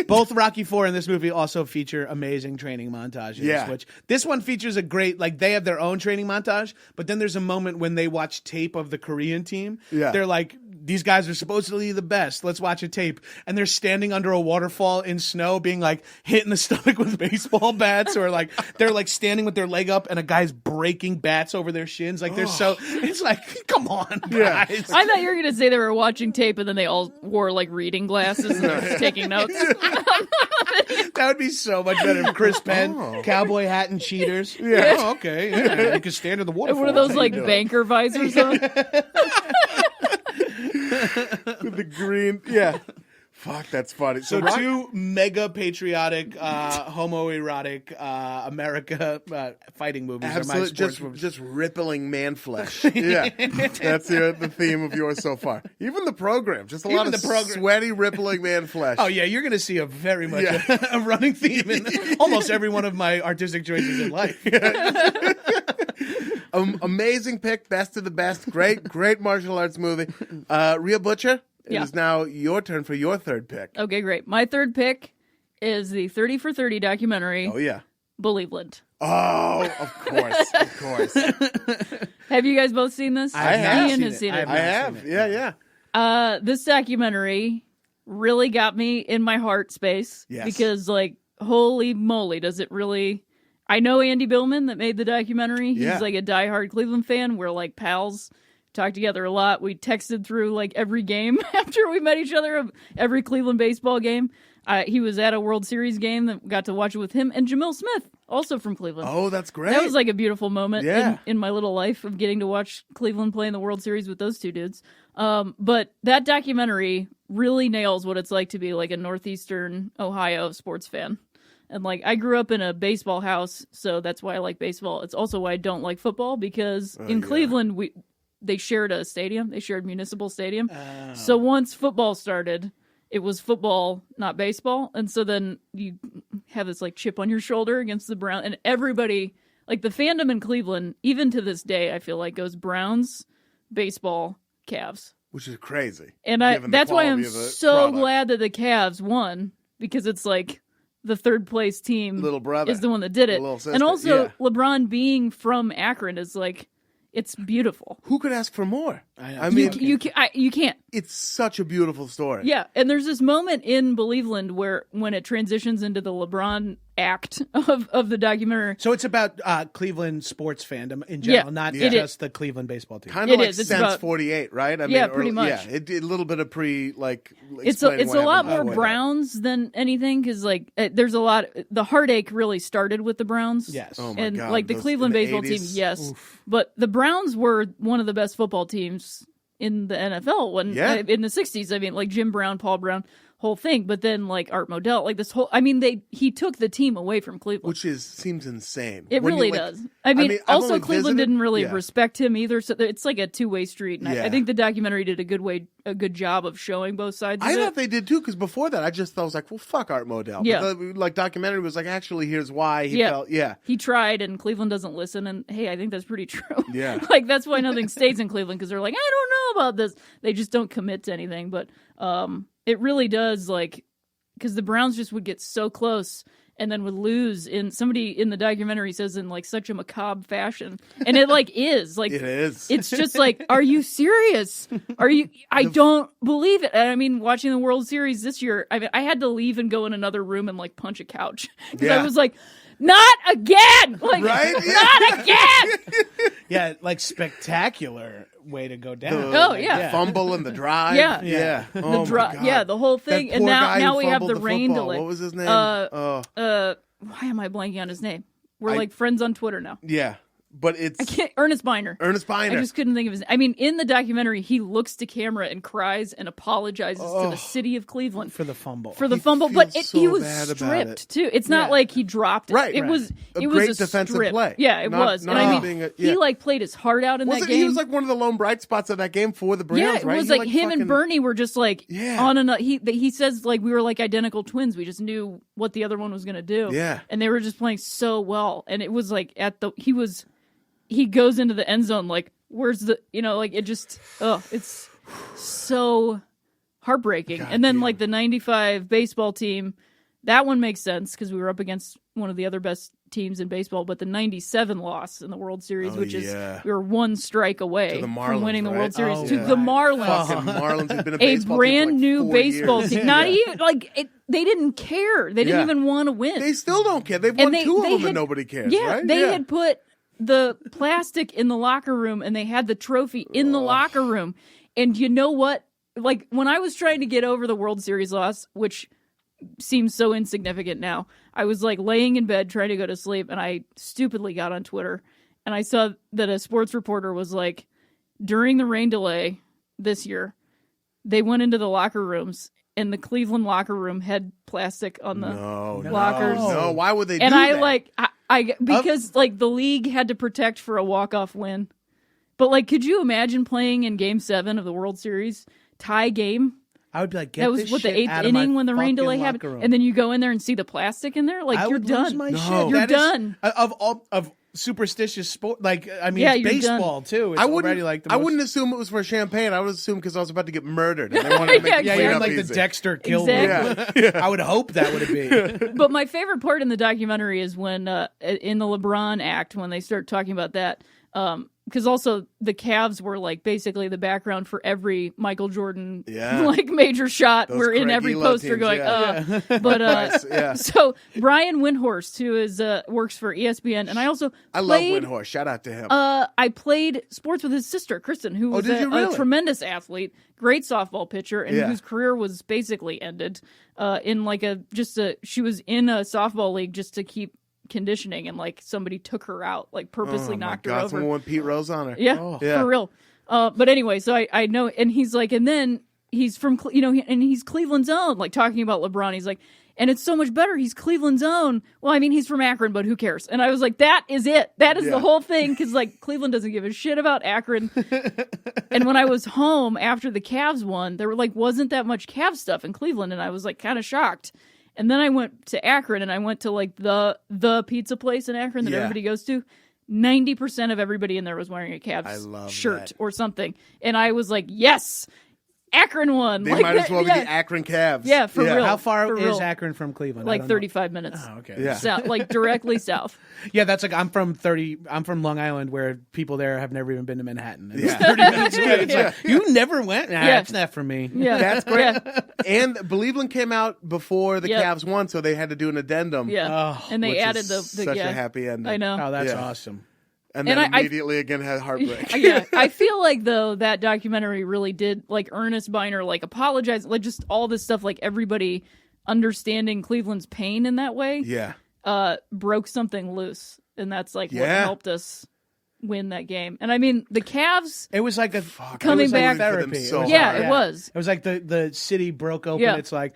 [SPEAKER 3] Both Rocky IV and this movie also feature amazing training montages.
[SPEAKER 2] Yeah.
[SPEAKER 3] Which this one features a great, like they have their own training montage, but then there's a moment when they watch tape of the Korean team.
[SPEAKER 2] Yeah.
[SPEAKER 3] They're like, these guys are supposedly the best. Let's watch a tape. And they're standing under a waterfall in snow being like hit in the stomach with baseball bats, or like they're like standing with their leg up and a guy's breaking bats over their shins. Like they're so, it's like, come on, guys.
[SPEAKER 4] I thought you were going to say they were watching tape and then they all wore like reading glasses and they were taking notes.
[SPEAKER 3] That would be so much better. Chris Penn, cowboy hat and cheaters.
[SPEAKER 2] Yeah.
[SPEAKER 3] Oh, okay. Yeah. You can stand in the waterfall.
[SPEAKER 4] One of those like banker visors on.
[SPEAKER 2] With the green. Yeah. Fuck, that's funny.
[SPEAKER 3] So two mega patriotic, homoerotic America fighting movies.
[SPEAKER 2] Absolutely, just rippling man flesh. Yeah, that's the theme of yours so far. Even the program, just a lot of sweaty, rippling man flesh.
[SPEAKER 3] Oh yeah, you're going to see a very much a running theme in almost every one of my artistic choices in life.
[SPEAKER 2] Amazing pick, best of the best. Great martial arts movie. Rhea Butcher. It is now your turn for your third pick.
[SPEAKER 4] Okay, great. My third pick is the 30 for 30 documentary.
[SPEAKER 2] Oh, yeah.
[SPEAKER 4] Believeland.
[SPEAKER 2] Oh, of course. Of course.
[SPEAKER 4] Have you guys both seen this?
[SPEAKER 2] I have.
[SPEAKER 4] Ian has seen it.
[SPEAKER 2] I have. Yeah.
[SPEAKER 4] This documentary really got me in my heart space.
[SPEAKER 2] Yes.
[SPEAKER 4] Because, like, holy moly, does it really... I know Andy Billman that made the documentary. He's like a diehard Cleveland fan. We're like pals. Talked together a lot. We texted through like every game after we met each other, every Cleveland baseball game. He was at a World Series game that got to watch it with him and Jamil Smith, also from Cleveland.
[SPEAKER 2] Oh, that's great.
[SPEAKER 4] That was like a beautiful moment in my little life of getting to watch Cleveland play in the World Series with those two dudes. But that documentary really nails what it's like to be like a Northeastern Ohio sports fan. And like I grew up in a baseball house, so that's why I like baseball. It's also why I don't like football, because in Cleveland they shared a stadium. They shared Municipal Stadium. Oh. So once football started, it was football, not baseball. And so then you have this like chip on your shoulder against the Browns. And everybody, like the fandom in Cleveland, even to this day, I feel like goes Browns, baseball, Cavs.
[SPEAKER 2] Which is crazy.
[SPEAKER 4] And that's why I'm so glad that the Cavs won, because it's like the third place team
[SPEAKER 2] little brother
[SPEAKER 4] is the one that did it. And also LeBron being from Akron is like, it's beautiful.
[SPEAKER 2] Who could ask for more?
[SPEAKER 3] I
[SPEAKER 4] mean, you can't.
[SPEAKER 2] It's such a beautiful story.
[SPEAKER 4] Yeah, and there's this moment in Believeland where when it transitions into the LeBron act of the documentary.
[SPEAKER 3] So it's about Cleveland sports fandom in general, not just the Cleveland baseball team.
[SPEAKER 2] Kind of like Sense 48, right? I mean,
[SPEAKER 4] pretty much.
[SPEAKER 2] Yeah, a little bit of
[SPEAKER 4] It's a lot more Browns than anything, because like there's a lot. The heartache really started with the Browns.
[SPEAKER 3] Yes,
[SPEAKER 2] oh my
[SPEAKER 4] and
[SPEAKER 2] God,
[SPEAKER 4] like the Cleveland baseball
[SPEAKER 2] 80s.
[SPEAKER 4] team, yes,
[SPEAKER 2] Oof.
[SPEAKER 4] but the Browns were one of the best football teams in the NFL in the 60s. I mean, like Jim Brown, Paul Brown, whole thing. But then like Art Modell, like this whole, I mean, he took the team away from Cleveland,
[SPEAKER 2] which seems insane.
[SPEAKER 4] It really does. I mean also Cleveland didn't really respect him either, so it's like a two-way street. And I think the documentary did a good job of showing both sides of it.
[SPEAKER 2] I thought they did too, because before that I was like, well, fuck Art Modell.
[SPEAKER 4] Yeah.
[SPEAKER 2] But the like documentary was like, actually, here's why he felt. Yeah,
[SPEAKER 4] he tried, and Cleveland doesn't listen. And hey, I think that's pretty true.
[SPEAKER 2] Yeah,
[SPEAKER 4] like that's why nothing stays in Cleveland, because they're like, I don't know about this. They just don't commit to anything. But it really does, like, because the Browns just would get so close and then would lose. In somebody in the documentary says in like such a macabre fashion, and it like is like
[SPEAKER 2] it is.
[SPEAKER 4] It's just like, are you serious? Are you? I don't believe it. And I mean, watching the World Series this year, I mean, I had to leave and go in another room and like punch a couch, because I was like, not again! Like,
[SPEAKER 2] right?
[SPEAKER 4] Not again!
[SPEAKER 3] Yeah, like spectacular way to go down.
[SPEAKER 2] The fumble and the drive.
[SPEAKER 4] Yeah.
[SPEAKER 2] Oh my God.
[SPEAKER 4] The whole thing.
[SPEAKER 2] That
[SPEAKER 4] And
[SPEAKER 2] poor guy
[SPEAKER 4] now
[SPEAKER 2] who
[SPEAKER 4] we have the
[SPEAKER 2] fumbled
[SPEAKER 4] rain
[SPEAKER 2] football.
[SPEAKER 4] delay.
[SPEAKER 2] What was his name?
[SPEAKER 4] Why am I blanking on his name? We're like friends on Twitter now.
[SPEAKER 2] Yeah. but it's
[SPEAKER 4] Ernest Biner.
[SPEAKER 2] Ernest Biner.
[SPEAKER 4] I just couldn't think of his. I mean, in the documentary, he looks to camera and cries and apologizes to the city of Cleveland
[SPEAKER 3] for the fumble.
[SPEAKER 4] But he was stripped too. It's not like he dropped it.
[SPEAKER 2] Right.
[SPEAKER 4] It was
[SPEAKER 2] a
[SPEAKER 4] it
[SPEAKER 2] great
[SPEAKER 4] was a
[SPEAKER 2] defensive
[SPEAKER 4] strip.
[SPEAKER 2] play.
[SPEAKER 4] Yeah, it was. And I mean, he like played his heart out in that game.
[SPEAKER 2] He was like one of the lone bright spots of that game for the Browns.
[SPEAKER 4] Yeah, it was like him and Bernie were just like on another. He says like we were like identical twins. We just knew what the other one was going to do.
[SPEAKER 2] Yeah,
[SPEAKER 4] and they were just playing so well. And it was like he goes into the end zone like where's the like it just it's so heartbreaking. And then like the 95 baseball team, that one makes sense because we were up against one of the other best teams in baseball, but the 97 loss in the World Series, which is we were one strike away from winning the World Series to the Marlins.
[SPEAKER 2] Marlins have been
[SPEAKER 4] a brand new baseball team. Not even like it, they didn't care. They didn't even want to win.
[SPEAKER 2] They still don't care. They've won two of them and nobody cares.
[SPEAKER 4] Yeah, they had put the plastic in the locker room and they had the trophy in the locker room. And you know what? Like when I was trying to get over the World Series loss, which seems so insignificant now, I was like laying in bed trying to go to sleep and I stupidly got on Twitter and I saw that a sports reporter was like, during the rain delay this year, they went into the locker rooms and the Cleveland locker room had plastic on the lockers.
[SPEAKER 2] No, why would they do
[SPEAKER 4] that?
[SPEAKER 2] And
[SPEAKER 4] I because like the league had to protect for a walk-off win. But like, could you imagine playing in Game 7 of the World Series, tie game?
[SPEAKER 3] I would be like,
[SPEAKER 4] that was what the 8th inning when the rain delay happened, and then you go in there and see the plastic in there. Like you're done. You're done.
[SPEAKER 3] Of superstitious sport, like I mean, it's baseball too. It's already like
[SPEAKER 2] I wouldn't assume it was for champagne. I would assume because I was about to get murdered, and they wanted to make
[SPEAKER 3] you had like the Dexter kill.
[SPEAKER 4] Exactly.
[SPEAKER 3] I would hope that would have been.
[SPEAKER 4] But my favorite part in the documentary is when in the LeBron act when they start talking about that. Because also the Cavs were like basically the background for every Michael Jordan like major shot. We're in every poster going, But so Brian Windhorst, who is works for ESPN, and I love
[SPEAKER 2] Windhorst. Shout out to him.
[SPEAKER 4] I played sports with his sister Kristen, who was a tremendous athlete, great softball pitcher, and whose career was basically ended in like she was in a softball league just to keep conditioning, and like somebody took her out, like purposely knocked her over.
[SPEAKER 2] Someone went Pete Rose on her.
[SPEAKER 4] For real. But anyway, so I know, and he's like, and then he's from and he's Cleveland's own, like talking about LeBron. He's like, and it's so much better. He's Cleveland's own. Well, I mean, he's from Akron, but who cares? And I was like, that is it. That is the whole thing, because like Cleveland doesn't give a shit about Akron. And when I was home after the Cavs won, there wasn't that much Cavs stuff in Cleveland, and I was like kind of shocked. And then I went to Akron, and I went to like the pizza place in Akron that everybody goes to. 90% of everybody in there was wearing a Cavs shirt or something. And I was like, yes, Akron won.
[SPEAKER 2] They might as well be the Akron Cavs.
[SPEAKER 4] Yeah, for real.
[SPEAKER 3] How far is Akron from Cleveland?
[SPEAKER 4] Like 35 minutes.
[SPEAKER 3] Oh, okay.
[SPEAKER 2] Yeah.
[SPEAKER 4] South, like directly south.
[SPEAKER 3] Yeah, that's like I'm from Long Island, where people there have never even been to Manhattan. And it's 30 minutes away. It's like, you never went? Nah, that's not for me.
[SPEAKER 4] Yeah.
[SPEAKER 2] That's great. And Cleveland came out before the Cavs won, so they had to do an addendum.
[SPEAKER 4] Yeah. And they added
[SPEAKER 2] such a happy ending.
[SPEAKER 4] I know.
[SPEAKER 3] Oh, that's awesome.
[SPEAKER 2] And then immediately again had heartbreak.
[SPEAKER 4] I feel like though that documentary really did, like Ernest Biner like apologized, like just all this stuff, like everybody understanding Cleveland's pain in that way.
[SPEAKER 2] Yeah.
[SPEAKER 4] Broke something loose, and that's like what helped us win that game. And I mean, the Cavs.
[SPEAKER 3] It was like
[SPEAKER 4] coming back
[SPEAKER 3] therapy.
[SPEAKER 4] It was.
[SPEAKER 3] It was like the city broke open. Yeah. It's like,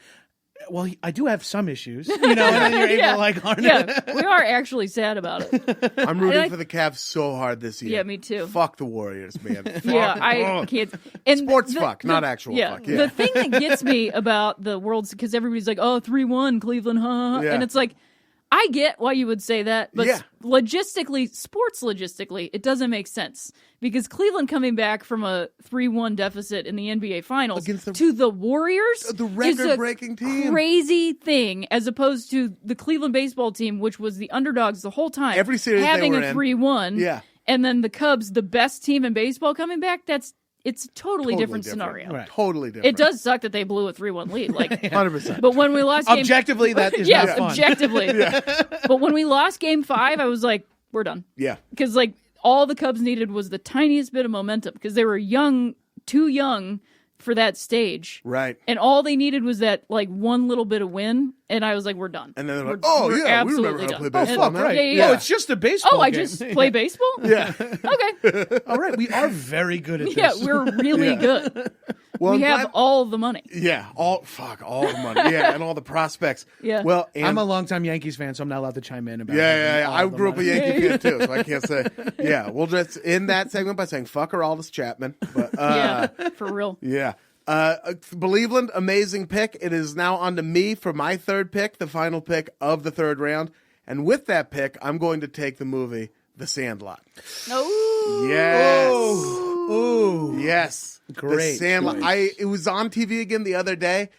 [SPEAKER 3] well, I do have some issues, and then you're able to like harness.
[SPEAKER 4] Yeah, we are actually sad about it.
[SPEAKER 2] I'm rooting for the Cavs so hard this year.
[SPEAKER 4] Yeah, me too.
[SPEAKER 2] Fuck the Warriors, man.
[SPEAKER 4] I can't. And
[SPEAKER 2] sports fuck, not actual fuck. Yeah.
[SPEAKER 4] The thing that gets me about the World, because everybody's like, oh, 3-1 Cleveland, and it's like, I get why you would say that, but sports logistically, it doesn't make sense. Because Cleveland coming back from a 3-1 deficit in the NBA Finals to the Warriors,
[SPEAKER 2] the record-breaking team,
[SPEAKER 4] crazy thing, as opposed to the Cleveland baseball team, which was the underdogs the whole time.
[SPEAKER 2] Every series
[SPEAKER 4] having
[SPEAKER 2] they were
[SPEAKER 4] a 3-1,
[SPEAKER 2] yeah,
[SPEAKER 4] and then the Cubs, the best team in baseball, coming back. It's a totally different scenario.
[SPEAKER 2] Right. Totally different.
[SPEAKER 4] It does suck that they blew a 3-1 lead, like
[SPEAKER 2] 100%.
[SPEAKER 4] But when we lost game,
[SPEAKER 3] objectively, that is not fun.
[SPEAKER 4] Objectively. But when we lost Game 5, I was like, we're done.
[SPEAKER 2] Yeah,
[SPEAKER 4] because like all the Cubs needed was the tiniest bit of momentum, because they were too young for that stage.
[SPEAKER 2] Right.
[SPEAKER 4] And all they needed was that like one little bit of win, and I was like, we're done.
[SPEAKER 2] And then they're like,
[SPEAKER 4] we're
[SPEAKER 2] we remember how to play baseball.
[SPEAKER 3] Oh, fuck, right.
[SPEAKER 4] Yeah.
[SPEAKER 3] Oh, it's just a baseball
[SPEAKER 4] I
[SPEAKER 3] game.
[SPEAKER 4] just play baseball?
[SPEAKER 2] Yeah.
[SPEAKER 4] Okay.
[SPEAKER 3] All right, we are very good at this.
[SPEAKER 4] Yeah, we're really good.
[SPEAKER 2] Well,
[SPEAKER 4] we have all the money.
[SPEAKER 2] Yeah, all the money. Yeah, and all the prospects.
[SPEAKER 4] Yeah.
[SPEAKER 2] Well, and,
[SPEAKER 3] I'm a longtime Yankees fan, so I'm not allowed to chime in about it.
[SPEAKER 2] Yeah. I grew up a Yankee fan too, so I can't say. Yeah, we'll just end that segment by saying "fuck her, Aldous Chapman." But
[SPEAKER 4] Yeah, for real.
[SPEAKER 2] yeah. Believeland, amazing pick. It is now on to me for my third pick, the final pick of the third round. And with that pick, I'm going to take the movie The Sandlot.
[SPEAKER 4] No.
[SPEAKER 2] Yes.
[SPEAKER 3] Ooh.
[SPEAKER 2] Yes.
[SPEAKER 3] Great.
[SPEAKER 2] The Sandlot.
[SPEAKER 3] Great.
[SPEAKER 2] It was on TV again the other day.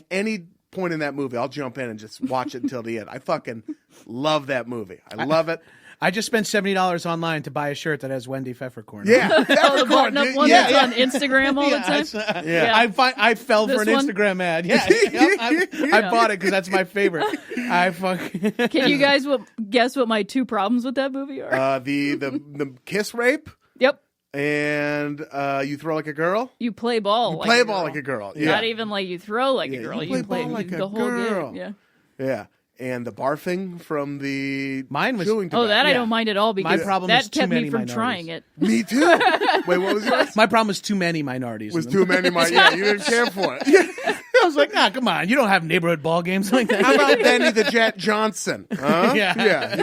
[SPEAKER 2] Any point in that movie, I'll jump in and just watch it until the end. I fucking love that movie. I love it.
[SPEAKER 3] I just spent $70 online to buy a shirt that has Wendy Pfeffercorn.
[SPEAKER 2] Yeah.
[SPEAKER 4] Oh, the button-up one that's on Instagram all the time?
[SPEAKER 2] Yeah.
[SPEAKER 3] I fell for an
[SPEAKER 4] This one?
[SPEAKER 3] Instagram ad. Yeah. I bought it because that's my favorite.
[SPEAKER 4] Can you guys guess what my two problems with that movie are?
[SPEAKER 2] The kiss rape.
[SPEAKER 4] Yep.
[SPEAKER 2] And you throw like a girl.
[SPEAKER 4] You play ball.
[SPEAKER 2] Play ball like a girl. Yeah.
[SPEAKER 4] Not even like you throw like a girl.
[SPEAKER 2] You play ball like
[SPEAKER 4] the
[SPEAKER 2] a
[SPEAKER 4] whole
[SPEAKER 2] girl.
[SPEAKER 4] game. Yeah.
[SPEAKER 2] Yeah. And the barfing from the
[SPEAKER 3] Mine was-
[SPEAKER 2] chewing tobacco.
[SPEAKER 4] Oh, that I don't mind at all because
[SPEAKER 3] My problem
[SPEAKER 4] that
[SPEAKER 3] is too
[SPEAKER 4] kept
[SPEAKER 3] many
[SPEAKER 4] me from
[SPEAKER 3] minorities.
[SPEAKER 4] trying it.
[SPEAKER 2] Me too. Wait, what was yours?
[SPEAKER 3] My problem is too many minorities.
[SPEAKER 2] Was
[SPEAKER 3] in them.
[SPEAKER 2] too many. Yeah, you didn't care for it. Yeah.
[SPEAKER 3] I was like, nah, come on. You don't have neighborhood ball games like that.
[SPEAKER 2] How about Benny the Jet Johnson? Huh?
[SPEAKER 3] Yeah.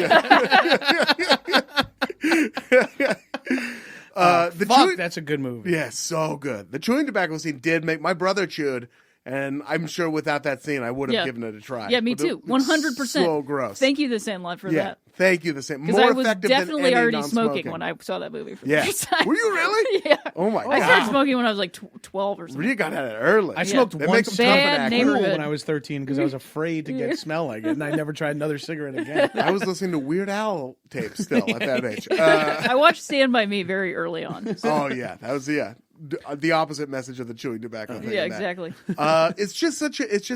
[SPEAKER 2] The
[SPEAKER 3] Fuck, that's a good movie.
[SPEAKER 2] Yeah, so good. The chewing tobacco scene did make my brother chewed, and I'm sure without that scene, I would have given it a try.
[SPEAKER 4] Yeah, me
[SPEAKER 2] But
[SPEAKER 4] too.
[SPEAKER 2] it-
[SPEAKER 4] 100%.
[SPEAKER 2] So gross.
[SPEAKER 4] Thank you, The Sandlot, for
[SPEAKER 2] yeah,
[SPEAKER 4] that.
[SPEAKER 2] thank you. The same.
[SPEAKER 4] Because
[SPEAKER 2] More
[SPEAKER 4] I was
[SPEAKER 2] effective
[SPEAKER 4] definitely
[SPEAKER 2] than any
[SPEAKER 4] already
[SPEAKER 2] non-smoking.
[SPEAKER 4] smoking when I saw that movie for the
[SPEAKER 2] Yeah.
[SPEAKER 4] first time.
[SPEAKER 2] Were you really?
[SPEAKER 4] Yeah.
[SPEAKER 2] Oh my
[SPEAKER 4] I started
[SPEAKER 2] god.
[SPEAKER 4] smoking when I was like 12 or something.
[SPEAKER 2] Rhea got at it early.
[SPEAKER 3] I smoked
[SPEAKER 2] They
[SPEAKER 3] one
[SPEAKER 2] make 'em
[SPEAKER 3] stump
[SPEAKER 2] tough
[SPEAKER 4] Bad
[SPEAKER 2] and
[SPEAKER 3] cool
[SPEAKER 4] neighborhood.
[SPEAKER 3] when I was 13 because I was afraid to get smell like it, and I never tried another cigarette again.
[SPEAKER 2] I was listening to Weird Al tapes still at that age.
[SPEAKER 4] I watched Stand By Me very early on. So.
[SPEAKER 2] Oh yeah, that was the opposite message of the chewing tobacco thing.
[SPEAKER 4] Yeah,
[SPEAKER 2] in that.
[SPEAKER 4] exactly.
[SPEAKER 2] It's just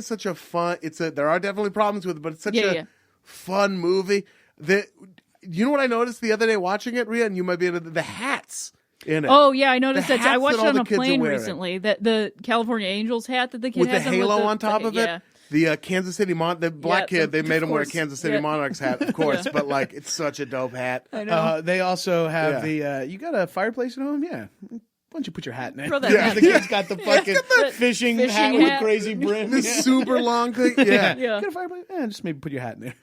[SPEAKER 2] such a fun. There are definitely problems with it, but it's such a
[SPEAKER 4] Yeah.
[SPEAKER 2] fun movie. You know what I noticed the other day watching it, Rhea, and you might be able to, the hats in it.
[SPEAKER 4] Oh yeah, I noticed
[SPEAKER 2] The
[SPEAKER 4] that. I
[SPEAKER 2] hats
[SPEAKER 4] watched
[SPEAKER 2] that
[SPEAKER 4] it
[SPEAKER 2] all
[SPEAKER 4] on
[SPEAKER 2] the
[SPEAKER 4] a
[SPEAKER 2] kids are
[SPEAKER 4] plane
[SPEAKER 2] wearing.
[SPEAKER 4] recently. That the California Angels hat that the kid
[SPEAKER 2] with the
[SPEAKER 4] has on
[SPEAKER 2] halo
[SPEAKER 4] with
[SPEAKER 2] on top of it.
[SPEAKER 4] Yeah.
[SPEAKER 2] The Kansas City the black
[SPEAKER 4] Yeah,
[SPEAKER 2] kid, they made
[SPEAKER 4] of
[SPEAKER 2] him wear a
[SPEAKER 4] course.
[SPEAKER 2] Kansas City
[SPEAKER 4] Yeah.
[SPEAKER 2] Monarchs hat, of course, but like it's such a dope hat.
[SPEAKER 4] I know.
[SPEAKER 3] They also have
[SPEAKER 2] Yeah.
[SPEAKER 3] you got a fireplace at home? Yeah. Why don't you put your hat in there?
[SPEAKER 4] Throw that
[SPEAKER 2] Yeah.
[SPEAKER 4] hat.
[SPEAKER 3] The kid's got the fucking fishing hat
[SPEAKER 4] Fishing
[SPEAKER 3] with
[SPEAKER 4] hat.
[SPEAKER 3] crazy brim.
[SPEAKER 2] This
[SPEAKER 3] Yeah.
[SPEAKER 2] super long thing. Yeah.
[SPEAKER 4] Yeah.
[SPEAKER 3] Get a fireplace? Just maybe put your hat in there.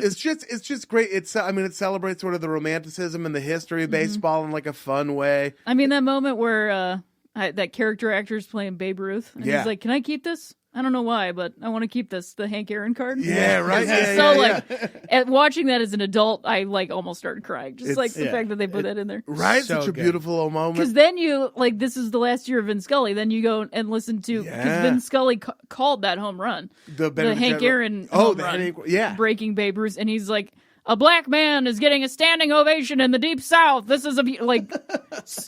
[SPEAKER 2] It's just great. It celebrates sort of the romanticism and the history of baseball in like a fun way.
[SPEAKER 4] I mean, that moment where that character actor is playing Babe Ruth, and
[SPEAKER 2] Yeah.
[SPEAKER 4] he's like, "Can I keep this? I don't know why, but I want to keep this, the Hank Aaron card."
[SPEAKER 2] Yeah, right. Yeah,
[SPEAKER 4] So
[SPEAKER 2] yeah,
[SPEAKER 4] at watching that as an adult, I like almost started crying, just like the
[SPEAKER 3] yeah.
[SPEAKER 4] fact that they put that in there.
[SPEAKER 2] right.
[SPEAKER 3] So
[SPEAKER 2] Such a
[SPEAKER 3] good.
[SPEAKER 2] beautiful little moment.
[SPEAKER 4] Because then you like, this is the last year of Vin Scully. Then you go and listen to because
[SPEAKER 2] Yeah.
[SPEAKER 4] Vin Scully called that home run, the
[SPEAKER 2] Benedict
[SPEAKER 4] Hank
[SPEAKER 2] Jet-
[SPEAKER 4] Aaron
[SPEAKER 2] Oh,
[SPEAKER 4] home
[SPEAKER 2] the
[SPEAKER 4] run,
[SPEAKER 2] Hank, yeah.
[SPEAKER 4] breaking Babe Ruth, and he's like, "A black man is getting a standing ovation in the Deep South. This is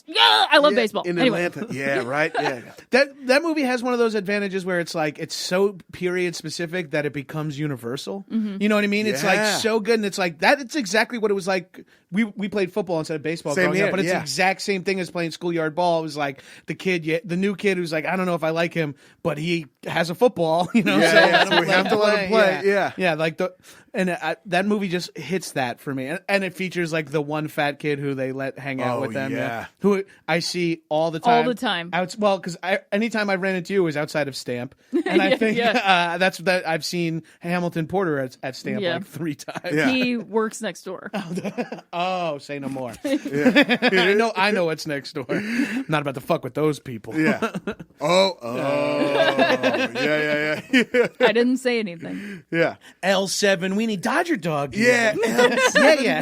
[SPEAKER 4] yeah, I love baseball."
[SPEAKER 2] in
[SPEAKER 4] Anyway.
[SPEAKER 2] Atlanta. Yeah, right. Yeah.
[SPEAKER 3] That movie has one of those advantages where it's like it's so period specific that it becomes universal.
[SPEAKER 4] Mm-hmm.
[SPEAKER 3] You know what I mean? It's like
[SPEAKER 2] Yeah.
[SPEAKER 3] so good, and it's like that. It's exactly what it was like. We played football instead of baseball
[SPEAKER 2] Same
[SPEAKER 3] growing
[SPEAKER 2] here,
[SPEAKER 3] up, but it's
[SPEAKER 2] yeah.
[SPEAKER 3] the exact same thing as playing schoolyard ball. It was like the new kid who's like, I don't know if I like him, but he has a football. You know,
[SPEAKER 2] Yeah,
[SPEAKER 3] so
[SPEAKER 2] yeah,
[SPEAKER 3] I
[SPEAKER 2] so
[SPEAKER 3] don't
[SPEAKER 2] we have to let him play, yeah.
[SPEAKER 3] yeah. Like that movie just hits that for me, and it features like the one fat kid who they let hang out
[SPEAKER 2] Oh,
[SPEAKER 3] with them.
[SPEAKER 2] yeah.
[SPEAKER 3] Who I see all the time.
[SPEAKER 4] All the time.
[SPEAKER 3] Well, because anytime I ran into you was outside of Stamp, and I think
[SPEAKER 4] Yeah.
[SPEAKER 3] that's I've seen Hamilton Porter at Stamp
[SPEAKER 4] Yeah.
[SPEAKER 3] like 3 times.
[SPEAKER 2] Yeah.
[SPEAKER 4] He works next door.
[SPEAKER 3] Oh, say no more. I know what's next door. I'm not about to fuck with those people.
[SPEAKER 2] Yeah. Oh. Yeah.
[SPEAKER 4] I didn't say anything.
[SPEAKER 2] Yeah.
[SPEAKER 3] L7, we need Dodger Dog.
[SPEAKER 2] Yeah.
[SPEAKER 3] yeah.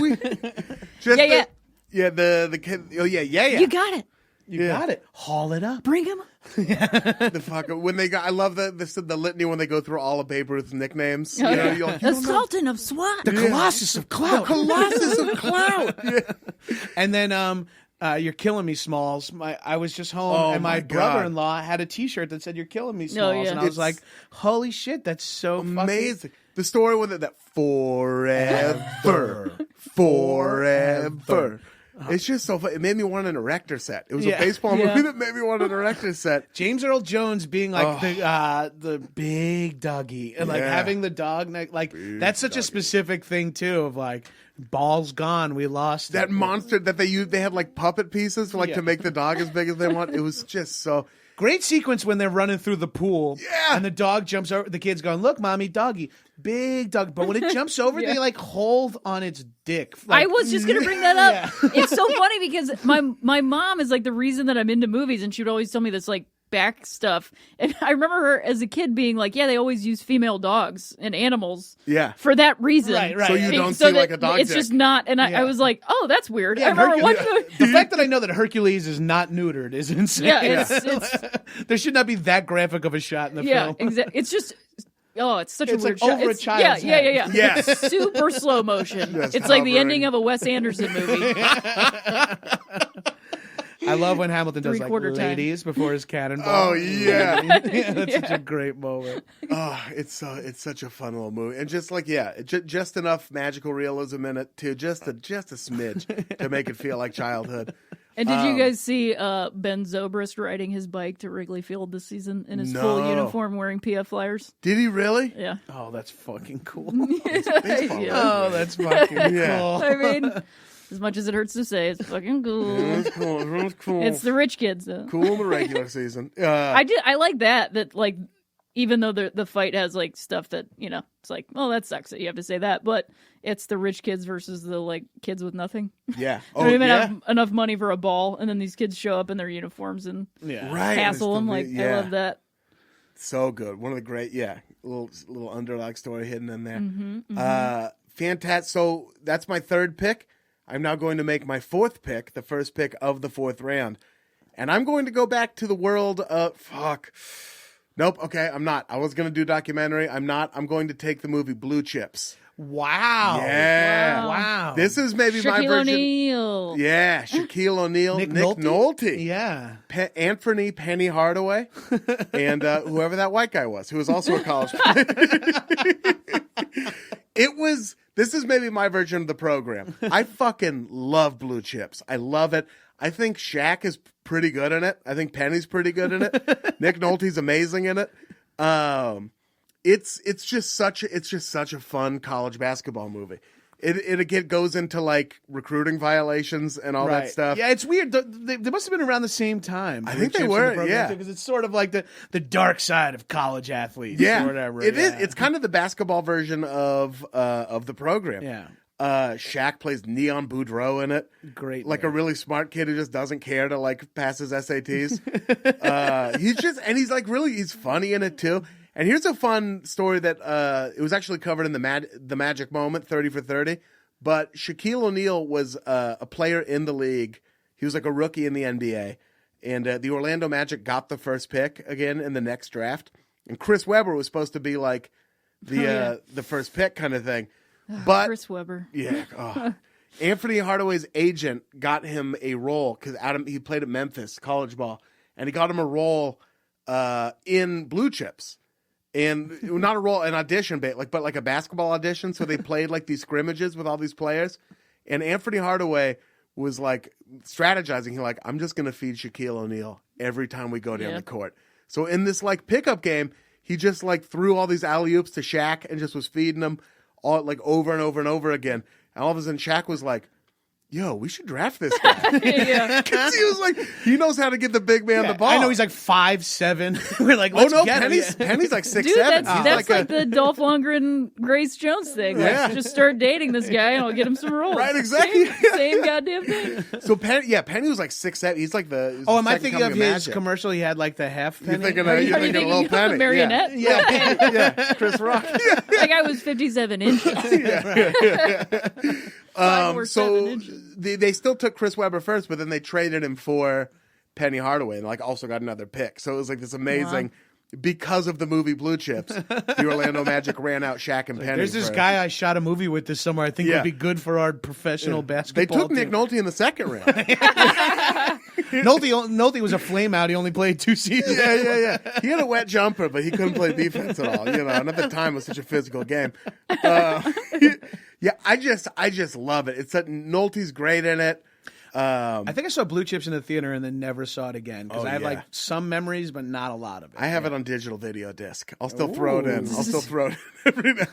[SPEAKER 2] Just
[SPEAKER 4] Yeah.
[SPEAKER 2] Yeah, the kid. Oh, yeah.
[SPEAKER 4] You got it.
[SPEAKER 3] You got it. Haul it up.
[SPEAKER 4] Bring him.
[SPEAKER 2] The fuck when they got. I love the litany when they go through all of Babe Ruth's nicknames.
[SPEAKER 4] Oh,
[SPEAKER 2] You know,
[SPEAKER 4] yeah.
[SPEAKER 2] you're like,
[SPEAKER 4] The Sultan of SWAT.
[SPEAKER 3] The Colossus of Clout.
[SPEAKER 2] Colossus of Clout. Yeah.
[SPEAKER 3] And then You're Killing Me, Smalls. I was just home, and my
[SPEAKER 2] God.
[SPEAKER 3] brother-in-law had a T-shirt that said "You're Killing Me, Smalls,"
[SPEAKER 4] yeah.
[SPEAKER 3] and I was like, "Holy shit, that's so
[SPEAKER 2] Amazing. The story with it, that forever. It's just so fun. It made me want an erector set. It was a baseball movie that made me want an erector set.
[SPEAKER 3] James Earl Jones being like the big doggy and like having the dog like big that's such a specific thing too of like ball's gone, we lost
[SPEAKER 2] that monster that they use. They have like puppet pieces for, like to make the dog as big as they want. It was just so.
[SPEAKER 3] Great sequence when they're running through the pool and the dog jumps over. The kid's going, look, mommy, doggy. Big dog. But when it jumps over, they like hold on its dick. Like,
[SPEAKER 4] I was just going to bring that up. It's so funny because my mom is like the reason that I'm into movies, and she would always tell me this like back stuff. And I remember her as a kid being like, yeah, they always use female dogs and animals for that reason.
[SPEAKER 3] Right.
[SPEAKER 2] So you don't see like a dog
[SPEAKER 4] it's
[SPEAKER 2] dick.
[SPEAKER 4] just not. And I was like, oh, that's weird.
[SPEAKER 3] Yeah,
[SPEAKER 4] I remember
[SPEAKER 3] the fact that I know that Hercules is not neutered is insane.
[SPEAKER 4] Yeah, it's
[SPEAKER 3] there should not be that graphic of a shot in the film.
[SPEAKER 4] Yeah, exactly. It's just... Oh, it's such
[SPEAKER 3] it's
[SPEAKER 4] a weird
[SPEAKER 3] like
[SPEAKER 4] shot.
[SPEAKER 3] over a child's head.
[SPEAKER 4] Yeah.
[SPEAKER 2] Yes.
[SPEAKER 4] Super slow motion.
[SPEAKER 2] Just
[SPEAKER 4] it's like the
[SPEAKER 2] hovering.
[SPEAKER 4] ending of a Wes Anderson movie.
[SPEAKER 3] I love when Hamilton does like
[SPEAKER 4] Three-quarter time.
[SPEAKER 3] ladies before his cannonball.
[SPEAKER 2] Oh yeah.
[SPEAKER 3] That's such a great moment.
[SPEAKER 2] Oh, it's such a fun little movie, and just like just enough magical realism in it to just a smidge to make it feel like childhood.
[SPEAKER 4] And did you guys see Ben Zobrist riding his bike to Wrigley Field this season in his full uniform wearing PF Flyers?
[SPEAKER 2] Did he really?
[SPEAKER 4] Yeah.
[SPEAKER 3] Oh, that's fucking cool.
[SPEAKER 2] Baseball.
[SPEAKER 3] Oh, that's fucking cool.
[SPEAKER 4] I mean, as much as it hurts to say, it's fucking cool.
[SPEAKER 2] It's cool. It's cool.
[SPEAKER 4] It's the rich kids, though.
[SPEAKER 2] Cool in the regular season.
[SPEAKER 4] I like that like, even though the fight has like stuff that, you know, it's like, oh, that sucks that you have to say that, but it's the rich kids versus the like kids with nothing.
[SPEAKER 2] Yeah.
[SPEAKER 4] Oh, they don't even have enough money for a ball, and then these kids show up in their uniforms and hassle them. Like, I love that.
[SPEAKER 2] So good. One of the great, little underdog story hidden in there.
[SPEAKER 4] Mm-hmm.
[SPEAKER 2] Fantastic. So that's my third pick. I'm now going to make my fourth pick, the first pick of the fourth round. And I'm going to go back to the world of, Nope, okay, I'm not. I was going to do documentary. I'm not. I'm going to take the movie Blue Chips.
[SPEAKER 3] Wow.
[SPEAKER 2] Yeah.
[SPEAKER 3] Wow.
[SPEAKER 2] This is maybe my
[SPEAKER 4] Shaquille
[SPEAKER 2] version.
[SPEAKER 4] O'Neal.
[SPEAKER 2] Yeah, Shaquille O'Neal, Nick
[SPEAKER 3] Nolte?
[SPEAKER 2] Nolte.
[SPEAKER 3] Yeah.
[SPEAKER 2] Anthony Penny Hardaway, and whoever that white guy was, who was also a college player. This is maybe my version of the program. I fucking love Blue Chips. I love it. I think Shaq is pretty good in it. I think Penny's pretty good in it. Nick Nolte's amazing in it. It's just such a fun college basketball movie. It again goes into like recruiting violations and all that stuff.
[SPEAKER 3] Yeah, it's weird. They must have been around the same time.
[SPEAKER 2] I think they were. Yeah,
[SPEAKER 3] because it's sort of like the dark side of college athletes.
[SPEAKER 2] Yeah,
[SPEAKER 3] or whatever.
[SPEAKER 2] It is. It's kind of the basketball version of the program.
[SPEAKER 3] Yeah.
[SPEAKER 2] Shaq plays Neon Boudreaux in it.
[SPEAKER 3] Great,
[SPEAKER 2] like a really smart kid who just doesn't care to like pass his SATs. He's funny in it too. And here's a fun story that it was actually covered in the Magic Moment 30 for 30. But Shaquille O'Neal was a player in the league. He was like a rookie in the NBA, and the Orlando Magic got the first pick again in the next draft. And Chris Webber was supposed to be like the first pick kind of thing. But
[SPEAKER 4] Chris Webber.
[SPEAKER 2] Yeah. Anthony Hardaway's agent got him a role because he played at Memphis college ball, and he got him a role in Blue Chips. And not a role, an audition, but like a basketball audition. So they played like these scrimmages with all these players. And Anthony Hardaway was like strategizing. He's like, I'm just going to feed Shaquille O'Neal every time we go down the court. So in this like pickup game, he just like threw all these alley-oops to Shaq and just was feeding him all like over and over and over again. And all of a sudden Shaq was like, yo, we should draft this guy. Because he was like, he knows how to get the big man the ball.
[SPEAKER 3] I know he's like 5'7". We're like, let's get him.
[SPEAKER 2] Penny's like 6'7".
[SPEAKER 4] Dude, that's like the Dolph Lundgren, Grace Jones thing. Like, just start dating this guy and I'll get him some roles.
[SPEAKER 2] Right, exactly.
[SPEAKER 4] Same goddamn thing.
[SPEAKER 2] So Penny was like 6'7". He's like the.
[SPEAKER 3] Oh, am I thinking of his commercial? He had like the half penny.
[SPEAKER 2] You're thinking a little Penny.
[SPEAKER 4] Marionette?
[SPEAKER 2] Yeah, Chris Rock.
[SPEAKER 4] That guy was 57 inches.
[SPEAKER 2] So they still took Chris Webber first, but then they traded him for Penny Hardaway and like also got another pick. So it was like this amazing because of the movie Blue Chips. The Orlando Magic ran out Shaq and Penny.
[SPEAKER 3] There's this guy I shot a movie with this summer. I think would be good for our professional basketball.
[SPEAKER 2] They took Nick Nolte in the second round.
[SPEAKER 3] Nolte was a flame out. He only played 2 seasons.
[SPEAKER 2] Yeah. He had a wet jumper, but he couldn't play defense at all. And at the time it was such a physical game. I just love it. It's that Nolte's great in it.
[SPEAKER 3] I think I saw Blue Chips in the theater and then never saw it again because I have like some memories, but not a lot of it.
[SPEAKER 2] I have it on digital video disc. I'll still throw it in. I'll still throw it in every now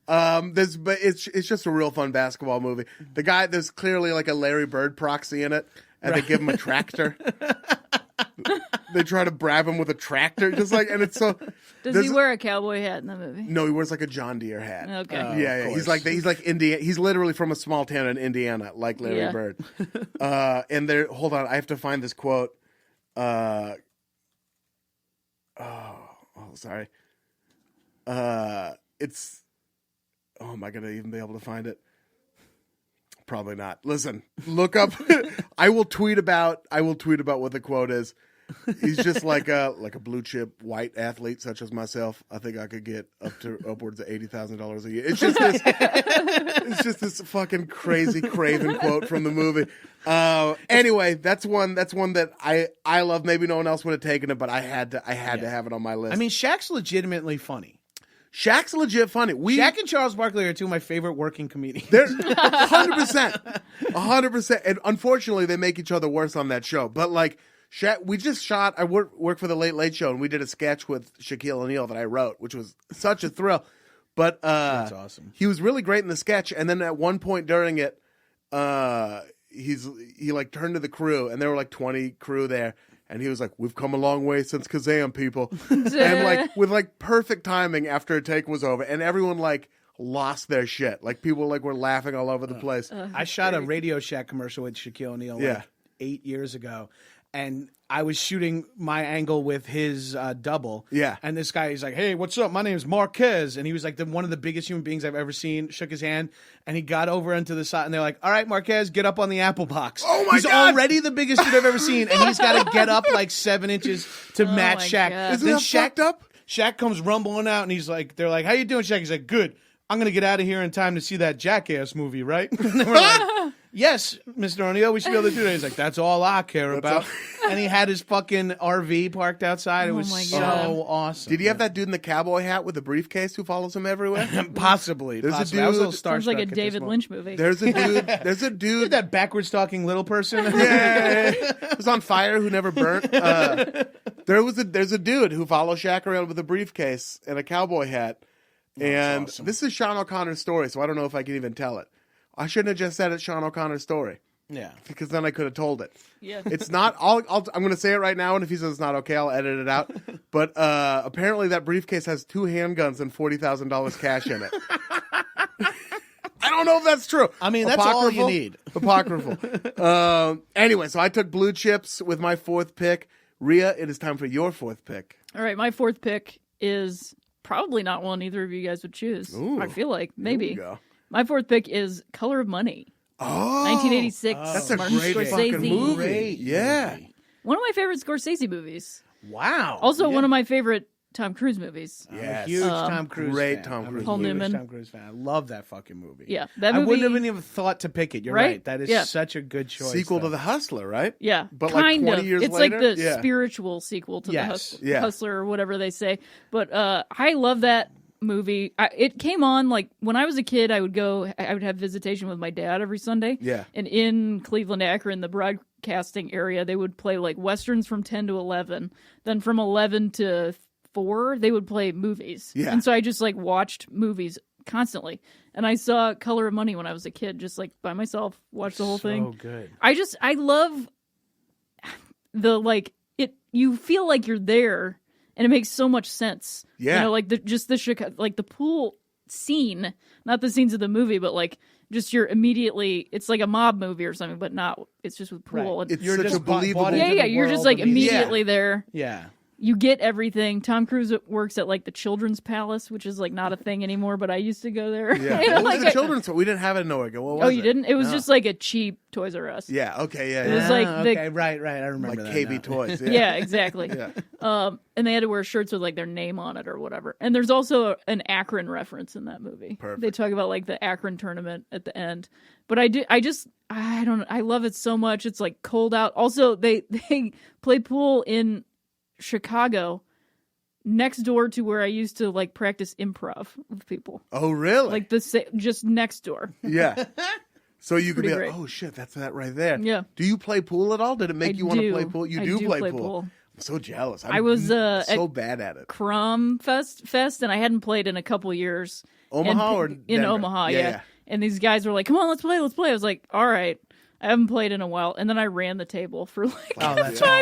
[SPEAKER 2] and then. But it's just a real fun basketball movie. The guy, there's clearly like a Larry Bird proxy in it, and they give him a tractor. They try to brab him with a tractor, just like, and it's so.
[SPEAKER 4] Does he wear a cowboy hat in the movie?
[SPEAKER 2] No, he wears like a John Deere hat.
[SPEAKER 4] Okay.
[SPEAKER 2] Yeah. He's like Indiana. He's literally from a small town in Indiana, like Larry Bird. And there, hold on, I have to find this quote. Sorry. It's. Oh, am I gonna even be able to find it? Probably not. Listen, look up. I will tweet about what the quote is. He's just like a blue chip white athlete such as myself. I think I could get upwards of $80,000 a year. It's just this fucking crazy craven quote from the movie. Anyway, that's one that I love. Maybe no one else would have taken it, but I had to have it on my list.
[SPEAKER 3] I mean, Shaq's legitimately funny.
[SPEAKER 2] Shaq's legit funny.
[SPEAKER 3] Shaq and Charles Barkley are two of my favorite working comedians.
[SPEAKER 2] They're 100%. 100%. And unfortunately, they make each other worse on that show. But like, Shaq, we just shot, I work for the Late Late Show, and we did a sketch with Shaquille O'Neal that I wrote, which was such a thrill. But
[SPEAKER 3] that's awesome.
[SPEAKER 2] He was really great in the sketch. And then at one point during it, he like turned to the crew, and there were like 20 crew there. And he was like, "We've come a long way since Kazam, people." And like with like perfect timing after a take was over, and everyone like lost their shit. Like people like were laughing all over the place.
[SPEAKER 3] I shot a Radio Shack commercial with Shaquille O'Neal like 8 years ago, and I was shooting my angle with his double.
[SPEAKER 2] Yeah.
[SPEAKER 3] And this guy, he's like, "Hey, what's up? My name's Marquez." And he was like one of the biggest human beings I've ever seen, shook his hand, and he got over into the side, and they're like, "All right, Marquez, get up on the apple box."
[SPEAKER 2] Oh, my
[SPEAKER 3] he's
[SPEAKER 2] God!
[SPEAKER 3] He's already the biggest dude I've ever seen, and he's got to get up like 7 inches to match Shaq.
[SPEAKER 4] God.
[SPEAKER 2] Isn't that fucked up?
[SPEAKER 3] Shaq comes rumbling out, and he's like, they're like, "How you doing, Shaq?" He's like, "Good. I'm going to get out of here in time to see that Jackass movie, right?" And they were like, "Yes, Mr. O'Neal, we should be able to do that." He's like, "That's all I care about." And he had his fucking RV parked outside. It was so awesome.
[SPEAKER 2] Did he have that dude in the cowboy hat with the briefcase who follows him everywhere?
[SPEAKER 3] Possibly.
[SPEAKER 2] There's a dude.
[SPEAKER 3] I was a little starstruck.
[SPEAKER 4] Sounds like a
[SPEAKER 3] at this
[SPEAKER 4] David
[SPEAKER 3] moment.
[SPEAKER 4] Lynch movie.
[SPEAKER 2] There's a dude.
[SPEAKER 3] That backwards talking little person.
[SPEAKER 2] It was on fire who never burnt. There's a dude who follows Shaq around with a briefcase and a cowboy hat. And
[SPEAKER 3] awesome. This
[SPEAKER 2] this is Sean O'Connor's story, so I don't know if I can even tell it. I shouldn't have just said it's Sean O'Connor's story.
[SPEAKER 3] Yeah.
[SPEAKER 2] Because then I could have told it.
[SPEAKER 4] Yeah.
[SPEAKER 2] It's not. I'm going to say it right now, and if he says it's not okay, I'll edit it out. But apparently that briefcase has 2 handguns and $40,000 cash in it. I don't know if that's true.
[SPEAKER 3] I mean, that's all you need.
[SPEAKER 2] Apocryphal. Anyway, so I took Blue Chips with my 4th pick. Rhea, it is time for your 4th pick.
[SPEAKER 4] All right, my 4th pick is probably not one either of you guys would choose.
[SPEAKER 2] Ooh,
[SPEAKER 4] I feel like maybe.
[SPEAKER 2] Here we go.
[SPEAKER 4] My 4th pick is Color of Money.
[SPEAKER 2] Oh,
[SPEAKER 4] 1986.
[SPEAKER 2] That's a
[SPEAKER 4] Martin
[SPEAKER 2] great
[SPEAKER 4] Scorsese.
[SPEAKER 2] fucking movie.
[SPEAKER 3] Great
[SPEAKER 2] Yeah.
[SPEAKER 3] movie.
[SPEAKER 4] One of my favorite Scorsese movies.
[SPEAKER 3] Wow.
[SPEAKER 4] Also, one of my favorite Tom Cruise movies.
[SPEAKER 3] I'm a
[SPEAKER 2] Yes.
[SPEAKER 3] huge Tom Cruise
[SPEAKER 2] great
[SPEAKER 3] fan.
[SPEAKER 2] Tom
[SPEAKER 3] I'm a
[SPEAKER 2] Cruise
[SPEAKER 4] Paul
[SPEAKER 3] huge
[SPEAKER 4] Newman.
[SPEAKER 3] Tom Cruise fan. I love that fucking movie.
[SPEAKER 4] Yeah, that
[SPEAKER 3] I
[SPEAKER 4] movie.
[SPEAKER 3] wouldn't have even thought to pick it. You're
[SPEAKER 4] Right?
[SPEAKER 3] right. That is
[SPEAKER 4] Yeah.
[SPEAKER 3] such a good choice.
[SPEAKER 2] Sequel to
[SPEAKER 3] though.
[SPEAKER 2] The Hustler, right?
[SPEAKER 4] Yeah,
[SPEAKER 2] But like
[SPEAKER 4] kind
[SPEAKER 2] 20
[SPEAKER 4] of.
[SPEAKER 2] years
[SPEAKER 4] it's
[SPEAKER 2] later?
[SPEAKER 4] like the
[SPEAKER 2] Yeah.
[SPEAKER 4] spiritual sequel to
[SPEAKER 3] Yes.
[SPEAKER 4] the
[SPEAKER 2] Yeah.
[SPEAKER 4] Hustler or whatever they say. But I love that movie. It came on like when I was a kid. I would have visitation with my dad every Sunday.
[SPEAKER 2] Yeah.
[SPEAKER 4] And in Cleveland, Akron, the broadcasting area, they would play like westerns from 10 to 11. Then from 11 to 4, they would play movies.
[SPEAKER 2] Yeah.
[SPEAKER 4] And so I just like watched movies constantly. And I saw Color of Money when I was a kid, just like by myself, watched the whole thing.
[SPEAKER 3] So good.
[SPEAKER 4] I love the like it. You feel like you're there, and it makes so much sense.
[SPEAKER 2] Yeah.
[SPEAKER 4] You know, like the Chicago, like the pool scene, not the scenes of the movie, but like just you're immediately. It's like a mob movie or something, but not. It's just with pool.
[SPEAKER 3] Right.
[SPEAKER 4] And,
[SPEAKER 2] It's
[SPEAKER 3] You're
[SPEAKER 2] such
[SPEAKER 3] just
[SPEAKER 2] a believable.
[SPEAKER 3] bought
[SPEAKER 4] yeah,
[SPEAKER 3] into
[SPEAKER 4] yeah.
[SPEAKER 3] the
[SPEAKER 4] You're just
[SPEAKER 3] world
[SPEAKER 4] like
[SPEAKER 3] immediately.
[SPEAKER 4] immediately there.
[SPEAKER 3] Yeah.
[SPEAKER 4] You get everything. Tom Cruise works at like the Children's Palace, which is like not a thing anymore, but I used to go there.
[SPEAKER 2] Yeah.
[SPEAKER 4] You know,
[SPEAKER 2] What was
[SPEAKER 4] like
[SPEAKER 2] the children's one? We didn't have it in Oregon. What was
[SPEAKER 4] Oh,
[SPEAKER 2] it?
[SPEAKER 4] you didn't? It was
[SPEAKER 2] No.
[SPEAKER 4] just like a cheap Toys R Us.
[SPEAKER 2] Yeah. Okay. Yeah.
[SPEAKER 4] It was
[SPEAKER 2] yeah.
[SPEAKER 4] like the-
[SPEAKER 3] okay. Right. I remember
[SPEAKER 2] Like
[SPEAKER 3] that
[SPEAKER 2] KB
[SPEAKER 3] now.
[SPEAKER 2] Toys. Yeah.
[SPEAKER 4] Yeah, exactly.
[SPEAKER 2] Yeah.
[SPEAKER 4] And they had to wear shirts with like their name on it or whatever. And there's also an Akron reference in that movie.
[SPEAKER 2] Perfect.
[SPEAKER 4] They talk about like the Akron tournament at the end. But I love it so much. It's like cold out. Also, they play pool in Chicago next door to where I used to like practice improv with people.
[SPEAKER 2] Oh, really?
[SPEAKER 4] Like just next door.
[SPEAKER 2] Yeah. So you could be
[SPEAKER 4] great.
[SPEAKER 2] like, oh shit, that's that right there.
[SPEAKER 4] Yeah.
[SPEAKER 2] Do you play pool at all? Did it make you want to play pool? You do play pool.
[SPEAKER 4] pool.
[SPEAKER 2] I'm so jealous.
[SPEAKER 4] I was
[SPEAKER 2] so bad at it.
[SPEAKER 4] Crumb Fest, and I hadn't played in a couple years.
[SPEAKER 2] Omaha or
[SPEAKER 4] in
[SPEAKER 2] Denver?
[SPEAKER 4] Omaha, yeah. And these guys were like, "Come on, let's play." I was like, "All right." I haven't played in a while, and then I ran the table for like 5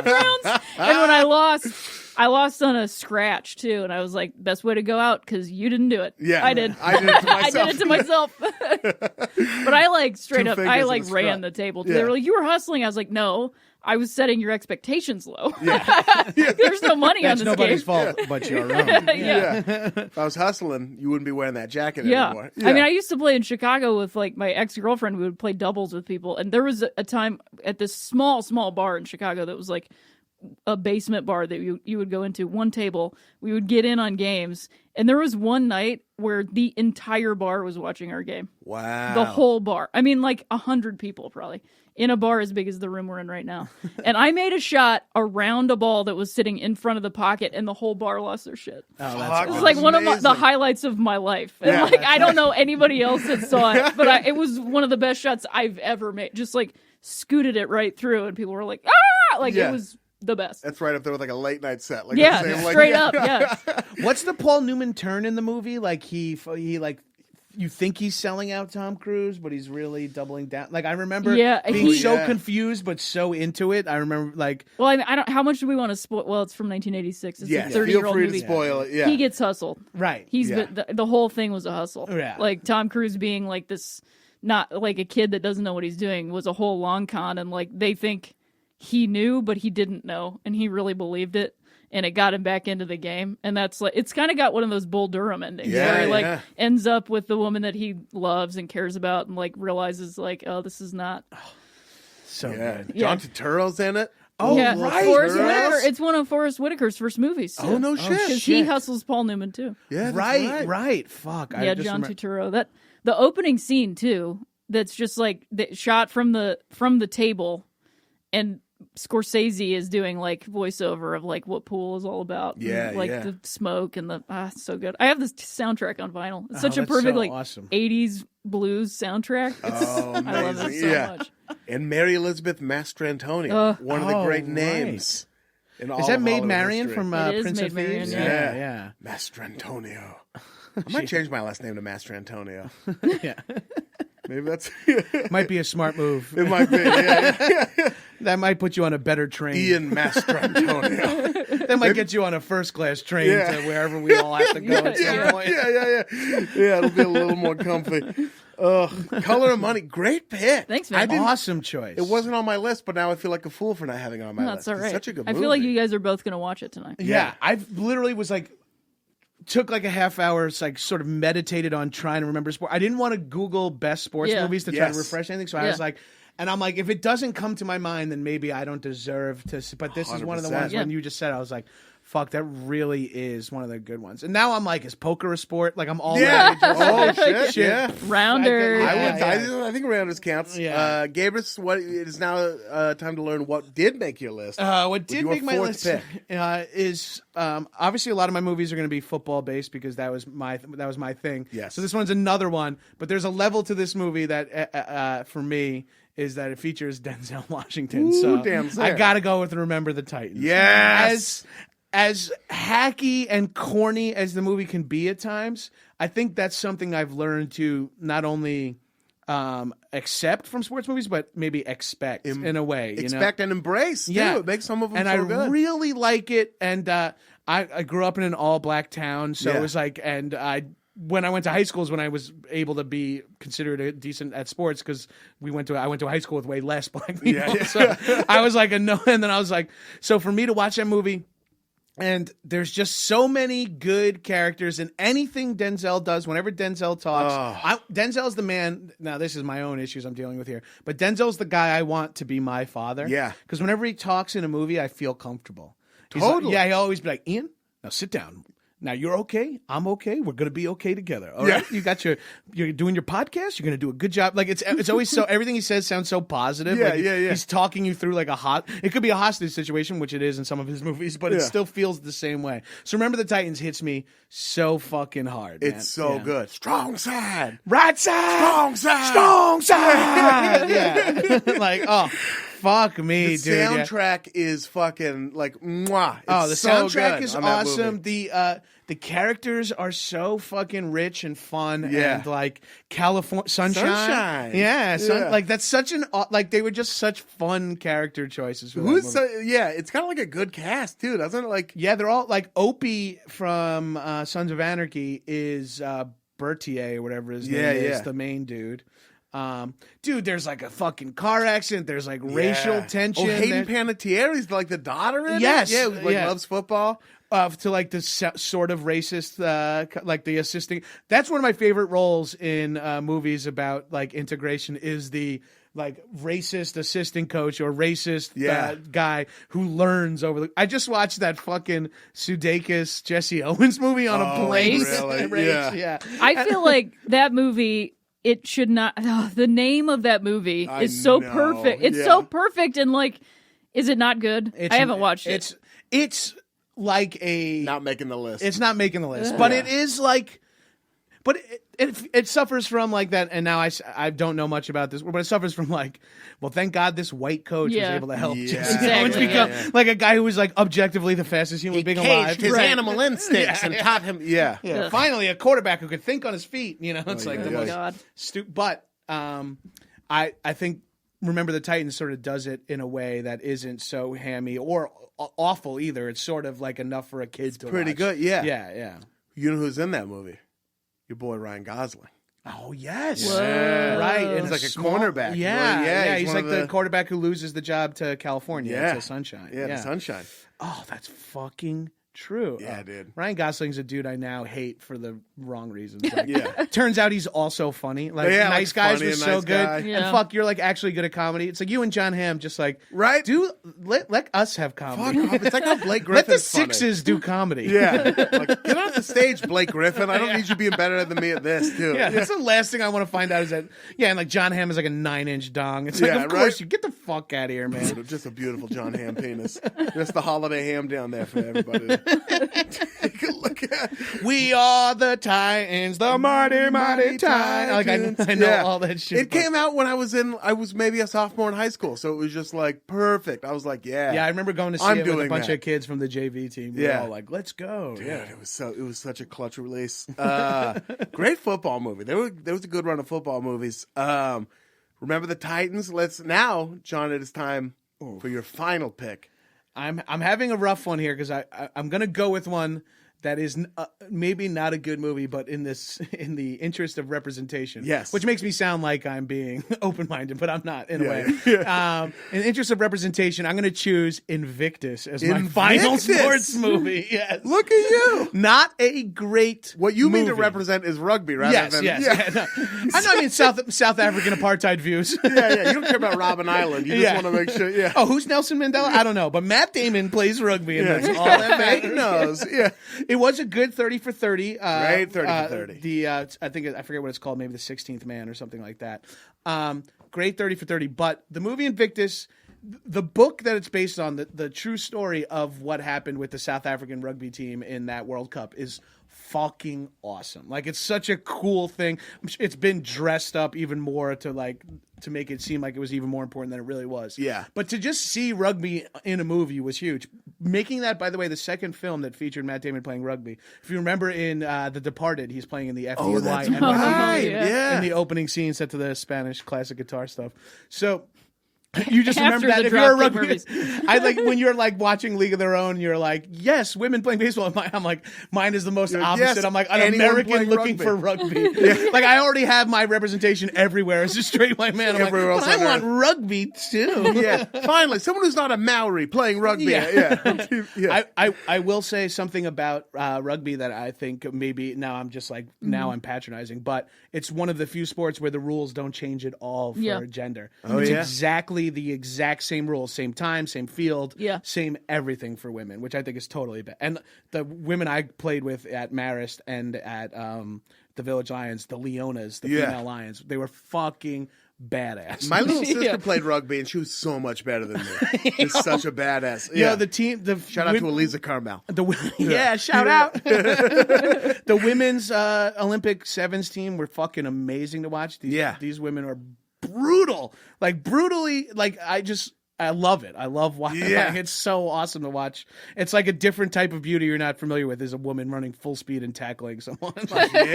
[SPEAKER 4] rounds. And when I lost on a scratch too. And I was like, "Best way to go out because you didn't do it."
[SPEAKER 2] Yeah,
[SPEAKER 4] I did.
[SPEAKER 2] I did it to myself.
[SPEAKER 4] I did it to myself. But I like straight up. I like ran the table. They were like, "You were hustling." I was like, "No." I was setting your expectations low. There's no money on this
[SPEAKER 3] nobody's
[SPEAKER 4] game.
[SPEAKER 3] fault but your own.
[SPEAKER 2] If I was hustling, you wouldn't be wearing that jacket anymore.
[SPEAKER 4] I mean, I used to play in Chicago with like my ex-girlfriend. We would play doubles with people. And there was a time at this small bar in Chicago that was like a basement bar that you would go into, one table. We would get in on games. And there was one night where the entire bar was watching our game.
[SPEAKER 2] Wow.
[SPEAKER 4] The whole bar. I mean, like 100 people probably. In a bar as big as the room we're in right now. And I made a shot around a ball that was sitting in front of the pocket, and the whole bar lost their shit.
[SPEAKER 3] Oh, that's
[SPEAKER 4] it was like one of the highlights of my life. And like, I don't know anybody else that saw it, but it was one of the best shots I've ever made. Just like scooted it right through, and people were like, "Ah!" Like it was the best.
[SPEAKER 2] That's right up there with like a late night set. Like
[SPEAKER 4] straight up. Yeah.
[SPEAKER 3] What's the Paul Newman turn in the movie? Like he like. You think he's selling out Tom Cruise, but he's really doubling down. Like I remember being so confused, but so into it. I remember like.
[SPEAKER 4] Well, I mean, I don't. How much do we want to spoil? Well, it's from 1986. It's a 30-year-old
[SPEAKER 2] feel free
[SPEAKER 4] movie.
[SPEAKER 2] to spoil it. Yeah,
[SPEAKER 4] he gets hustled.
[SPEAKER 3] Right.
[SPEAKER 4] He's the whole thing was a hustle.
[SPEAKER 3] Yeah.
[SPEAKER 4] Like Tom Cruise being like this, not like a kid that doesn't know what he's doing, was a whole long con, and like they think he knew, but he didn't know, and he really believed it. And it got him back into the game. And that's like, it's kind of got one of those Bull Durham endings where he like ends up with the woman that he loves and cares about and like realizes like, oh, this is not.
[SPEAKER 3] So good.
[SPEAKER 2] John Turturro's in it.
[SPEAKER 3] Oh,
[SPEAKER 4] yeah.
[SPEAKER 3] right.
[SPEAKER 4] Forrest Whitaker. It's one of Forrest Whitaker's first movies. Too.
[SPEAKER 2] Oh, no shit.
[SPEAKER 4] Because he hustles Paul Newman too.
[SPEAKER 2] Yeah,
[SPEAKER 3] right. Fuck.
[SPEAKER 4] Yeah, John Turturro. The opening scene too, that's just like shot from the table, and Scorsese is doing like voiceover of like what pool is all about. The smoke and the so good. I have this soundtrack on vinyl. It's such a perfect
[SPEAKER 3] awesome
[SPEAKER 4] 80s blues soundtrack. I love it so much.
[SPEAKER 2] And Mary Elizabeth Mastrantonio, one of the great names. Is
[SPEAKER 3] that Maid Marian from Prince of Thieves?
[SPEAKER 2] Yeah. Mastrantonio. I might change my last name to Mastrantonio.
[SPEAKER 3] Yeah.
[SPEAKER 2] Maybe that's
[SPEAKER 3] might be a smart move.
[SPEAKER 2] It might be. Yeah.
[SPEAKER 3] That might put you on a better train.
[SPEAKER 2] Ian Mastrantonio.
[SPEAKER 3] That might get you on a first class train to wherever we all have to go at some point.
[SPEAKER 2] Yeah, it'll be a little more comfy. Color of Money, great pick.
[SPEAKER 4] Thanks, man.
[SPEAKER 3] Awesome choice.
[SPEAKER 2] It wasn't on my list, but now I feel like a fool for not having it on my list.
[SPEAKER 4] That's all right.
[SPEAKER 2] It's such a good movie.
[SPEAKER 4] I feel like you guys are both going to watch it tonight.
[SPEAKER 3] Yeah, I literally was like, took like a half hour, like sort of meditated on trying to remember sport. I didn't want to Google best sports movies to try to refresh anything, so I was like, and I'm like, if it doesn't come to my mind, then maybe I don't deserve to. But this 100%. Is one of the ones when you just said, I was like, fuck, that really is one of the good ones. And now I'm like, is poker a sport? Like I'm all
[SPEAKER 2] shit. Yeah.
[SPEAKER 4] Rounders.
[SPEAKER 2] I think Rounders counts.
[SPEAKER 3] Yeah.
[SPEAKER 2] Gabrus, what it is now time to learn what did make your list.
[SPEAKER 3] What did make my list is obviously a lot of my movies are going to be football based because that was my thing.
[SPEAKER 2] Yes.
[SPEAKER 3] So this one's another one, but there's a level to this movie that for me is that it features Denzel Washington.
[SPEAKER 2] Ooh,
[SPEAKER 3] so
[SPEAKER 2] damn
[SPEAKER 3] I got to go with Remember the Titans.
[SPEAKER 2] Yes.
[SPEAKER 3] As hacky and corny as the movie can be at times, I think that's something I've learned to not only accept from sports movies, but maybe expect in a way.
[SPEAKER 2] Expect and embrace, too.
[SPEAKER 3] Yeah.
[SPEAKER 2] It makes some of them
[SPEAKER 3] and
[SPEAKER 2] so
[SPEAKER 3] I
[SPEAKER 2] good.
[SPEAKER 3] really like it. And I grew up in an all-black town, so it was like, and when I went to high school is when I was able to be considered a decent at sports because I went to a high school with way less black people. Yeah. So I was like, no, and then I was like, so for me to watch that movie. And there's just so many good characters in anything Denzel does. Whenever Denzel talks, Denzel's the man. Now, this is my own issues I'm dealing with here. But Denzel's the guy I want to be my father.
[SPEAKER 2] Yeah.
[SPEAKER 3] Because whenever he talks in a movie, I feel comfortable.
[SPEAKER 2] Totally.
[SPEAKER 3] He'll always be like, Ian, now sit down. Now you're okay. I'm okay. We're gonna be okay together. All right. You're doing your podcast. You're gonna do a good job. Like it's always so. Everything he says sounds so positive.
[SPEAKER 2] Yeah,
[SPEAKER 3] like
[SPEAKER 2] yeah.
[SPEAKER 3] He's talking you through like it could be a hostage situation, which it is in some of his movies, but it still feels the same way. So Remember the Titans hits me so fucking hard. Man.
[SPEAKER 2] It's so good. Strong side,
[SPEAKER 3] right side, strong side. Yeah. Like fuck me,
[SPEAKER 2] the
[SPEAKER 3] dude.
[SPEAKER 2] The soundtrack is fucking like mwah.
[SPEAKER 3] The soundtrack is awesome. The characters are so fucking rich and fun and like California sunshine. Yeah, like that's such like they were just such fun character choices.
[SPEAKER 2] It's kind of like a good cast too, doesn't it? Like
[SPEAKER 3] they're all like Opie from Sons of Anarchy is Berthier or whatever his name is, the main dude. Dude, there's like a fucking car accident. There's like racial tension.
[SPEAKER 2] Oh, Hayden Panettiere's like the daughter in
[SPEAKER 3] it?
[SPEAKER 2] Yeah, who loves football.
[SPEAKER 3] To like the sort of racist, like the assisting. That's one of my favorite roles in movies about like integration is the like racist assistant coach or racist guy who learns over the. I just watched that fucking Sudeikis Jesse Owens movie on a plane.
[SPEAKER 2] Really?
[SPEAKER 3] Yeah.
[SPEAKER 4] I feel like that movie. It should not. The name of that movie is so perfect. It's so perfect, and like, is it not good? I haven't watched it.
[SPEAKER 3] It's like
[SPEAKER 2] not making the list.
[SPEAKER 3] It's not making the list, but it is like. But it suffers from like that, and now I don't know much about this, but it suffers from like, well, thank God this white coach was able to help Jesse Owens become like a guy who was like objectively the fastest human being alive.
[SPEAKER 2] His animal instincts and taught him. Yeah.
[SPEAKER 3] Finally, a quarterback who could think on his feet. You know, it's like the most stupid. But I think Remember the Titans sort of does it in a way that isn't so hammy or awful either. It's sort of like enough for a kid to
[SPEAKER 2] pretty
[SPEAKER 3] watch.
[SPEAKER 2] Good. Yeah.
[SPEAKER 3] Yeah.
[SPEAKER 2] You know who's in that movie? Your boy Ryan Gosling.
[SPEAKER 3] Oh yes,
[SPEAKER 4] right.
[SPEAKER 2] And he's like a cornerback.
[SPEAKER 3] Yeah. He's like the quarterback who loses the job to California.
[SPEAKER 2] Yeah,
[SPEAKER 3] to Sunshine.
[SPEAKER 2] Yeah, to Sunshine.
[SPEAKER 3] Oh, that's fucking true.
[SPEAKER 2] Yeah, dude.
[SPEAKER 3] Ryan Gosling's a dude I now hate for the wrong reasons. Like, turns out he's also funny. Like Nice Guys was so good.
[SPEAKER 4] Yeah.
[SPEAKER 3] And fuck, you're like actually good at comedy. It's like you and John Hamm just like let us have comedy.
[SPEAKER 2] Fuck off. It's like how Blake Griffin.
[SPEAKER 3] Let the Sixes do comedy.
[SPEAKER 2] Yeah. Like, get off the stage, Blake Griffin. I don't need you being better than me at this, too.
[SPEAKER 3] Yeah, that's the last thing I want to find out is that, and like John Hamm is like a 9-inch dong. It's like, of course, you get the fuck out of here, man.
[SPEAKER 2] Dude, just a beautiful John Hamm penis. Just the holiday ham down there for everybody. Take a look at.
[SPEAKER 3] We are the Titans, the mighty Titans. Like I know all that shit.
[SPEAKER 2] It came out when I was maybe a sophomore in high school, so it was just like perfect. I was like, yeah.
[SPEAKER 3] I remember going to see it with a bunch of kids from the JV team. We were all like, let's go.
[SPEAKER 2] Dude, it was such a clutch release. Great football movie. There was a good run of football movies. Remember the Titans? Now, John, it is time for your final pick.
[SPEAKER 3] I'm having a rough one here because I'm going to go with one that is maybe not a good movie, but in the interest of representation.
[SPEAKER 2] Yes.
[SPEAKER 3] Which makes me sound like I'm being open-minded, but I'm not in a way. In the interest of representation, I'm going to choose Invictus as my final sports movie. Yes.
[SPEAKER 2] Look at you.
[SPEAKER 3] Not a great
[SPEAKER 2] What you mean to
[SPEAKER 3] movie.
[SPEAKER 2] represent is rugby, rather than...
[SPEAKER 3] Yes. No. I mean South African apartheid views.
[SPEAKER 2] Yeah. You don't care about Robben Island. You just want to make sure,
[SPEAKER 3] Oh, who's Nelson Mandela? I don't know. But Matt Damon plays rugby, and that's all that matters.
[SPEAKER 2] knows. Yeah.
[SPEAKER 3] It was a good 30 for 30.
[SPEAKER 2] Great 30 for 30.
[SPEAKER 3] I forget what it's called, maybe the 16th Man or something like that. Great 30 for 30. But the movie Invictus, the book that it's based on, the true story of what happened with the South African rugby team in that World Cup is fucking awesome. Like, it's such a cool thing. It's been dressed up even more to make it seem like it was even more important than it really was.
[SPEAKER 2] Yeah.
[SPEAKER 3] But to just see rugby in a movie was huge. Making that, by the way, the second film that featured Matt Damon playing rugby. If you remember in The Departed, he's playing in the FDNY.
[SPEAKER 2] Oh, that's
[SPEAKER 3] NYPD
[SPEAKER 2] right.
[SPEAKER 3] in the opening scene set to the Spanish classic guitar stuff. So you just remember that if you're a rugby, I like when you're like watching League of Their Own, you're like, yes, women playing baseball. I'm like, mine is the most opposite.
[SPEAKER 2] Yes,
[SPEAKER 3] I'm like an American looking for rugby. Like I already have my representation everywhere as a straight white man. I'm like, but I want rugby too.
[SPEAKER 2] Yeah, finally, someone who's not a Maori playing rugby. Yeah.
[SPEAKER 3] I will say something about rugby that I think maybe now I'm just like I'm patronizing, but it's one of the few sports where the rules don't change at all for gender. It's exactly literally the exact same rules, same time, same field, same everything for women, which I think is totally bad. And the women I played with at Marist and at the Village Lions, the Leonas, the female Lions, they were fucking badass.
[SPEAKER 2] My little sister played rugby, and she was so much better than me. She's such a badass. Yeah,
[SPEAKER 3] the team.
[SPEAKER 2] Shout out to Ian Karmel.
[SPEAKER 3] Shout out. The women's Olympic sevens team were fucking amazing to watch. These women are brutal, like brutally. Like I love it. I love watching. Yeah. It's so awesome to watch. It's like a different type of beauty you're not familiar with. Is a woman running full speed and tackling someone.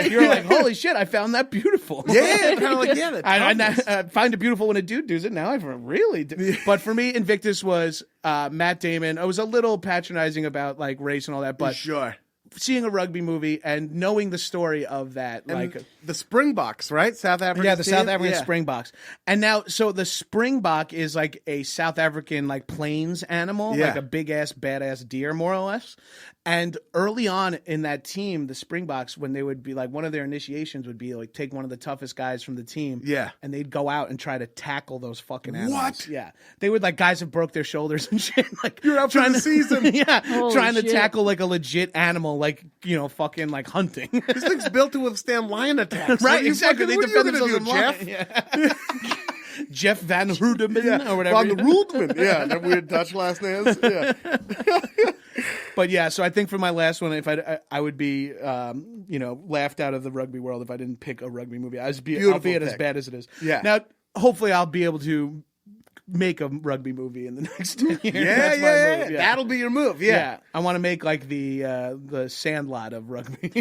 [SPEAKER 3] You're like, holy shit! I found that beautiful.
[SPEAKER 2] Yeah, kind of like
[SPEAKER 3] I find it beautiful when a dude does it. Now I really do. But for me, Invictus was Matt Damon. I was a little patronizing about like race and all that, but
[SPEAKER 2] sure.
[SPEAKER 3] Seeing a rugby movie and knowing the story of that,
[SPEAKER 2] and
[SPEAKER 3] like
[SPEAKER 2] the Springboks, right? South African.
[SPEAKER 3] Yeah, the South African Springboks. And now, so the Springbok is like a South African like plains animal, like a big ass badass deer, more or less. And early on in that team, the Springboks, when they would be like, one of their initiations would be like take one of the toughest guys from the team, and they'd go out and try to tackle those fucking animals.
[SPEAKER 2] What?
[SPEAKER 3] Yeah, they would like guys have broke their shoulders and shit. Like
[SPEAKER 2] you're out for the season.
[SPEAKER 3] Trying to tackle like a legit animal, like fucking like hunting.
[SPEAKER 2] This thing's built to withstand lion attacks.
[SPEAKER 3] Right, exactly.
[SPEAKER 2] They defend themselves with
[SPEAKER 3] Jeff.
[SPEAKER 2] Yeah.
[SPEAKER 3] Jeff Van Rudeman or whatever.
[SPEAKER 2] Van Rudeman. Yeah, that weird Dutch last name. Yeah.
[SPEAKER 3] But yeah, so I think for my last one, if I would be, laughed out of the rugby world if I didn't pick a rugby movie. I'll be it as bad as it is.
[SPEAKER 2] Yeah.
[SPEAKER 3] Now, hopefully, I'll be able to make a rugby movie in the next 10 years.
[SPEAKER 2] That's my move. That'll be your move. Yeah.
[SPEAKER 3] I want to make like the Sandlot of rugby.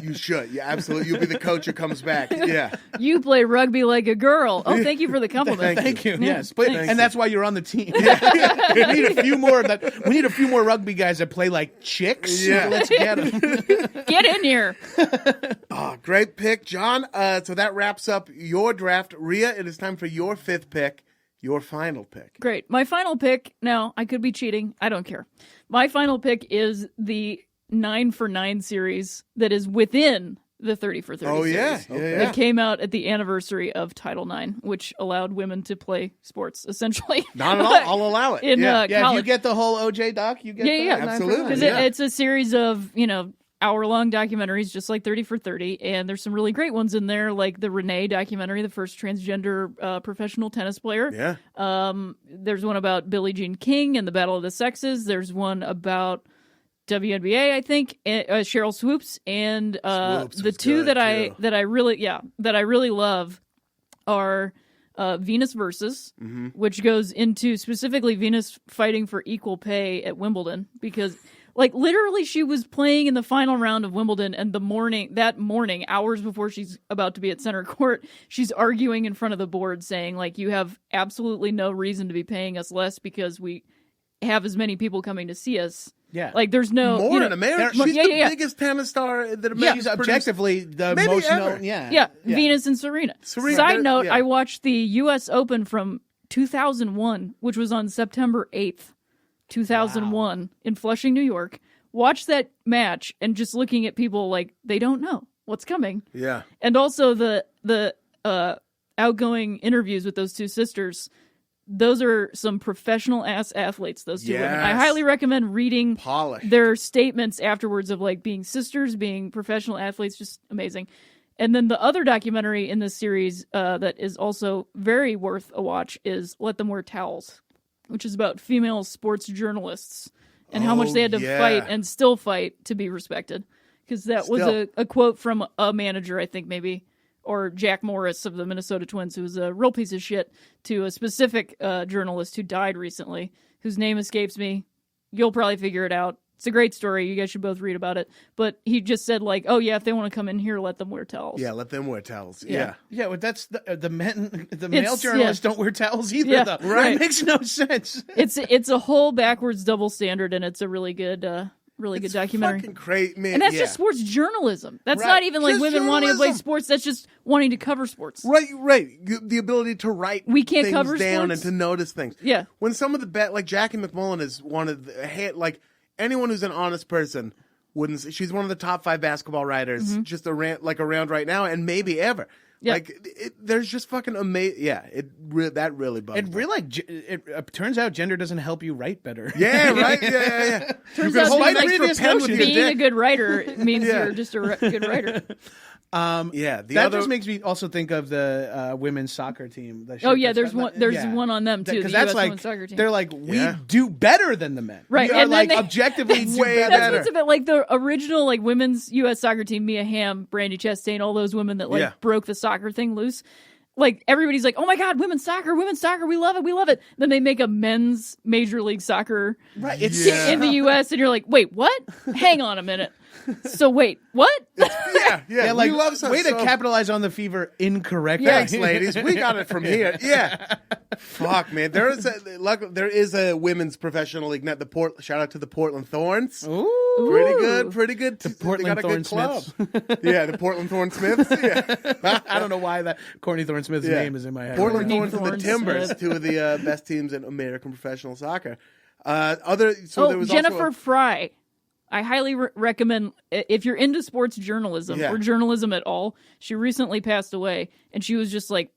[SPEAKER 2] You should. Yeah, absolutely. You'll be the coach who comes back. Yeah.
[SPEAKER 4] You play rugby like a girl. Oh, thank you for the compliment.
[SPEAKER 3] Thank you. Yes, and that's why you're on the team. We need a few more of that. We need a few more rugby guys that play like chicks.
[SPEAKER 2] Yeah.
[SPEAKER 3] Let's get them.
[SPEAKER 4] Get in here.
[SPEAKER 2] Oh, great pick, John. So that wraps up your draft. Rhea, it is time for your fifth pick. Your final pick.
[SPEAKER 4] Great. My final pick, now, I could be cheating. I don't care. My final pick is the 9 for 9 series that is within the 30 for 30 series. It came out at the anniversary of Title IX, which allowed women to play sports, essentially.
[SPEAKER 2] Not at all. I'll allow it.
[SPEAKER 4] In college.
[SPEAKER 3] If you get the whole OJ doc, you get
[SPEAKER 2] absolutely.
[SPEAKER 4] Because it's a series of, hour-long documentaries, just like 30 for 30, and there's some really great ones in there, like the Renee documentary, the first transgender professional tennis player.
[SPEAKER 2] Yeah.
[SPEAKER 4] There's one about Billie Jean King and the Battle of the Sexes. There's one about WNBA, I think, Cheryl Swoops, and the two that I really love are Venus Versus, which goes into specifically Venus fighting for equal pay at Wimbledon, because like literally she was playing in the final round of Wimbledon, and that morning, hours before she's about to be at center court, she's arguing in front of the board saying like, you have absolutely no reason to be paying us less because we have as many people coming to see us. Yeah. Like there's no
[SPEAKER 2] more in America. She's the biggest tennis star that America's
[SPEAKER 3] she's objectively the most known. Yeah.
[SPEAKER 4] Venus and Serena. Side note, I watched the US Open from 2001, which was on September 8th. 2001 in Flushing, New York. Watch that match and just looking at people like they don't know what's coming.
[SPEAKER 2] Yeah.
[SPEAKER 4] And also the outgoing interviews with those two sisters. Those are some professional ass athletes, those two women. I highly recommend reading their statements afterwards of like being sisters, being professional athletes, just amazing. And then the other documentary in this series that is also very worth a watch is Let Them Wear Towels, which is about female sports journalists and how much they had to fight and still fight to be respected. Because that was a quote from a manager, I think maybe, or Jack Morris of the Minnesota Twins, who was a real piece of shit, to a specific journalist who died recently, whose name escapes me. You'll probably figure it out. It's a great story. You guys should both read about it. But he just said, like, oh, yeah, if they want to come in here, let them wear towels.
[SPEAKER 2] Yeah, let them wear towels. Yeah.
[SPEAKER 3] Yeah, but that's the male journalists don't wear towels either, though. Right. It makes no sense.
[SPEAKER 4] It's a whole backwards double standard, and it's a really good good documentary.
[SPEAKER 2] Fucking great, man.
[SPEAKER 4] And that's just sports journalism. That's not even like women wanting to play sports. That's just wanting to cover sports.
[SPEAKER 2] Right. The ability to write things
[SPEAKER 4] cover
[SPEAKER 2] down
[SPEAKER 4] sports?
[SPEAKER 2] and to notice things.
[SPEAKER 4] Yeah.
[SPEAKER 2] When some of the like Jackie McMullen is one of the like anyone who's an honest person wouldn't. She's one of the top 5 basketball writers just around right now, and maybe ever.
[SPEAKER 4] Yeah.
[SPEAKER 2] Like, there's just fucking amazing. Yeah, that really bugs me.
[SPEAKER 3] It turns out gender doesn't help you write better.
[SPEAKER 2] Yeah, right. Yeah.
[SPEAKER 4] Turns
[SPEAKER 2] you
[SPEAKER 4] out
[SPEAKER 2] can hold an
[SPEAKER 3] previous
[SPEAKER 2] extra pen with
[SPEAKER 3] notion.
[SPEAKER 2] your
[SPEAKER 4] being a
[SPEAKER 2] dick.
[SPEAKER 4] good writer means you're just a good writer.
[SPEAKER 3] That just makes me also think of the women's soccer team.
[SPEAKER 4] Oh yeah, there's one on them too.
[SPEAKER 3] Because
[SPEAKER 4] The
[SPEAKER 3] that's
[SPEAKER 4] US
[SPEAKER 3] like
[SPEAKER 4] women's soccer team.
[SPEAKER 3] they're like we do better than the men.
[SPEAKER 4] Right,
[SPEAKER 3] we are
[SPEAKER 4] and then
[SPEAKER 3] like objectively do
[SPEAKER 2] way
[SPEAKER 3] better.
[SPEAKER 4] That's what's a bit like the original like women's U.S. soccer team, Mia Hamm, Brandi Chastain, all those women that like broke the soccer thing loose. Like everybody's like, oh my god, women's soccer, we love it. Then they make a men's Major League Soccer in the U.S. and you're like, wait, what? Hang on a minute. So wait, what?
[SPEAKER 2] Yeah.
[SPEAKER 3] Like,
[SPEAKER 2] we love
[SPEAKER 3] way to capitalize on the fever incorrectly.
[SPEAKER 2] Thanks, ladies. We got it from here. Yeah. Fuck, man. There is a women's professional league. Shout out to the Portland Thorns.
[SPEAKER 3] Ooh.
[SPEAKER 2] Pretty good.
[SPEAKER 3] The Portland Thorn Smiths.
[SPEAKER 2] Yeah, the Portland Thorn Smiths. Yeah.
[SPEAKER 3] I don't know why that Courtney Thorne Smith's name is in my head.
[SPEAKER 2] Portland
[SPEAKER 4] Courtney
[SPEAKER 2] Thorns and the
[SPEAKER 4] Thorne
[SPEAKER 2] Timbers,
[SPEAKER 4] Smith.
[SPEAKER 2] two of the best teams in American professional soccer. There was
[SPEAKER 4] Jennifer
[SPEAKER 2] also
[SPEAKER 4] Fry. I highly recommend if you're into sports journalism or journalism at all. She recently passed away, and she was just like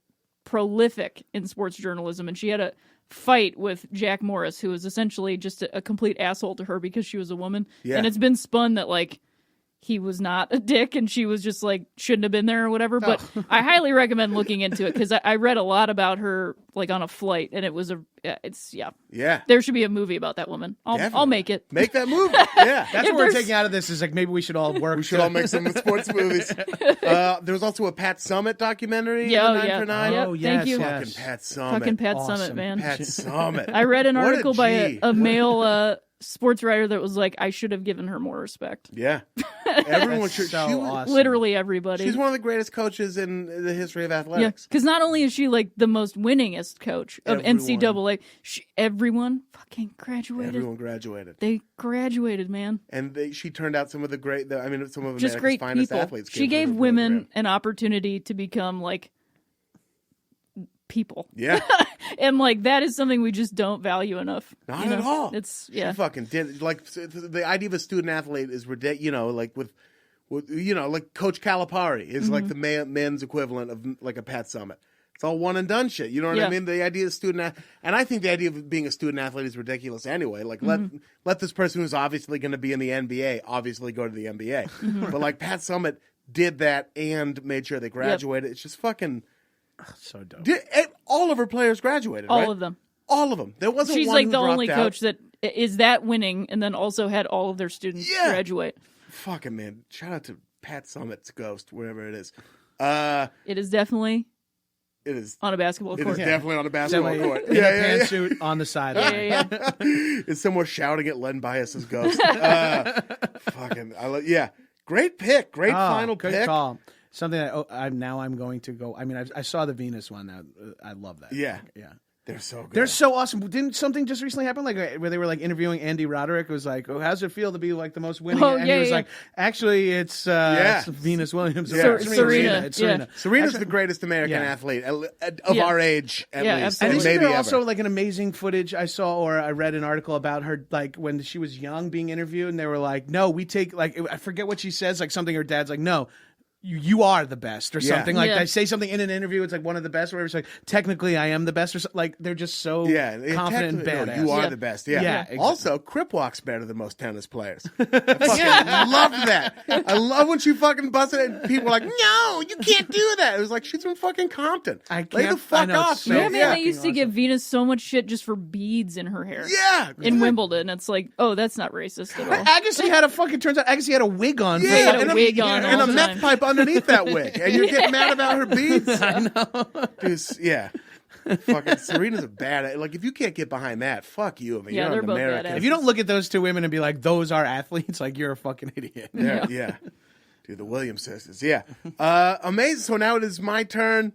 [SPEAKER 4] prolific in sports journalism. And she had a fight with Jack Morris, who was essentially just a complete asshole to her because she was a woman.
[SPEAKER 2] Yeah.
[SPEAKER 4] And it's been spun that like he was not a dick and she was just like shouldn't have been there or whatever. But I highly recommend looking into it because I read a lot about her like on a flight, and it was there should be a movie about that woman. I'll make it.
[SPEAKER 2] Make that movie. Yeah.
[SPEAKER 3] That's what we're taking out of this is like maybe we should all work.
[SPEAKER 2] We should all make some sports movies. There was also a Pat Summitt documentary.
[SPEAKER 4] Yeah,
[SPEAKER 2] in the 9 for 9.
[SPEAKER 4] Yep, thank you.
[SPEAKER 2] Fucking Pat Summitt.
[SPEAKER 4] Fucking Pat
[SPEAKER 3] Awesome.
[SPEAKER 4] Summitt, man.
[SPEAKER 2] Pat Summitt.
[SPEAKER 4] I read an
[SPEAKER 2] What a
[SPEAKER 4] article by
[SPEAKER 2] G.
[SPEAKER 4] a male sports writer that was like, I should have given her more respect.
[SPEAKER 2] Yeah. Everyone should.
[SPEAKER 3] So
[SPEAKER 2] she was-
[SPEAKER 3] awesome.
[SPEAKER 4] Literally everybody.
[SPEAKER 2] She's one of the greatest coaches in the history of
[SPEAKER 4] Yeah,
[SPEAKER 2] athletics.
[SPEAKER 4] because not only is she like the most winningest coach of NCAA, everyone fucking graduated.
[SPEAKER 2] Everyone graduated.
[SPEAKER 4] They graduated, man.
[SPEAKER 2] And she turned out some of some of
[SPEAKER 4] Just
[SPEAKER 2] America's
[SPEAKER 4] great
[SPEAKER 2] finest
[SPEAKER 4] people.
[SPEAKER 2] athletes.
[SPEAKER 4] She
[SPEAKER 2] came
[SPEAKER 4] gave
[SPEAKER 2] from her
[SPEAKER 4] women
[SPEAKER 2] program.
[SPEAKER 4] an opportunity to become like people.
[SPEAKER 2] Yeah.
[SPEAKER 4] And like that is something we just don't value enough.
[SPEAKER 2] Not
[SPEAKER 4] you know?
[SPEAKER 2] at all.
[SPEAKER 4] It's
[SPEAKER 2] She fucking did. Like, the idea of a student athlete is ridiculous, you know, like with like Coach Calipari is like the men's equivalent of like a Pat Summitt. It's all one and done shit. You know what I mean? The idea of and I think the idea of being a student athlete is ridiculous anyway. Like, let this person who's obviously going to be in the NBA obviously go to the NBA. But like Pat Summitt did that and made sure they graduated. It's just fucking
[SPEAKER 3] So dope.
[SPEAKER 2] all of her players graduated.
[SPEAKER 4] all
[SPEAKER 2] right?
[SPEAKER 4] of them.
[SPEAKER 2] All of them. There wasn't
[SPEAKER 4] She's
[SPEAKER 2] one
[SPEAKER 4] like
[SPEAKER 2] who
[SPEAKER 4] the
[SPEAKER 2] dropped
[SPEAKER 4] only
[SPEAKER 2] out.
[SPEAKER 4] coach that is that winning and then also had all of their students graduate.
[SPEAKER 2] Fucking man. Shout out to Pat Summitt's ghost, wherever it is.
[SPEAKER 4] It is definitely
[SPEAKER 2] It is
[SPEAKER 4] on a basketball
[SPEAKER 2] It
[SPEAKER 4] court.
[SPEAKER 2] is definitely on a basketball court.
[SPEAKER 3] In a pantsuit on the sideline.
[SPEAKER 4] Yeah.
[SPEAKER 2] It's somewhere shouting at Len Bias's ghost. Great pick. Great final
[SPEAKER 3] good
[SPEAKER 2] pick.
[SPEAKER 3] call. Something that I'm going to go. I mean, I saw the Venus one. I love that.
[SPEAKER 2] Yeah.
[SPEAKER 3] Yeah.
[SPEAKER 2] They're so good.
[SPEAKER 3] They're so awesome. Didn't something just recently happen? Like where they were like interviewing Andy Roderick? It was like, "Oh, how's it feel to be like the most winning?"
[SPEAKER 4] Oh,
[SPEAKER 3] and
[SPEAKER 4] yeah,
[SPEAKER 3] he was
[SPEAKER 4] yeah.
[SPEAKER 3] like, "Actually, it's Venus Williams.
[SPEAKER 2] Yeah.
[SPEAKER 4] Serena.
[SPEAKER 3] It's Serena.
[SPEAKER 2] Serena's the greatest American athlete of
[SPEAKER 4] Yeah.
[SPEAKER 2] our age, at
[SPEAKER 4] Yeah,
[SPEAKER 2] least.
[SPEAKER 4] absolutely.
[SPEAKER 3] And isn't
[SPEAKER 2] maybe
[SPEAKER 3] there
[SPEAKER 2] ever.
[SPEAKER 3] also like an amazing footage I saw or I read an article about her like when she was young being interviewed and they were like, "No, we take like I forget what she says, like something her dad's like, no. You are the best, or something like.
[SPEAKER 4] Yeah.
[SPEAKER 3] They say something in an interview. It's like one of the best, or whatever. It's like technically, I am the best, or something. Like they're just so confident and badass.
[SPEAKER 2] You are the best. Yeah.
[SPEAKER 3] Yeah, exactly.
[SPEAKER 2] Also, Crip Walk's better than most tennis players. I fucking love that. I love when she fucking busted it and people were like, "No, you can't do that." It was like she's from fucking Compton.
[SPEAKER 3] I
[SPEAKER 2] Lay
[SPEAKER 3] can't-
[SPEAKER 2] the fuck
[SPEAKER 3] I know,
[SPEAKER 2] off,
[SPEAKER 3] it's so-
[SPEAKER 4] Yeah,
[SPEAKER 2] man.
[SPEAKER 4] man, they used to give Venus so much shit just for beads in her hair.
[SPEAKER 2] Yeah.
[SPEAKER 4] In Wimbledon. It's like, oh, that's not racist at all.
[SPEAKER 3] Agassi had turns out Agassi had a wig on.
[SPEAKER 2] Yeah,
[SPEAKER 4] had a
[SPEAKER 2] and
[SPEAKER 4] wig on
[SPEAKER 2] and
[SPEAKER 4] all
[SPEAKER 2] a
[SPEAKER 4] the
[SPEAKER 2] meth
[SPEAKER 4] time.
[SPEAKER 2] pipe underneath that wig. And you're getting mad about her beads? I know. Dude, yeah. Fucking Serena's a bad. Like, if you can't get behind that, fuck you. I mean,
[SPEAKER 4] Yeah,
[SPEAKER 2] you're
[SPEAKER 4] they're
[SPEAKER 2] an
[SPEAKER 4] both
[SPEAKER 2] American.
[SPEAKER 4] badass.
[SPEAKER 3] If you don't look at those two women and be like, those are athletes, like you're a fucking idiot.
[SPEAKER 2] Yeah. Dude, the Williams sisters. Yeah. Amazing. So now it is my turn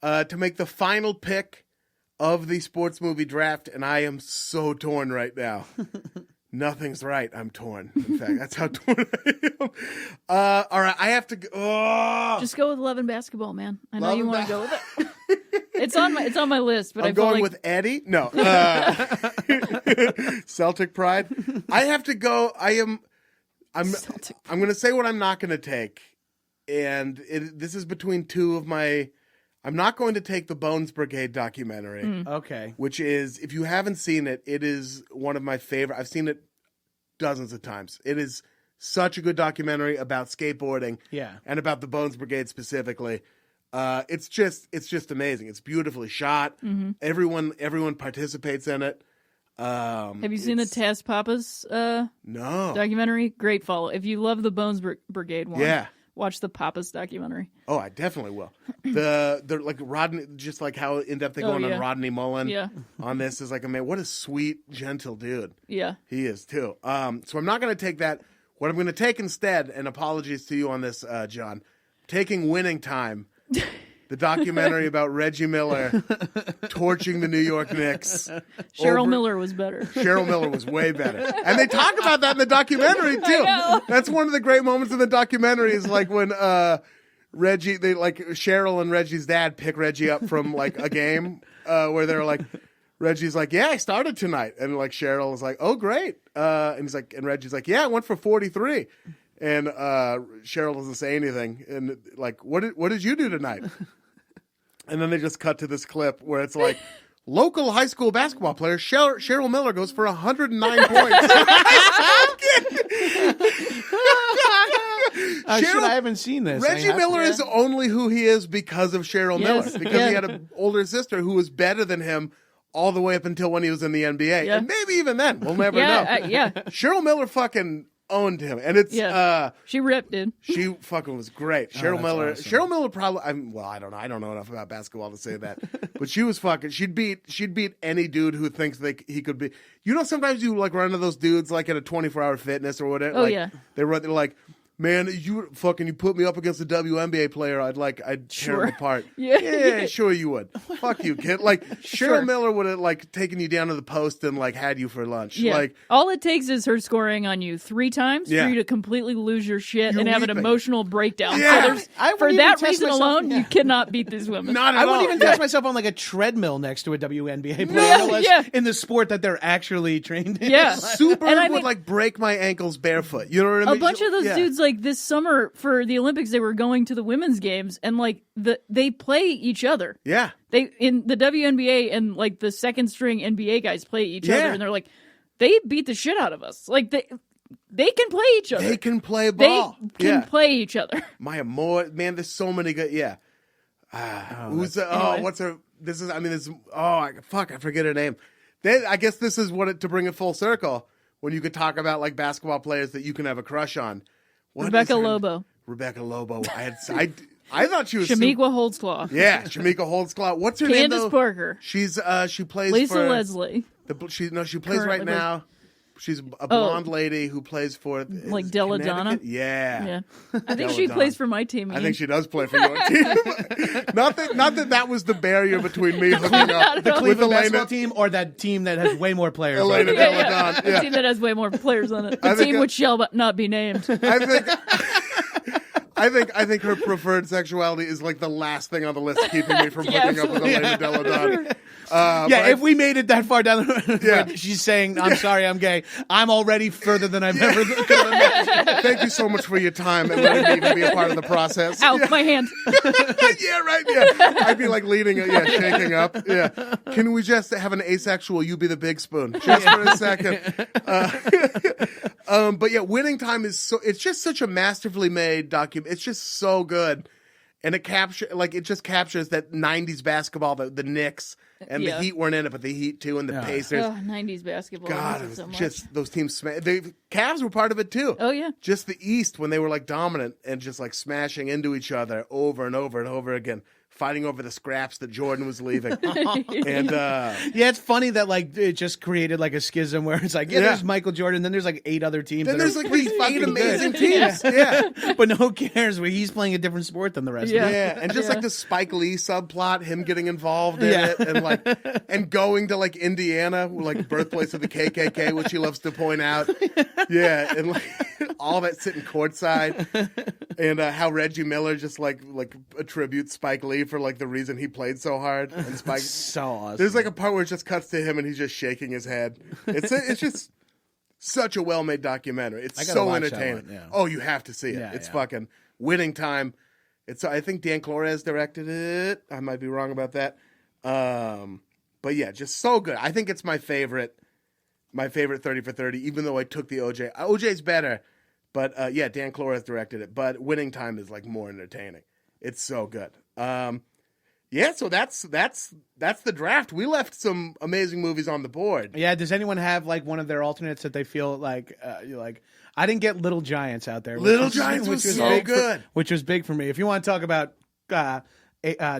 [SPEAKER 2] to make the final pick of the sports movie draft, and I am so torn right now. Nothing's right. I'm torn. In fact, that's how torn I am. All right, I have to go. Oh.
[SPEAKER 4] Just go with Love and Basketball, man. I know
[SPEAKER 2] Love
[SPEAKER 4] you
[SPEAKER 2] and
[SPEAKER 4] want to go with it. It's on my list, but
[SPEAKER 2] I'm
[SPEAKER 4] I feel
[SPEAKER 2] going
[SPEAKER 4] like
[SPEAKER 2] with Eddie. No. Celtic pride. I have to go. I'm going to say what I'm not going to take. this is between two of my. I'm not going to take the Bones Brigade documentary.
[SPEAKER 3] Okay.
[SPEAKER 2] Which is, if you haven't seen it, it is one of my favorite. I've seen it dozens of times. It is such a good documentary about skateboarding.
[SPEAKER 3] Yeah.
[SPEAKER 2] And about the Bones Brigade specifically. It's just amazing. It's beautifully shot.
[SPEAKER 4] Mm-hmm.
[SPEAKER 2] Everyone participates in it.
[SPEAKER 4] Have you seen the Taz Papas
[SPEAKER 2] No
[SPEAKER 4] documentary? Great follow. If you love the Bones Brigade one,
[SPEAKER 2] Yeah.
[SPEAKER 4] watch the Papas documentary.
[SPEAKER 2] Oh, I definitely will. The like Rodney, just like how in depth they go on Rodney Mullen.
[SPEAKER 4] Yeah.
[SPEAKER 2] On this is like, man, what a sweet, gentle dude.
[SPEAKER 4] Yeah.
[SPEAKER 2] He is too. So I'm not going to take that. What I'm going to take instead, and apologies to you on this, John, taking Winning Time, the documentary about Reggie Miller torching the New York Knicks.
[SPEAKER 4] Cheryl Miller was better.
[SPEAKER 2] Cheryl Miller was way better. And they talk about that in the documentary too. That's one of the great moments in the documentary is like when Reggie, Cheryl and Reggie's dad pick Reggie up from like a game where they're like, Reggie's like, yeah, I started tonight. And like Cheryl is like, oh, great. And he's like, and Reggie's like, yeah, I went for 43. And Cheryl doesn't say anything. And like, what did you do tonight? And then they just cut to this clip where it's like, local high school basketball player Cheryl Miller goes for 109 points.
[SPEAKER 3] I haven't seen this.
[SPEAKER 2] Reggie Miller is only who he is because of Cheryl Miller. Because he had an older sister who was better than him all the way up until when he was in the NBA. Yeah. And maybe even then. We'll never know. Cheryl Miller fucking owned him. And it's
[SPEAKER 4] she ripped, dude.
[SPEAKER 2] She fucking was great. Cheryl Miller. Awesome. Cheryl Miller probably I don't know. I don't know enough about basketball to say that. But she was fucking she'd beat any dude who thinks he could be. You know, sometimes you like run into those dudes like at a 24-hour fitness or whatever.
[SPEAKER 4] Oh,
[SPEAKER 2] like, they're like, man, you put me up against a WNBA player, I'd tear him apart. Yeah, sure you would. Fuck you, kid. Like Cheryl Miller would have like taken you down to the post and like had you for lunch.
[SPEAKER 4] Yeah.
[SPEAKER 2] Like
[SPEAKER 4] all it takes is her scoring on you 3 times for you to completely lose your shit and have an emotional breakdown.
[SPEAKER 2] Yeah.
[SPEAKER 4] So for that reason alone, you cannot beat these women.
[SPEAKER 2] Not at
[SPEAKER 3] I
[SPEAKER 2] all.
[SPEAKER 3] wouldn't even test myself on like a treadmill next to a WNBA player in the sport that they're actually trained in.
[SPEAKER 4] Yeah.
[SPEAKER 2] Superb would like break my ankles barefoot. You know what I mean?
[SPEAKER 4] A bunch of those dudes like this summer for the Olympics, they were going to the women's games and like they play each other.
[SPEAKER 2] Yeah.
[SPEAKER 4] They in the WNBA and like the second string NBA guys play each other and they're like, they beat the shit out of us. Like they can play each other.
[SPEAKER 2] They can play ball.
[SPEAKER 4] They can play each other.
[SPEAKER 2] My amor, man, there's so many good. Yeah. What's her? Fuck, I forget her name. I guess this is to bring it full circle when you could talk about like basketball players that you can have a crush on.
[SPEAKER 4] Rebecca Lobo.
[SPEAKER 2] I thought she was
[SPEAKER 4] Shamika Holdsclaw.
[SPEAKER 2] Yeah, Shamika Holdsclaw. What's her name?
[SPEAKER 4] Candace Parker.
[SPEAKER 2] She plays
[SPEAKER 4] Lisa Leslie.
[SPEAKER 2] She plays right now. She's a blonde lady who plays for
[SPEAKER 4] like Deladonna.
[SPEAKER 2] Yeah.
[SPEAKER 4] I think she plays for my team.
[SPEAKER 2] I think she does play for your team. not that was the barrier between me hooking up
[SPEAKER 3] the Cleveland basketball team or that team that has way more players.
[SPEAKER 2] Elena Deladonna.
[SPEAKER 4] The team that has way more players on it. The team which shall not be named.
[SPEAKER 2] I think her preferred sexuality is like the last thing on the list keeping me from hooking up with Elena Deladonna.
[SPEAKER 3] If we made it that far down the road, she's saying, I'm sorry, I'm gay. I'm already further than I've ever could have imagined.
[SPEAKER 2] Thank you so much for your time and letting me even be a part of the process.
[SPEAKER 4] Ow, my hand.
[SPEAKER 2] Yeah, right. Yeah. I'd be like leaning, shaking up. Yeah. Can we just have an asexual, you be the big spoon? Just for a second. But yeah, Winning Time it's just such a masterfully made document. It's just so good. And it just captures that 90s basketball, the Knicks and the Heat weren't in it, but the Heat too and the Pacers.
[SPEAKER 4] 90s basketball.
[SPEAKER 2] God, it was just those teams. The Cavs were part of it too.
[SPEAKER 4] Oh yeah.
[SPEAKER 2] Just the East when they were like dominant and just like smashing into each other over and over and over again. Fighting over the scraps that Jordan was leaving. And
[SPEAKER 3] it's funny that like it just created like a schism where it's like, there's Michael Jordan, then there's like 8 other teams.
[SPEAKER 2] Then there's like these 8 amazing teams. Yeah.
[SPEAKER 3] But who cares? He's playing a different sport than the rest of them.
[SPEAKER 2] Yeah. And just like the Spike Lee subplot, him getting involved in it and like and going to like Indiana, like birthplace of the KKK, which he loves to point out. Yeah. And like all that sitting courtside. And how Reggie Miller just like attributes Spike Lee for like the reason he played so hard. And Spike,
[SPEAKER 3] so awesome.
[SPEAKER 2] There's like a part where it just cuts to him and he's just shaking his head. It's just such a well-made documentary. It's so entertaining. Oh, you have to see it. It's fucking Winning Time. I think Dan Flores directed it. I might be wrong about that. But yeah, just so good. I think it's my favorite 30 for 30, even though I took the OJ. OJ's better, but yeah, Dan Flores directed it. But Winning Time is like more entertaining. It's so good. Yeah, so that's the draft. We left some amazing movies on the board.
[SPEAKER 3] Yeah, does anyone have like one of their alternates that they feel like you're like, I didn't get Little Giants out there.
[SPEAKER 2] Little Giants was so good.
[SPEAKER 3] Which was big for me. If you want to talk about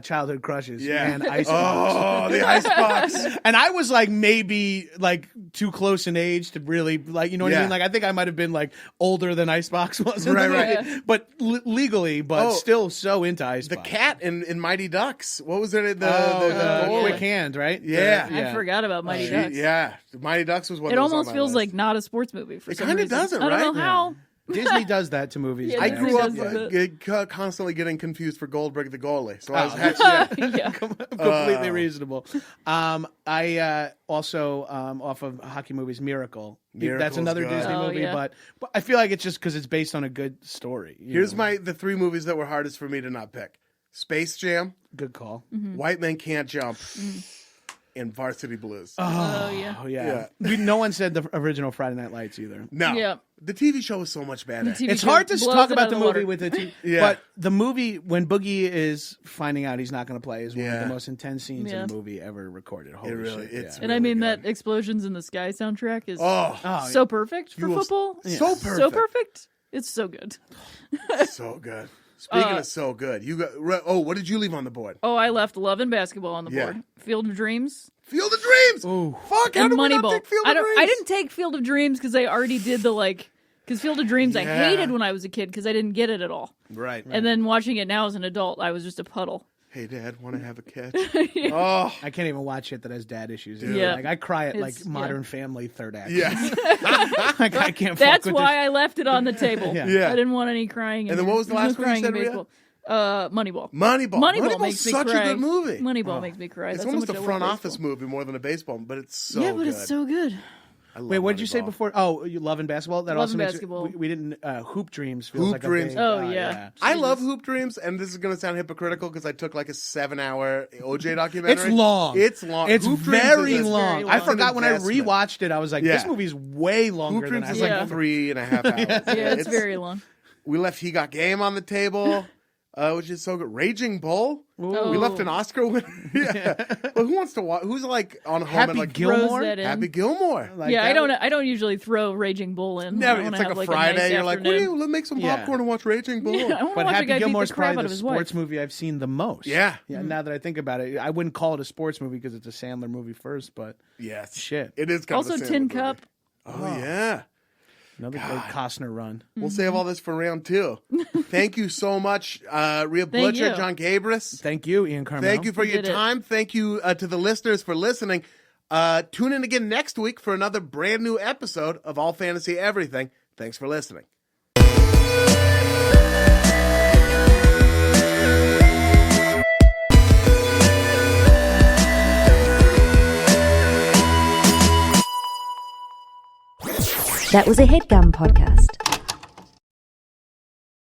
[SPEAKER 3] childhood crushes,
[SPEAKER 2] yeah,
[SPEAKER 3] and Icebox.
[SPEAKER 2] Oh, the Icebox.
[SPEAKER 3] And I was like maybe like too close in age to really like, you know what I mean? Like I think I might have been like older than Icebox was in the movie,
[SPEAKER 4] Yeah.
[SPEAKER 3] but legally, but still so into Icebox.
[SPEAKER 2] The cat in Mighty Ducks. What was it?
[SPEAKER 3] The
[SPEAKER 2] goal?
[SPEAKER 3] quick hand, right?
[SPEAKER 2] Yeah.
[SPEAKER 4] I forgot about Mighty Ducks.
[SPEAKER 2] Yeah, Mighty Ducks was one.
[SPEAKER 4] It
[SPEAKER 2] that was
[SPEAKER 4] almost
[SPEAKER 2] on my
[SPEAKER 4] feels
[SPEAKER 2] list.
[SPEAKER 4] like not a sports movie for
[SPEAKER 2] It
[SPEAKER 4] some
[SPEAKER 2] kinda
[SPEAKER 4] reason.
[SPEAKER 2] doesn't,
[SPEAKER 4] I don't
[SPEAKER 2] right?
[SPEAKER 4] know how.
[SPEAKER 3] Disney does that to movies.
[SPEAKER 4] Yeah,
[SPEAKER 2] I
[SPEAKER 4] Disney
[SPEAKER 2] grew up
[SPEAKER 4] does
[SPEAKER 2] constantly getting confused for Goldberg the goalie. So I was
[SPEAKER 4] Yeah.
[SPEAKER 3] completely reasonable. I also off of hockey movies, Miracle.
[SPEAKER 2] Miracle's
[SPEAKER 3] That's another
[SPEAKER 2] good.
[SPEAKER 3] Disney movie,
[SPEAKER 4] yeah.
[SPEAKER 3] but I feel like it's just because it's based on a good story.
[SPEAKER 2] Here's the three movies that were hardest for me to not pick: Space Jam,
[SPEAKER 3] good call.
[SPEAKER 2] White Men Can't Jump, and Varsity Blues.
[SPEAKER 4] Oh yeah.
[SPEAKER 3] Oh yeah. No one said the original Friday Night Lights either.
[SPEAKER 2] No,
[SPEAKER 4] Yeah.
[SPEAKER 2] the TV show was so much better.
[SPEAKER 4] TV
[SPEAKER 3] It's
[SPEAKER 4] show
[SPEAKER 3] hard to
[SPEAKER 4] blows
[SPEAKER 3] talk
[SPEAKER 4] it
[SPEAKER 3] about
[SPEAKER 4] out
[SPEAKER 3] the
[SPEAKER 4] of water.
[SPEAKER 3] movie with it,
[SPEAKER 2] Yeah.
[SPEAKER 3] but the movie when Boogie is finding out he's not going to play is one of
[SPEAKER 2] Yeah.
[SPEAKER 3] the most intense scenes
[SPEAKER 4] Yeah.
[SPEAKER 3] in a movie ever recorded. Holy
[SPEAKER 2] really-
[SPEAKER 3] shit!
[SPEAKER 2] it's
[SPEAKER 3] yeah.
[SPEAKER 4] And I
[SPEAKER 2] really
[SPEAKER 4] mean
[SPEAKER 2] good.
[SPEAKER 4] that Explosions in the Sky soundtrack is
[SPEAKER 2] Oh,
[SPEAKER 4] so perfect for
[SPEAKER 2] You will-
[SPEAKER 4] football.
[SPEAKER 2] so perfect.
[SPEAKER 4] So perfect. It's so good.
[SPEAKER 2] so good. Speaking of so good, you got. What did you leave on the board?
[SPEAKER 4] Oh, I left Love and Basketball on the
[SPEAKER 2] Yeah.
[SPEAKER 4] board. Field of Dreams
[SPEAKER 2] Field of Dreams.
[SPEAKER 3] Ooh.
[SPEAKER 2] Fuck, how
[SPEAKER 4] and
[SPEAKER 2] did we not
[SPEAKER 4] Moneyball.
[SPEAKER 2] take Field of Dreams?
[SPEAKER 4] I didn't take Field of Dreams because I already did because Field of Dreams I
[SPEAKER 2] Yeah.
[SPEAKER 4] hated when I was a kid because I didn't get it at all.
[SPEAKER 2] Right.
[SPEAKER 4] And then watching it now as an adult, I was just a puddle.
[SPEAKER 2] Hey, Dad, want to have a catch? Oh,
[SPEAKER 3] I can't even watch shit that has dad issues.
[SPEAKER 4] Yeah.
[SPEAKER 3] Like I cry at like
[SPEAKER 4] It's-
[SPEAKER 3] Modern Family third act.
[SPEAKER 2] yeah.
[SPEAKER 3] Like I can't.
[SPEAKER 4] That's
[SPEAKER 3] fuck with
[SPEAKER 4] why I left it on the table.
[SPEAKER 3] Yeah.
[SPEAKER 2] Yeah.
[SPEAKER 4] I didn't want any crying.
[SPEAKER 2] And then
[SPEAKER 4] in
[SPEAKER 2] what
[SPEAKER 4] there.
[SPEAKER 2] was the
[SPEAKER 4] There's
[SPEAKER 2] last
[SPEAKER 4] no
[SPEAKER 2] one you
[SPEAKER 4] crying in
[SPEAKER 2] said, Rhea?
[SPEAKER 4] baseball. Moneyball.
[SPEAKER 2] Moneyball.
[SPEAKER 4] Moneyball
[SPEAKER 2] Moneyball's
[SPEAKER 4] makes me
[SPEAKER 2] such
[SPEAKER 4] cry.
[SPEAKER 2] a good movie.
[SPEAKER 4] Moneyball makes me cry.
[SPEAKER 2] It's
[SPEAKER 4] That's how
[SPEAKER 2] almost
[SPEAKER 4] much
[SPEAKER 2] a
[SPEAKER 4] I love
[SPEAKER 2] front
[SPEAKER 4] baseball.
[SPEAKER 2] office movie more than a baseball, but it's so
[SPEAKER 4] Yeah, but
[SPEAKER 2] good.
[SPEAKER 4] it's so good.
[SPEAKER 2] I love
[SPEAKER 3] Wait, what did you say
[SPEAKER 2] Moneyball.
[SPEAKER 3] before? Oh, you love and basketball. That
[SPEAKER 4] Love
[SPEAKER 3] also
[SPEAKER 4] and
[SPEAKER 3] makes
[SPEAKER 4] Basketball.
[SPEAKER 3] we didn't. Hoop Dreams feels
[SPEAKER 2] Hoop
[SPEAKER 3] like
[SPEAKER 2] Dreams.
[SPEAKER 3] a big.
[SPEAKER 4] Oh, yeah.
[SPEAKER 2] I love Hoop Dreams, and this is going to sound hypocritical because I took like a 7-hour OJ documentary.
[SPEAKER 3] It's long.
[SPEAKER 2] It's long.
[SPEAKER 3] It's
[SPEAKER 2] Hoop Dreams
[SPEAKER 3] very
[SPEAKER 2] is
[SPEAKER 3] long.
[SPEAKER 4] very
[SPEAKER 3] I
[SPEAKER 4] long.
[SPEAKER 3] forgot when I
[SPEAKER 2] Investment.
[SPEAKER 3] rewatched it. I was like, this
[SPEAKER 2] Yeah.
[SPEAKER 3] movie's way longer
[SPEAKER 2] Hoop
[SPEAKER 3] than
[SPEAKER 2] Dreams
[SPEAKER 3] I
[SPEAKER 2] is
[SPEAKER 3] was.
[SPEAKER 2] like 3.5 hours.
[SPEAKER 4] Yeah, it's very long.
[SPEAKER 2] We left He Got Game on the table, which is so good. Raging Bull.
[SPEAKER 4] Oh.
[SPEAKER 2] We left an Oscar winner. Yeah. But who wants to watch? Who's like on home
[SPEAKER 3] Happy
[SPEAKER 2] and like
[SPEAKER 3] Gilmore?
[SPEAKER 4] Throws that in.
[SPEAKER 2] Happy Gilmore?
[SPEAKER 3] Like
[SPEAKER 4] Yeah,
[SPEAKER 3] that
[SPEAKER 4] I don't usually throw Raging Bull in.
[SPEAKER 2] Never.
[SPEAKER 4] I wanna
[SPEAKER 2] It's like
[SPEAKER 4] have,
[SPEAKER 2] a
[SPEAKER 4] nice
[SPEAKER 2] Friday. You're like, what do
[SPEAKER 4] afternoon.
[SPEAKER 2] you? Let's make some
[SPEAKER 3] Yeah.
[SPEAKER 2] popcorn and watch Raging Bull.
[SPEAKER 4] Yeah, I want to
[SPEAKER 3] But
[SPEAKER 4] watch a
[SPEAKER 3] Happy
[SPEAKER 4] guy beat
[SPEAKER 3] Gilmore's
[SPEAKER 4] the crap
[SPEAKER 3] probably
[SPEAKER 4] out
[SPEAKER 3] the
[SPEAKER 4] of his wife.
[SPEAKER 3] sports movie I've seen the most.
[SPEAKER 2] Yeah.
[SPEAKER 3] Yeah. Now that I think about it, I wouldn't call it a sports movie because it's a Sandler movie first, but
[SPEAKER 2] Yes.
[SPEAKER 3] shit.
[SPEAKER 2] It is kind
[SPEAKER 4] Also,
[SPEAKER 2] of a
[SPEAKER 4] Tin
[SPEAKER 2] Sandler
[SPEAKER 4] Cup.
[SPEAKER 2] movie. Oh yeah.
[SPEAKER 3] another great Costner run.
[SPEAKER 2] We'll save all this for round 2. Thank you so much, Rhea Butcher,
[SPEAKER 4] you.
[SPEAKER 2] John Gabrus.
[SPEAKER 3] Thank you, Ian Karmel.
[SPEAKER 2] Thank you for your
[SPEAKER 4] did it.
[SPEAKER 2] time. Thank you to the listeners for listening. Tune in again next week for another brand new episode of All Fantasy Everything. Thanks for listening.
[SPEAKER 1] That was a HeadGum podcast.